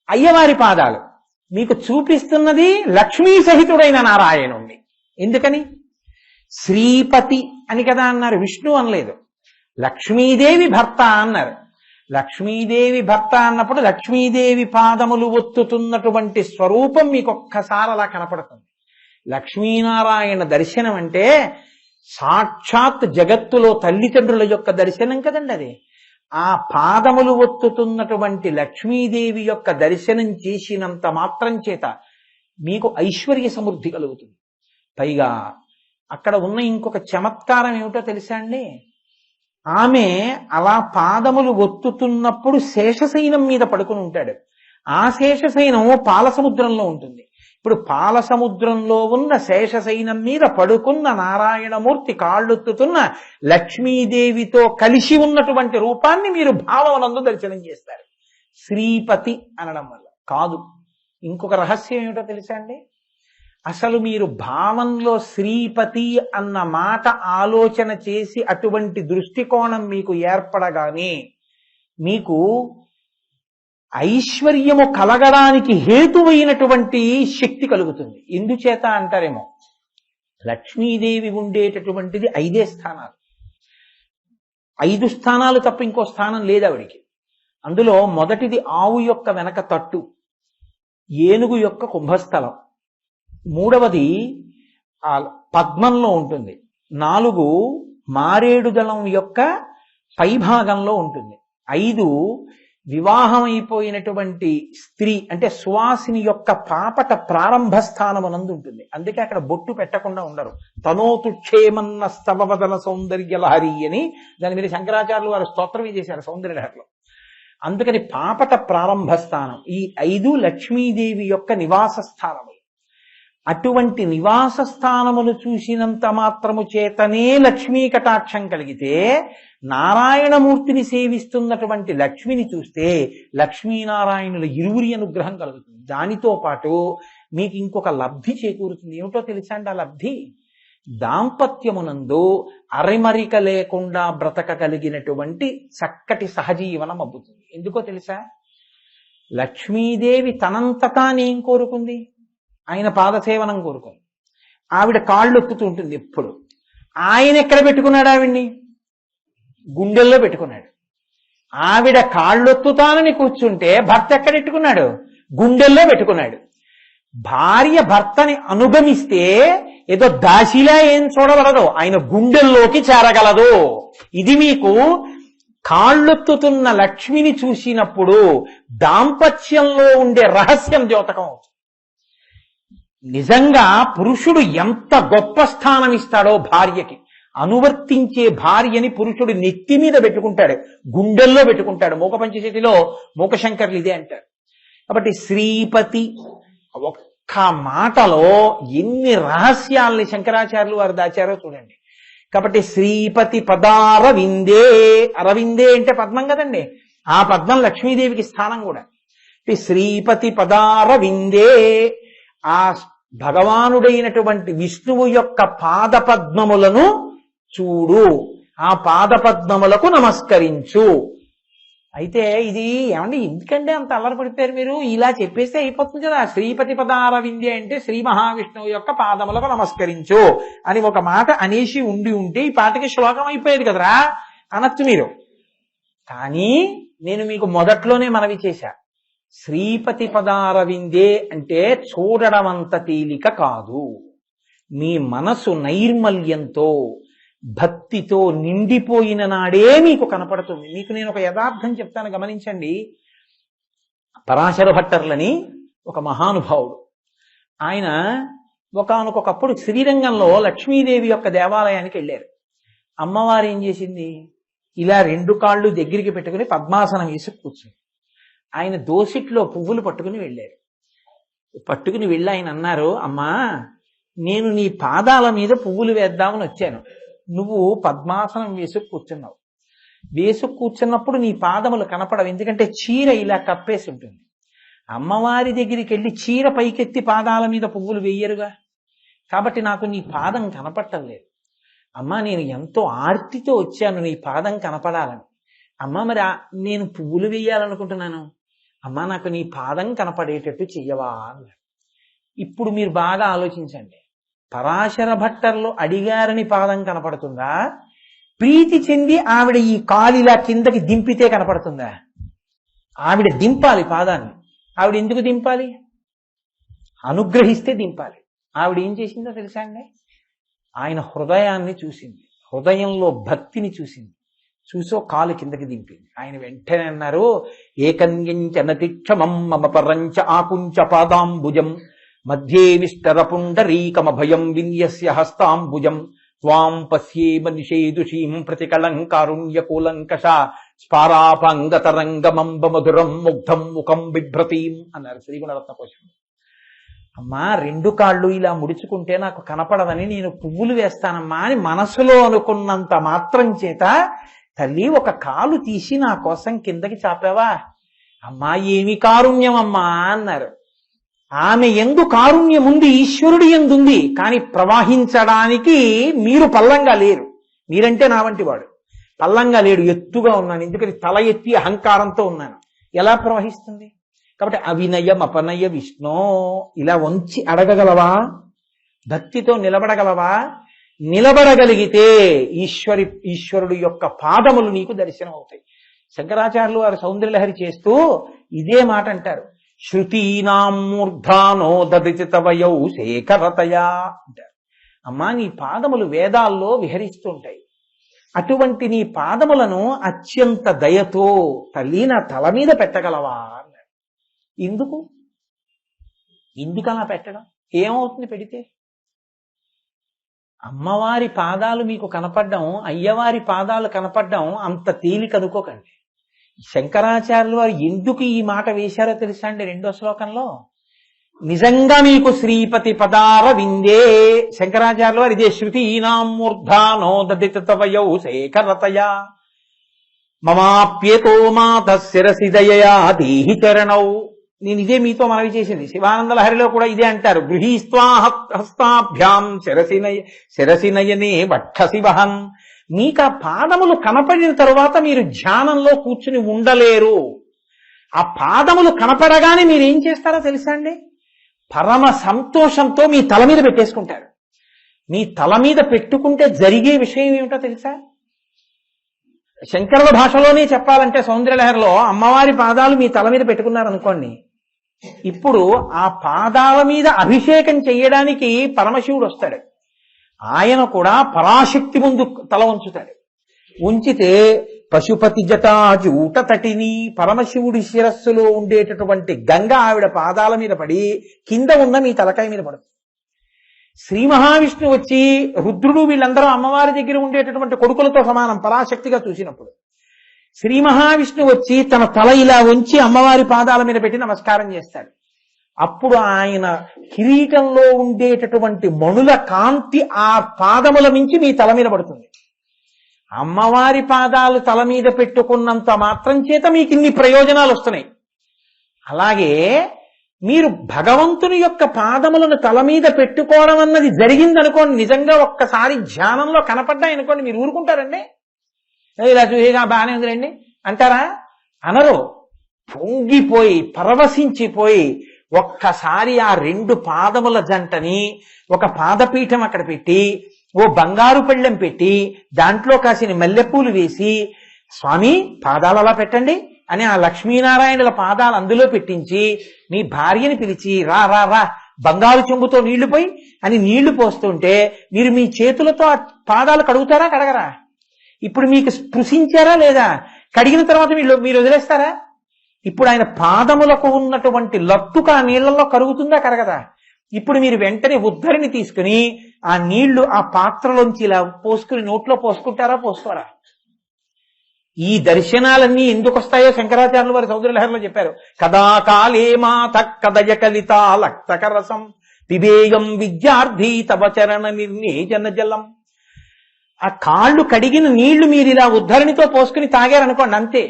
అయ్యవారి పాదాలు, మీకు చూపిస్తున్నది లక్ష్మీ సహితుడైన నారాయణుణ్ణి. ఎందుకని? శ్రీపతి అని కదా అన్నారు, విష్ణు అనలేదు. లక్ష్మీదేవి భర్త అన్నారు. లక్ష్మీదేవి భర్త అన్నప్పుడు లక్ష్మీదేవి పాదములు ఒత్తుతున్నటువంటి స్వరూపం మీకు ఒక్కసారి అలా కనపడుతుంది. లక్ష్మీనారాయణ దర్శనం అంటే సాక్షాత్ జగత్తులో తల్లిదండ్రుల యొక్క దర్శనం కదండి అది. ఆ పాదములు ఒత్తుతున్నటువంటి లక్ష్మీదేవి యొక్క దర్శనం చేసినంత మాత్రం చేత మీకు ఐశ్వర్య సమృద్ధి కలుగుతుంది. పైగా అక్కడ ఉన్న ఇంకొక చమత్కారం ఏమిటో తెలుసా అండి? ఆమె అలా పాదములు ఒత్తుతున్నప్పుడు శేషశయనం మీద పడుకుని ఉంటాడు. ఆ శేషశయనం పాలసముద్రంలో ఉంటుంది. ఇప్పుడు పాలసముద్రంలో ఉన్న శేషశయనం మీద పడుకున్న నారాయణమూర్తి కాళ్ళొత్తుతున్న లక్ష్మీదేవితో కలిసి ఉన్నటువంటి రూపాన్ని మీరు భావనందు దర్శనం చేస్తారు. శ్రీపతి అనడం వల్ల కాదు. ఇంకొక రహస్యం ఏమిటో తెలుసా అండి? అసలు మీరు భావంలో శ్రీపతి అన్న మాట ఆలోచన చేసి అటువంటి దృష్టికోణం మీకు ఏర్పడగానే మీకు ఐశ్వర్యము కలగడానికి హేతువైనటువంటి శక్తి కలుగుతుంది. ఎందుచేత అంటారేమో, లక్ష్మీదేవి ఉండేటటువంటిది 5 స్థానాలు. 5 స్థానాలు తప్ప ఇంకో స్థానం లేదు ఆవిడికి. అందులో మొదటిది ఆవు యొక్క వెనక తట్టు, ఏనుగు యొక్క కుంభస్థలం, 3వది పద్మంలో ఉంటుంది, 4 మారేడు దళం యొక్క పైభాగంలో ఉంటుంది, 5 వివాహం అయిపోయినటువంటి స్త్రీ అంటే సువాసిని యొక్క పాపట ప్రారంభ స్థానమునందు ఉంటుంది. అందుకే అక్కడ బొట్టు పెట్టకుండా ఉండరు. తనోతు క్షేమన్న స్తవవదన సౌందర్య లహరి అని దాని మీద శంకరాచార్యులు వారు స్తోత్రమే చేశారు సౌందర్యలహరిలో. అందుకని పాపట ప్రారంభ స్థానం. ఈ 5 లక్ష్మీదేవి యొక్క నివాస స్థానములు. అటువంటి నివాస స్థానములు చూసినంత మాత్రము చేతనే లక్ష్మీ కటాక్షం కలిగితే, నారాయణమూర్తిని సేవిస్తున్నటువంటి లక్ష్మిని చూస్తే లక్ష్మీనారాయణుల ఇరువురి అనుగ్రహం కలుగుతుంది. దానితో పాటు మీకు ఇంకొక లబ్ధి చేకూరుతుంది. ఏమిటో తెలుసా అండి? ఆ లబ్ధి దాంపత్యమునందు అరిమరిక లేకుండా బ్రతకగలిగినటువంటి చక్కటి సహజీవనం అబ్బుతుంది. ఎందుకో తెలుసా? లక్ష్మీదేవి తనంత తానేం కోరుకుంది? ఆయన పాదసేవనం కోరుకోరు. ఆవిడ కాళ్ళు ఒత్తుతూ ఉంటుంది ఎప్పుడు. ఆయన ఎక్కడ పెట్టుకున్నాడు ఆవిడ్ని? గుండెల్లో పెట్టుకున్నాడు. ఆవిడ కాళ్ళొత్తుతానని కూర్చుంటే భర్త ఎక్కడ పెట్టుకున్నాడు? గుండెల్లో పెట్టుకున్నాడు. భార్య భర్తని అనుగమిస్తే ఏదో దాసిలా ఏం చూడగలదు, ఆయన గుండెల్లోకి చేరగలదు. ఇది మీకు కాళ్ళొత్తుతున్న లక్ష్మిని చూసినప్పుడు దాంపత్యంలో ఉండే రహస్యం ద్యోతకం అవుతుంది. నిజంగా పురుషుడు ఎంత గొప్ప స్థానం ఇస్తాడో భార్యకి, అనువర్తించే భార్యని పురుషుడు నెత్తి మీద పెట్టుకుంటాడు, గుండెల్లో పెట్టుకుంటాడు. మూక పంచశతిలో మూకశంకర్లు ఇదే అంటారు. కాబట్టి శ్రీపతి ఒక్క మాటలో ఎన్ని రహస్యాల్ని శంకరాచార్యులు వారు దాచారో చూడండి. కాబట్టి శ్రీపతి పదారవిందే, అరవిందే అంటే పద్మం కదండి, ఆ పద్మం లక్ష్మీదేవికి స్థానం కూడా. శ్రీపతి పదారవిందే, ఆ భగవానుడైనటువంటి విష్ణువు యొక్క పాదపద్మములను చూడు, ఆ పాదపద్మములకు నమస్కరించు. అయితే ఇది ఏమండి ఎందుకంటే అంత అల్లరిపడిపోయారు మీరు? ఇలా చెప్పేస్తే అయిపోతుంది కదా. శ్రీపతి పదారవిందే అంటే శ్రీ మహావిష్ణువు యొక్క పాదములకు నమస్కరించు అని ఒక మాట అనేసి ఉంటే ఈ పాటకి శ్లోకం అయిపోయేది కదరా అనొచ్చు మీరు. కానీ నేను మీకు మొదట్లోనే మనవి చేశా, శ్రీపతి పదారవిందే అంటే చూడడం అంత తేలిక కాదు. మీ మనసు నైర్మల్యంతో భక్తితో నిండిపోయిన నాడే మీకు కనపడుతుంది. మీకు నేను ఒక యథార్థం చెప్తాను, గమనించండి. పరాశర భట్టర్లని ఒక మహానుభావుడు, ఆయన ఒకానొకప్పుడు శ్రీరంగంలో లక్ష్మీదేవి యొక్క దేవాలయానికి వెళ్ళారు. అమ్మవారు ఏం చేసింది, ఇలా రెండు కాళ్ళు దగ్గరికి పెట్టుకుని పద్మాసనం వేసి కూర్చుంది. ఆయన దోసిట్లో పువ్వులు పట్టుకుని వెళ్ళారు. పట్టుకుని వెళ్ళి ఆయన అన్నారు, అమ్మా నేను నీ పాదాల మీద పువ్వులు వేద్దామని వచ్చాను, నువ్వు పద్మాసనం వేసుకు కూర్చున్నావు. వేసుకు కూర్చున్నప్పుడు నీ పాదములు కనపడవు, ఎందుకంటే చీర ఇలా కప్పేసి ఉంటుంది. అమ్మవారి దగ్గరికి వెళ్ళి చీర పైకెత్తి పాదాల మీద పువ్వులు వేయరుగా, కాబట్టి నాకు నీ పాదం కనపడటం లేదు. అమ్మా నేను ఎంతో ఆర్తితో వచ్చాను నీ పాదం కనపడాలని. అమ్మ మరి నేను పువ్వులు వేయాలనుకుంటున్నాను, అమ్మా నాకు నీ పాదం కనపడేటట్టు చెయ్యవా అన్నారు. ఇప్పుడు మీరు బాగా ఆలోచించండి, పరాశర భట్టర్లు అడిగారని పాదం కనపడుతుందా, ప్రీతి చెంది ఆవిడ ఈ కాలిలా కిందకి దింపితే కనపడుతుందా? ఆవిడ దింపాలి పాదాన్ని. ఆవిడ ఎందుకు దింపాలి? అనుగ్రహిస్తే దింపాలి. ఆవిడ ఏం చేసిందో తెలుసా అండి? ఆయన హృదయాన్ని చూసింది, హృదయంలో భక్తిని చూసింది, చూసో కాలు కిందకి దింపింది. ఆయన వెంటనే అన్నారు, ఏకన్యంచ నతిక్షమం మమ పరంచ ఆకుంచ పాదాంబుజం మధ్యే విష్టరపుండరీకమభయం విన్యస్య హస్తాంబుజం త్వాం పశ్యేమ నిషేదుషీం ప్రతికళంకారుణ్యకూలంకష స్పారాపాంగతరంగమంబ మధురం ముగ్ధం ముఖం బిభ్రతీం అన్నారు శ్రీగుణరత్న కోశం. అమ్మా రెండు కాళ్ళు ఇలా ముడుచుకుంటే నాకు కనపడదని నేను పువ్వులు వేస్తానమ్మా అని మనసులో అనుకున్నంత మాత్రం చేత తల్లి ఒక కాలు తీసి నా కోసం కిందకి చాపావా? అమ్మా ఏమి కారుణ్యం అమ్మా అన్నారు. ఆమె ఎందు కారుణ్యం ఉంది, ఈశ్వరుడి ఎందుంది, కానీ ప్రవహించడానికి మీరు పల్లంగా లేరు. మీరంటే నా వంటి వాడు పల్లంగా లేడు, ఎత్తుగా ఉన్నాను, ఎందుకని తల ఎత్తి అహంకారంతో ఉన్నాను. ఎలా ప్రవహిస్తుంది? కాబట్టి అవినయం అపనయ విష్ణు ఇలా వంచి అడగగలవా? భక్తితో నిలబడగలవా? నిలబడగలిగితే ఈశ్వరుడు యొక్క పాదములు నీకు దర్శనం అవుతాయి. శంకరాచార్యులు వారు సౌందర్యలహరి చేస్తూ ఇదే మాట అంటారు, శృతీనాం మూర్ధానో దదితి తవయౌ శేఖరతయా అంటారు. అమ్మా నీ పాదములు వేదాల్లో విహరిస్తుంటాయి, అటువంటి నీ పాదములను అత్యంత దయతో తల్లి నా తల మీద పెట్టగలవా అన్నాడు. ఎందుకు అలా పెట్టడం? ఏమవుతుంది పెడితే? అమ్మవారి పాదాలు మీకు కనపడ్డం, అయ్యవారి పాదాలు కనపడ్డం అంత తేలిక అనుకోకండి. శంకరాచార్యులు వారు ఎందుకు ఈ మాట వేశారో తెలుసా అండి? రెండో శ్లోకంలో నిజంగా మీకు శ్రీపతి పదార విందే, శంకరాచార్యులు వారు ఇదే శృతీనాం మూర్ధానో దదిత తవయౌ శేఖరతయా మమాప్యేతో మాత శిరసి దయయా దేహి చరణౌ. నేను ఇదే మీతో మనవి చేసింది. శివానంద లహరిలో కూడా ఇదే అంటారు, గృహీస్త్వా హస్తాభ్యాం శిరసి నయనే వక్షసి వహన్. మీకు ఆ పాదములు కనపడిన తరువాత మీరు ధ్యానంలో కూర్చుని ఉండలేరు. ఆ పాదములు కనపడగానే మీరు ఏం చేస్తారో తెలుసా అండి? పరమ సంతోషంతో మీ తల మీద పెట్టేసుకుంటారు. మీ తల మీద పెట్టుకుంటే జరిగే విషయం ఏమిటో తెలుసా? శంకరుల భాషలోనే చెప్పాలంటే సౌందర్యలహరిలో అమ్మవారి పాదాలు మీ తల మీద పెట్టుకున్నారనుకోండి, ఇప్పుడు ఆ పాదాల మీద అభిషేకం చెయ్యడానికి పరమశివుడు వస్తాడు. ఆయన కూడా పరాశక్తి ముందు తల ఉంచుతాడు. ఉంచితే పశుపతి జటాజూట తటిని, పరమశివుడి శిరస్సులో ఉండేటటువంటి గంగ ఆవిడ పాదాల మీద పడి కింద ఉన్న మీ తలకాయ మీద పడుతుంది. శ్రీ మహావిష్ణువు వచ్చి రుద్రుడు వీళ్ళందరూ అమ్మవారి దగ్గర ఉండేటటువంటి కొడుకులతో సమానం పరాశక్తిగా చూసినప్పుడు, శ్రీ మహావిష్ణువు వచ్చి తన తల ఇలా ఉంచి అమ్మవారి పాదాల మీద పెట్టి నమస్కారం చేస్తాడు. అప్పుడు ఆయన కిరీటంలో ఉండేటటువంటి మణుల కాంతి ఆ పాదముల నుంచి మీ తల మీద పడుతుంది. అమ్మవారి పాదాలు తల మీద పెట్టుకున్నంత మాత్రం చేత మీకు ఇన్ని ప్రయోజనాలు వస్తున్నాయి. అలాగే మీరు భగవంతుని యొక్క పాదములను తల మీద పెట్టుకోవడం అన్నది జరిగిందనుకోండి, నిజంగా ఒక్కసారి ధ్యానంలో కనపడ్డాయనుకోండి, మీరు ఊరుకుంటారండి? ఇలా చూసేగా బాగానే ఉందిలేండి అంటారా? అనరు. పొంగిపోయి పరవశించిపోయి ఒక్కసారి ఆ రెండు పాదముల జంటని ఒక పాదపీఠం అక్కడ పెట్టి ఓ బంగారు పళ్ళెం పెట్టి దాంట్లో కాసిన మల్లెపూలు వేసి, స్వామి పాదాలు అలా పెట్టండి అని ఆ లక్ష్మీనారాయణుల పాదాలు అందులో పెట్టించి మీ భార్యని పిలిచి రా రా రా బంగారు చెంబుతో నీళ్లు పోయి అని నీళ్లు పోస్తుంటే మీరు మీ చేతులతో ఆ పాదాలు కడుగుతారా కడగరా? ఇప్పుడు మీకు స్పృశించారా లేదా? కడిగిన తర్వాత మీరు వదిలేస్తారా? ఇప్పుడు ఆయన పాదములకు ఉన్నటువంటి లత్తుక ఆ నీళ్లలో కరుగుతుందా కరగదా? ఇప్పుడు మీరు వెంటనే ఉద్ధరిని తీసుకుని ఆ నీళ్లు ఆ పాత్రలోంచి ఇలా పోసుకుని నోట్లో పోసుకుంటారా పోసుకోరా? ఈ దర్శనాలన్నీ ఎందుకు వస్తాయో శంకరాచార్యులు వారి సౌందర్యలహరిలో చెప్పారు. కదా కాలే మాత కదయ కలిత లక్తకరసం పిబేయం విద్యార్థి తవ చరణ నిర్ణేజన జలం. ఆ కాళ్ళు కడిగిన నీళ్లు మీరు ఇలా ఉద్ధరణితో పోసుకుని తాగారనుకోండి, అంతే.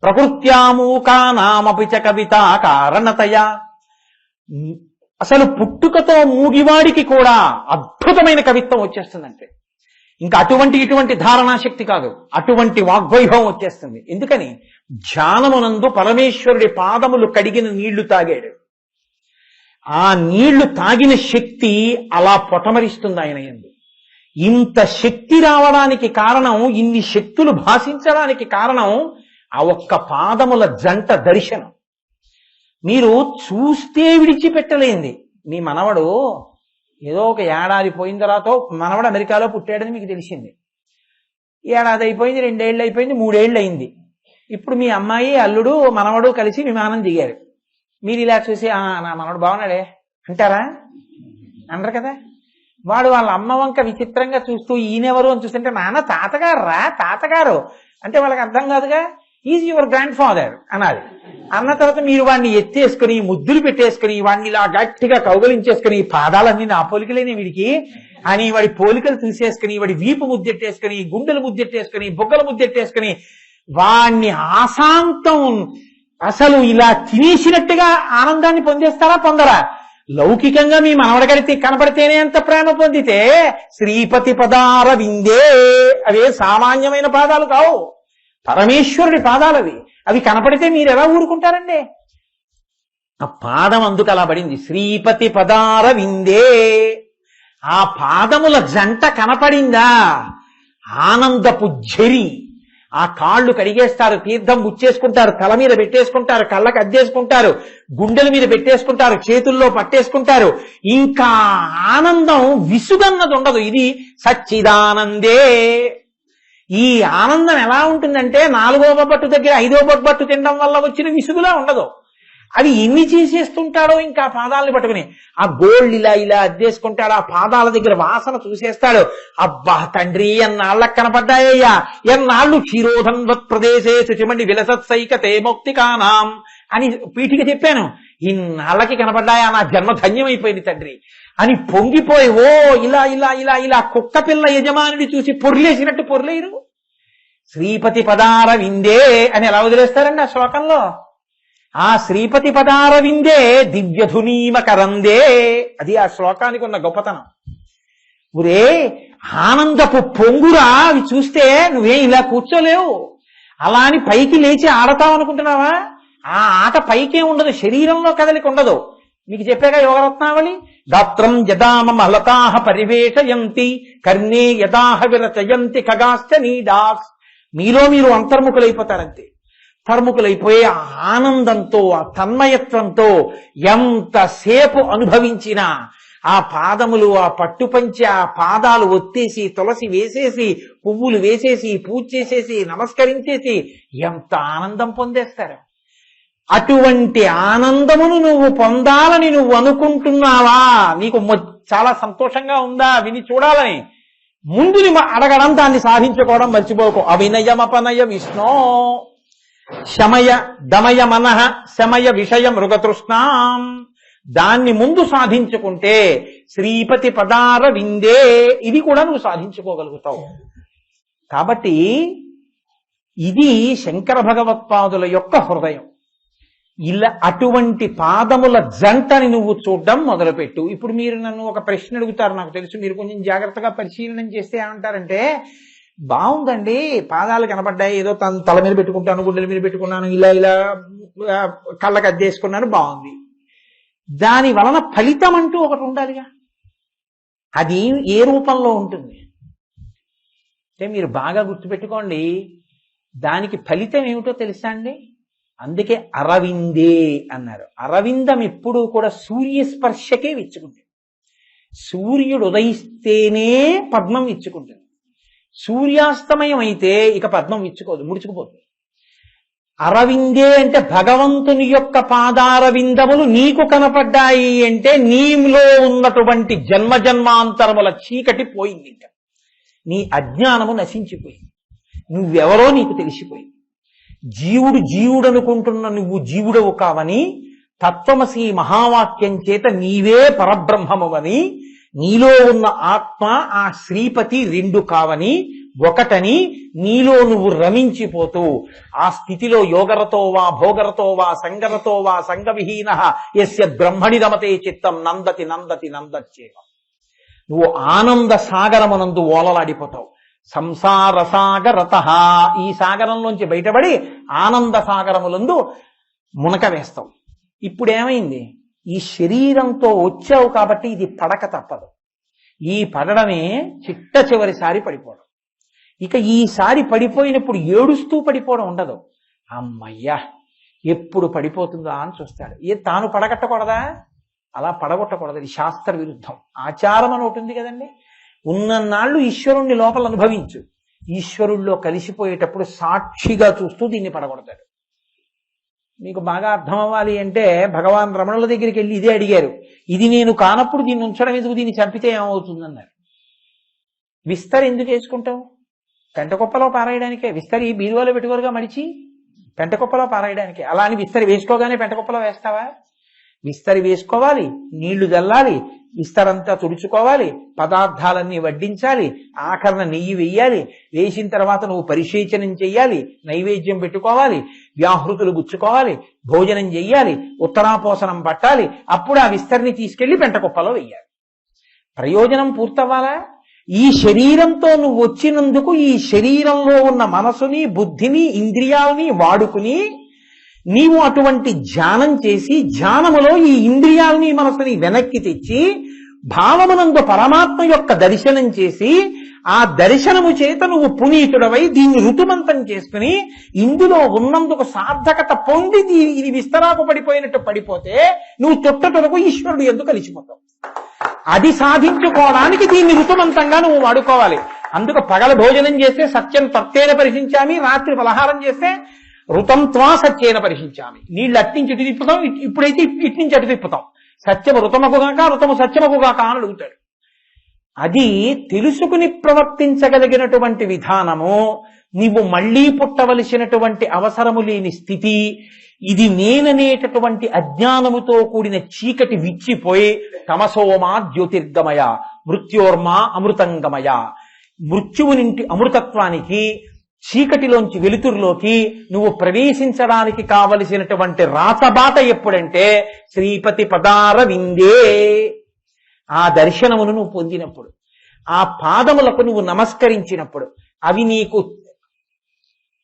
ప్రకృత్యామూకా నామపి చ కవిత కారణతయా. అసలు పుట్టుకతో మూగివాడికి కూడా అద్భుతమైన కవిత్వం వచ్చేస్తుందంటే ఇంకా ఇటువంటి ధారణాశక్తి కాదు, అటువంటి వాగ్వైభవం వచ్చేస్తుంది. ఎందుకని? ధ్యానమునందు పరమేశ్వరుడి పాదములు కడిగిన నీళ్లు తాగాడు. ఆ నీళ్లు తాగిన శక్తి అలా పొటమరిస్తుంది ఆయన యందు. ఇంత శక్తి రావడానికి కారణం, ఇన్ని శక్తులు భాషించడానికి కారణం ఆ ఒక్క పాదముల జంట దర్శనం. మీరు చూస్తే విడిచిపెట్టలేంది. మీ మనవడు ఏదో ఒక ఏడాది పోయిన తర్వాత మనవడు అమెరికాలో పుట్టాడని మీకు తెలిసింది. ఏడాది అయిపోయింది, 2 ఏళ్ళు అయిపోయింది, 3 ఏళ్ళు అయింది. ఇప్పుడు మీ అమ్మాయి అల్లుడు మనవడు కలిసి విమానం దిగారు. మీరు ఇలా చూసి నా మనవడు బాగున్నాడే అంటారా? అనరు కదా. వాడు వాళ్ళ అమ్మ వంక విచిత్రంగా చూస్తూ ఈయనెవరు అని చూస్తుంటే నాన్న తాతగారు రా తాతగారు అంటే వాళ్ళకి అర్థం కాదుగా. ఈజ్ యువర్ గ్రాండ్ ఫాదర్ అనాలి. అన్న తర్వాత మీరు వాడిని ఎత్తేసుకుని ముద్దులు పెట్టేసుకుని వాడిని ఇలా గట్టిగా కౌగలించేసుకుని పాదాలన్నీ నా పోలికలేని వీడికి అని వాడి పోలికలు తీసేసుకుని వాడి వీపు ముద్దెట్టేసుకుని గుండెలు ముద్దెట్టేసుకుని బొగ్గలు ముద్దెట్టేసుకుని వాణ్ణి ఆశాంతం అసలు ఇలా తినేసినట్టుగా ఆనందాన్ని పొందేస్తారా పొందరా? లౌకికంగా మీ మనవడగడితే కనపడితేనే అంత ప్రేమ పొందితే శ్రీపతి పదార విందే అవే సామాన్యమైన పాదాలు కావు, పరమేశ్వరుడి పాదాలవి. అవి కనపడితే మీరు ఎలా ఊరుకుంటారండి? ఆ పాదం అందుకు అలా పడింది, శ్రీపతి పదార విందే. ఆ పాదముల జంట కనపడిందా ఆనందపు ఝరి. ఆ కాళ్ళు కడిగేస్తారు, తీర్థం ముచ్చేసుకుంటారు, తల మీద పెట్టేసుకుంటారు, కళ్ళకు అద్దేసుకుంటారు, గుండెల మీద పెట్టేసుకుంటారు, చేతుల్లో పట్టేసుకుంటారు. ఇంకా ఆనందం విసుగన్నది ఉండదు. ఇది సచ్చిదానందే. ఈ ఆనందం ఎలా ఉంటుందంటే 4వ బొబ్బట్టు దగ్గర 5వ బొబ్బట్టు తినడం వల్ల వచ్చిన విసుగులా ఉండదు. అది ఎన్ని చేసేస్తుంటాడో ఇంకా పాదాలను పట్టుకుని ఆ గోల్డ్ ఇలా ఇలా అద్దేసుకుంటాడు, ఆ పాదాల దగ్గర వాసన చూసేస్తాడు. అబ్బా తండ్రి ఎన్నాళ్ళకు కనపడ్డాయ్యా, ఎన్నాళ్ళు క్షీరోధన్వత్ ప్రదేశే శుచిమండి విలసత్సైకతే మౌక్తికానాం అని పీఠిక చెప్పాను. ఇన్నాళ్ళకి కనపడ్డాయా, నా జన్మ ధన్యమైపోయింది తండ్రి అని పొంగిపోయి ఓ ఇలా ఇలా ఇలా ఇలా కుక్క పిల్ల యజమానిని చూసి పొర్లేసినట్టు పొర్లేరు. శ్రీపతి పదార విందే అని ఎలా వదిలేస్తారండి ఆ శ్లోకంలో? ఆ శ్రీపతి పదార విందే దివ్యధునీమకరందే. అది ఆ శ్లోకానికి ఉన్న గొప్పతనం. ఊరే ఆనందపు పొంగురా అవి చూస్తే నువ్వేం ఇలా కూర్చోలేవు. అలా అని పైకి లేచి ఆడతావు అనుకుంటున్నావా? ఆ ఆట పైకే ఉండదు, శరీరంలో కదలిక ఉండదు. మీకు చెప్పాక యోగరత్నావళి. గాత్రం యదామ మహలతాహ పరివేషయంతి కర్ణే యదాహ విరచయంతి ఖగాశ్చ నీడాస్. మీలో మీరు అంతర్ముఖులైపోతారంతే. అంతర్ముఖులైపోయే ఆ ఆనందంతో, ఆ తన్మయత్వంతో ఎంతసేపు అనుభవించినా ఆ పాదములు, ఆ పట్టుపంచి, ఆ పాదాలు ఒత్తేసి తులసి వేసేసి పువ్వులు వేసేసి పూజ చేసేసి నమస్కరించేసి ఎంత ఆనందం పొందేస్తారు. అటువంటి ఆనందమును నువ్వు పొందాలని నువ్వు అనుకుంటున్నావా? నీకు చాలా సంతోషంగా ఉందా విని చూడాలని? ముందుని అడగడం, దాన్ని సాధించుకోవడం మర్చిపోకు. అవినయమపనయ విష్ణో శమయ దమయ మనః శమయ విషయ మృగతృష్ణాం. దాన్ని ముందు సాధించుకుంటే శ్రీపతి పదార విందే ఇది కూడా నువ్వు సాధించుకోగలుగుతావు. కాబట్టి ఇది శంకర భగవత్పాదుల యొక్క హృదయం. ఇలా అటువంటి పాదముల జంటని నువ్వు చూడడం మొదలుపెట్టు. ఇప్పుడు మీరు నన్ను ఒక ప్రశ్న అడుగుతారు, నాకు తెలుసు మీరు కొంచెం జాగ్రత్తగా పరిశీలన చేస్తే ఏమంటారంటే, బాగుందండి పాదాలు కనపడ్డాయి, ఏదో తల మీద పెట్టుకుంటాను, గుండెల మీద పెట్టుకున్నాను, ఇలా ఇలా కళ్ళకి అద్దేసుకున్నాను, బాగుంది. దాని వలన ఫలితం అంటూ ఒకటి ఉండాలిగా. అది ఏ రూపంలో ఉంటుంది అంటే మీరు బాగా గుర్తుపెట్టుకోండి, దానికి ఫలితం ఏమిటో తెలుసా అండి? అందుకే అరవిందే అన్నారు. అరవిందం ఎప్పుడూ కూడా సూర్యస్పర్శకే విచ్చుకుంటుంది. సూర్యుడు ఉదయిస్తేనే పద్మం విచ్చుకుంటుంది. సూర్యాస్తమయం అయితే ఇక పద్మం విచ్చుకోదు, ముడుచుకుపోతుంది. అరవిందే అంటే భగవంతుని యొక్క పాదారవిందములు నీకు కనపడ్డాయి అంటే నీలో ఉన్నటువంటి జన్మ జన్మాంతరముల చీకటి పోయింది. ఇంకా నీ అజ్ఞానము నశించిపోయింది. నువ్వెవరో నీకు తెలిసిపోయింది. జీవుడు అనుకుంటున్న నువ్వు జీవుడవు కావని, తత్వమసి మహావాక్యం చేత నీవే పరబ్రహ్మమవని, నీలో ఉన్న ఆత్మ ఆ శ్రీపతి రెండు కావని, ఒకటని నీలో నువ్వు రమించిపోతూ ఆ స్థితిలో యోగరతో వా భోగరతో వా సంగరతో వా సంగవిహీన యస్య బ్రహ్మణి రమతే చిత్తం నందతి నందతి నందచ్చేవ. నువ్వు ఆనంద సాగరమునందు ఓలలాడిపోతావు. సంసార సాగరత, ఈ సాగరంలోంచి బయటపడి ఆనంద సాగరములందు మునక వేస్తావు. ఇప్పుడేమైంది? ఈ శరీరంతో వచ్చావు కాబట్టి ఇది పడక తప్పదు. ఈ పడడమే చిట్ట చివరిసారి పడిపోవడం. ఇక ఈసారి పడిపోయినప్పుడు ఏడుస్తూ పడిపోవడం ఉండదు. అమ్మయ్యా ఎప్పుడు పడిపోతుందా అని చూస్తాడు. తాను పడగట్టకూడదా? అలా పడగొట్టకూడదు. ఇది శాస్త్ర విరుద్ధం. ఆచారం అని ఒకటి ఉంది కదండి. ఉన్నన్నాళ్ళు ఈశ్వరుణ్ణి లోపల అనుభవించు. ఈశ్వరుల్లో కలిసిపోయేటప్పుడు సాక్షిగా చూస్తూ దీన్ని పడగొడతాడు. మీకు బాగా అర్థం అవ్వాలి అంటే భగవాన్ రమణుల దగ్గరికి వెళ్ళి ఇదే అడిగారు. ఇది నేను కానప్పుడు దీన్ని ఉంచడం ఎందుకు, దీన్ని చంపితే ఏమవుతుందన్నారు. విస్తరి ఎందుకు వేసుకుంటావు? పెంటకుప్పలో పారాయడానికే. విస్తరి బీరువాలో పెట్టుకోరుగా మడిచి, పెంటకుప్పలో పారాయడానికే. అలా అని విస్తరి వేసుకోగానే పెంటకుప్పలో వేస్తావా? విస్తరి వేసుకోవాలి, నీళ్లు జల్లాలి, విస్తరంతా తుడుచుకోవాలి, పదార్థాలన్నీ వడ్డించాలి, ఆఖరణ నెయ్యి వెయ్యాలి, వేసిన తర్వాత నువ్వు పరిశేచనం చెయ్యాలి, నైవేద్యం పెట్టుకోవాలి, వ్యాహృతులు గుచ్చుకోవాలి, భోజనం చెయ్యాలి, ఉత్తరాపోసనం పట్టాలి, అప్పుడు ఆ విస్తరిని తీసుకెళ్లి పెంటకుప్పలో వెయ్యాలి. ప్రయోజనం పూర్తవ్వాలా? ఈ శరీరంతో నువ్వు వచ్చినందుకు ఈ శరీరంలో ఉన్న మనసుని, బుద్ధిని, ఇంద్రియాలని వాడుకుని నీవు అటువంటి ధ్యానం చేసి, ధ్యానములో ఈ ఇంద్రియాలని మనసుని వెనక్కి తెచ్చి భావమునందు పరమాత్మ యొక్క దర్శనం చేసి, ఆ దర్శనము చేత నువ్వు పునీతుడవై దీన్ని ఋతుమంతం చేసుకుని ఇందులో ఉన్నందుకు సార్థకత పొంది ఇది విస్తరాకు పడిపోయినట్టు పడిపోతే నువ్వు తొట్టటొరకు ఈశ్వరుడు ఎందుకు కలిసిపోతావు. అది సాధించుకోవడానికి దీన్ని ఋతుమంతంగా నువ్వు వాడుకోవాలి. అందుకు పగల భోజనం చేస్తే సత్యం తత్తేన పరిశించామి, రాత్రి పలహారం చేస్తే ఋతం త్వా సత్యేన పరిశించామి. నీళ్ళు అట్టించి ఇటు తిప్పుతాం, ఇప్పుడైతే ఇట్నుంచి అటు తిప్పుతాం. సత్యము ఋతమకుగాక, ఋతము సత్యమకుగాక అని అడుగుతాడు. అది తెలుసుకుని ప్రవర్తించగలిగినటువంటి విధానము. నీవు మళ్లీ పుట్టవలసినటువంటి అవసరము లేని స్థితి. ఇది నేననేటటువంటి అజ్ఞానముతో కూడిన చీకటి విచ్చిపోయి తమసోమా జ్యోతిర్గమయ మృత్యోర్మా అమృతంగమయ. మృత్యువు నుండి అమృతత్వానికి, చీకటిలోంచి వెలుతురులోకి నువ్వు ప్రవేశించడానికి కావలసినటువంటి రాతబాట ఎప్పుడంటే శ్రీపతి పదార విందే. ఆ దర్శనమును నువ్వు పొందినప్పుడు, ఆ పాదములకు నువ్వు నమస్కరించినప్పుడు, అవి నీకు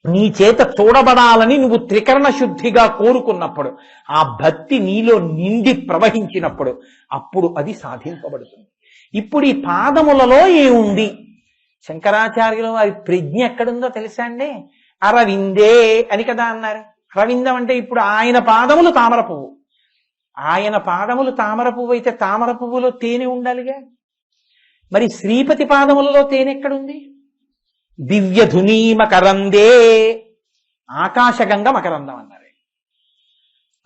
నీ చేత చూడబడాలని నువ్వు త్రికరణ శుద్ధిగా కోరుకున్నప్పుడు, ఆ భక్తి నీలో నిండి ప్రవహించినప్పుడు అప్పుడు అది సాధింపబడుతుంది. ఇప్పుడు ఈ పాదములలో ఏముంది? శంకరాచార్యుల వారి ప్రజ్ఞ ఎక్కడుందో తెలుసా అండి? అరవిందే అని కదా అన్నారు. అరవిందం అంటే ఇప్పుడు ఆయన పాదములు తామర పువ్వు. ఆయన పాదములు తామర పువ్వు అయితే తామర పువ్వులో తేనె ఉండాలిగా. మరి శ్రీపతి పాదములలో తేనె ఎక్కడుంది? దివ్యధునీ మకరందే, ఆకాశగంగ మకరందం అన్నారు.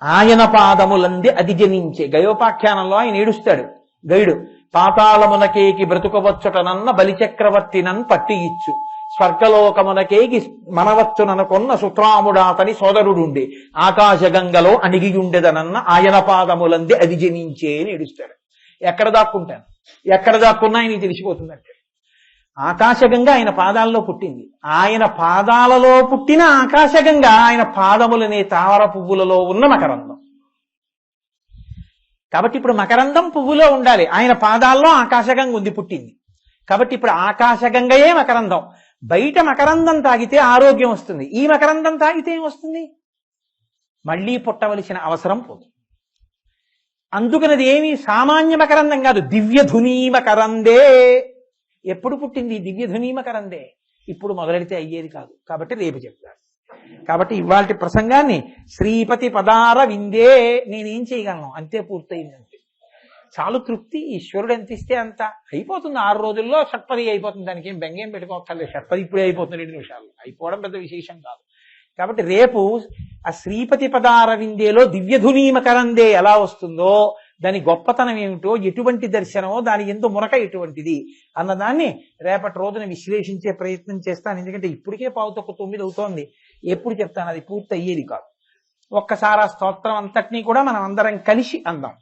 ఆయన పాదములంది అది జనించే. గయోపాఖ్యానంలో ఆయన ఏడుస్తాడు గయుడు. పాతాళమునకేకి బ్రతుకవచ్చుటనన్న బలిచక్రవర్తినన్ పట్టి ఇచ్చు, స్వర్గలోకమునకేకి మనవచ్చుననుకొన్న సుత్రాముడాతని సోదరుడుండే, ఆకాశగంగలో అణిగియుండెదనన్న ఆయన పాదములంది అది జనించే అని ఏడుస్తాడు. ఎక్కడ దాక్కుంటాను, ఎక్కడ దాక్కున్నా ఆయనకి తెలిసిపోతుందంటే ఆకాశగంగ ఆయన పాదాల్లో పుట్టింది. ఆయన పాదాలలో పుట్టిన ఆకాశగంగ ఆయన పాదములనే తామర పువ్వులలో ఉన్న మకరందం. కాబట్టి ఇప్పుడు మకరందం పువ్వులో ఉండాలి. ఆయన పాదాల్లో ఆకాశగంగ ఉంది, పుట్టింది. కాబట్టి ఇప్పుడు ఆకాశగంగయే మకరందం. బయట మకరందం తాగితే ఆరోగ్యం వస్తుంది, ఈ మకరందం తాగితే ఏమొస్తుంది? మళ్ళీ పుట్టవలసిన అవసరం పోతుంది. అందుకనది ఏమి సామాన్య మకరందం కాదు, దివ్యధునీ మకరందే. ఎప్పుడు పుట్టింది దివ్యధునీ మకరందే? ఇప్పుడు మొదలెడితే అయ్యేది కాదు. కాబట్టి రేపు చెప్తాను. కాబట్టి ఇవాళ ప్రసంగాన్ని శ్రీపతి పదార విందే, నేనేం చేయగలను, అంతే పూర్తయిందంటే చాలు తృప్తి. ఈశ్వరుడు ఎంత ఇస్తే అంత అయిపోతుంది. 6 రోజుల్లో షట్పది అయిపోతుంది. దానికి ఏం బెంగేం పెట్టుకోక్కర్లేదు. షట్పది ఇప్పుడే అయిపోతుంది, 2 నిమిషాలు అయిపోవడం పెద్ద విశేషం కాదు. కాబట్టి రేపు ఆ శ్రీపతి పదార విందేలో దివ్యధునీ మకరందే ఎలా వస్తుందో, దాని గొప్పతనం ఏమిటో, ఎటువంటి దర్శనమో, దాని ఎందు మునక ఎటువంటిది అన్నదాన్ని రేపటి రోజున విశ్లేషించే ప్రయత్నం చేస్తాను. ఎందుకంటే ఇప్పటికే 8:45 అవుతోంది. ఎప్పుడు చెప్తాను, అది పూర్తి అయ్యేది కాదు. ఒక్కసారి ఆ స్తోత్రం అంతటినీ కూడా మనం అందరం కలిసి అందాం.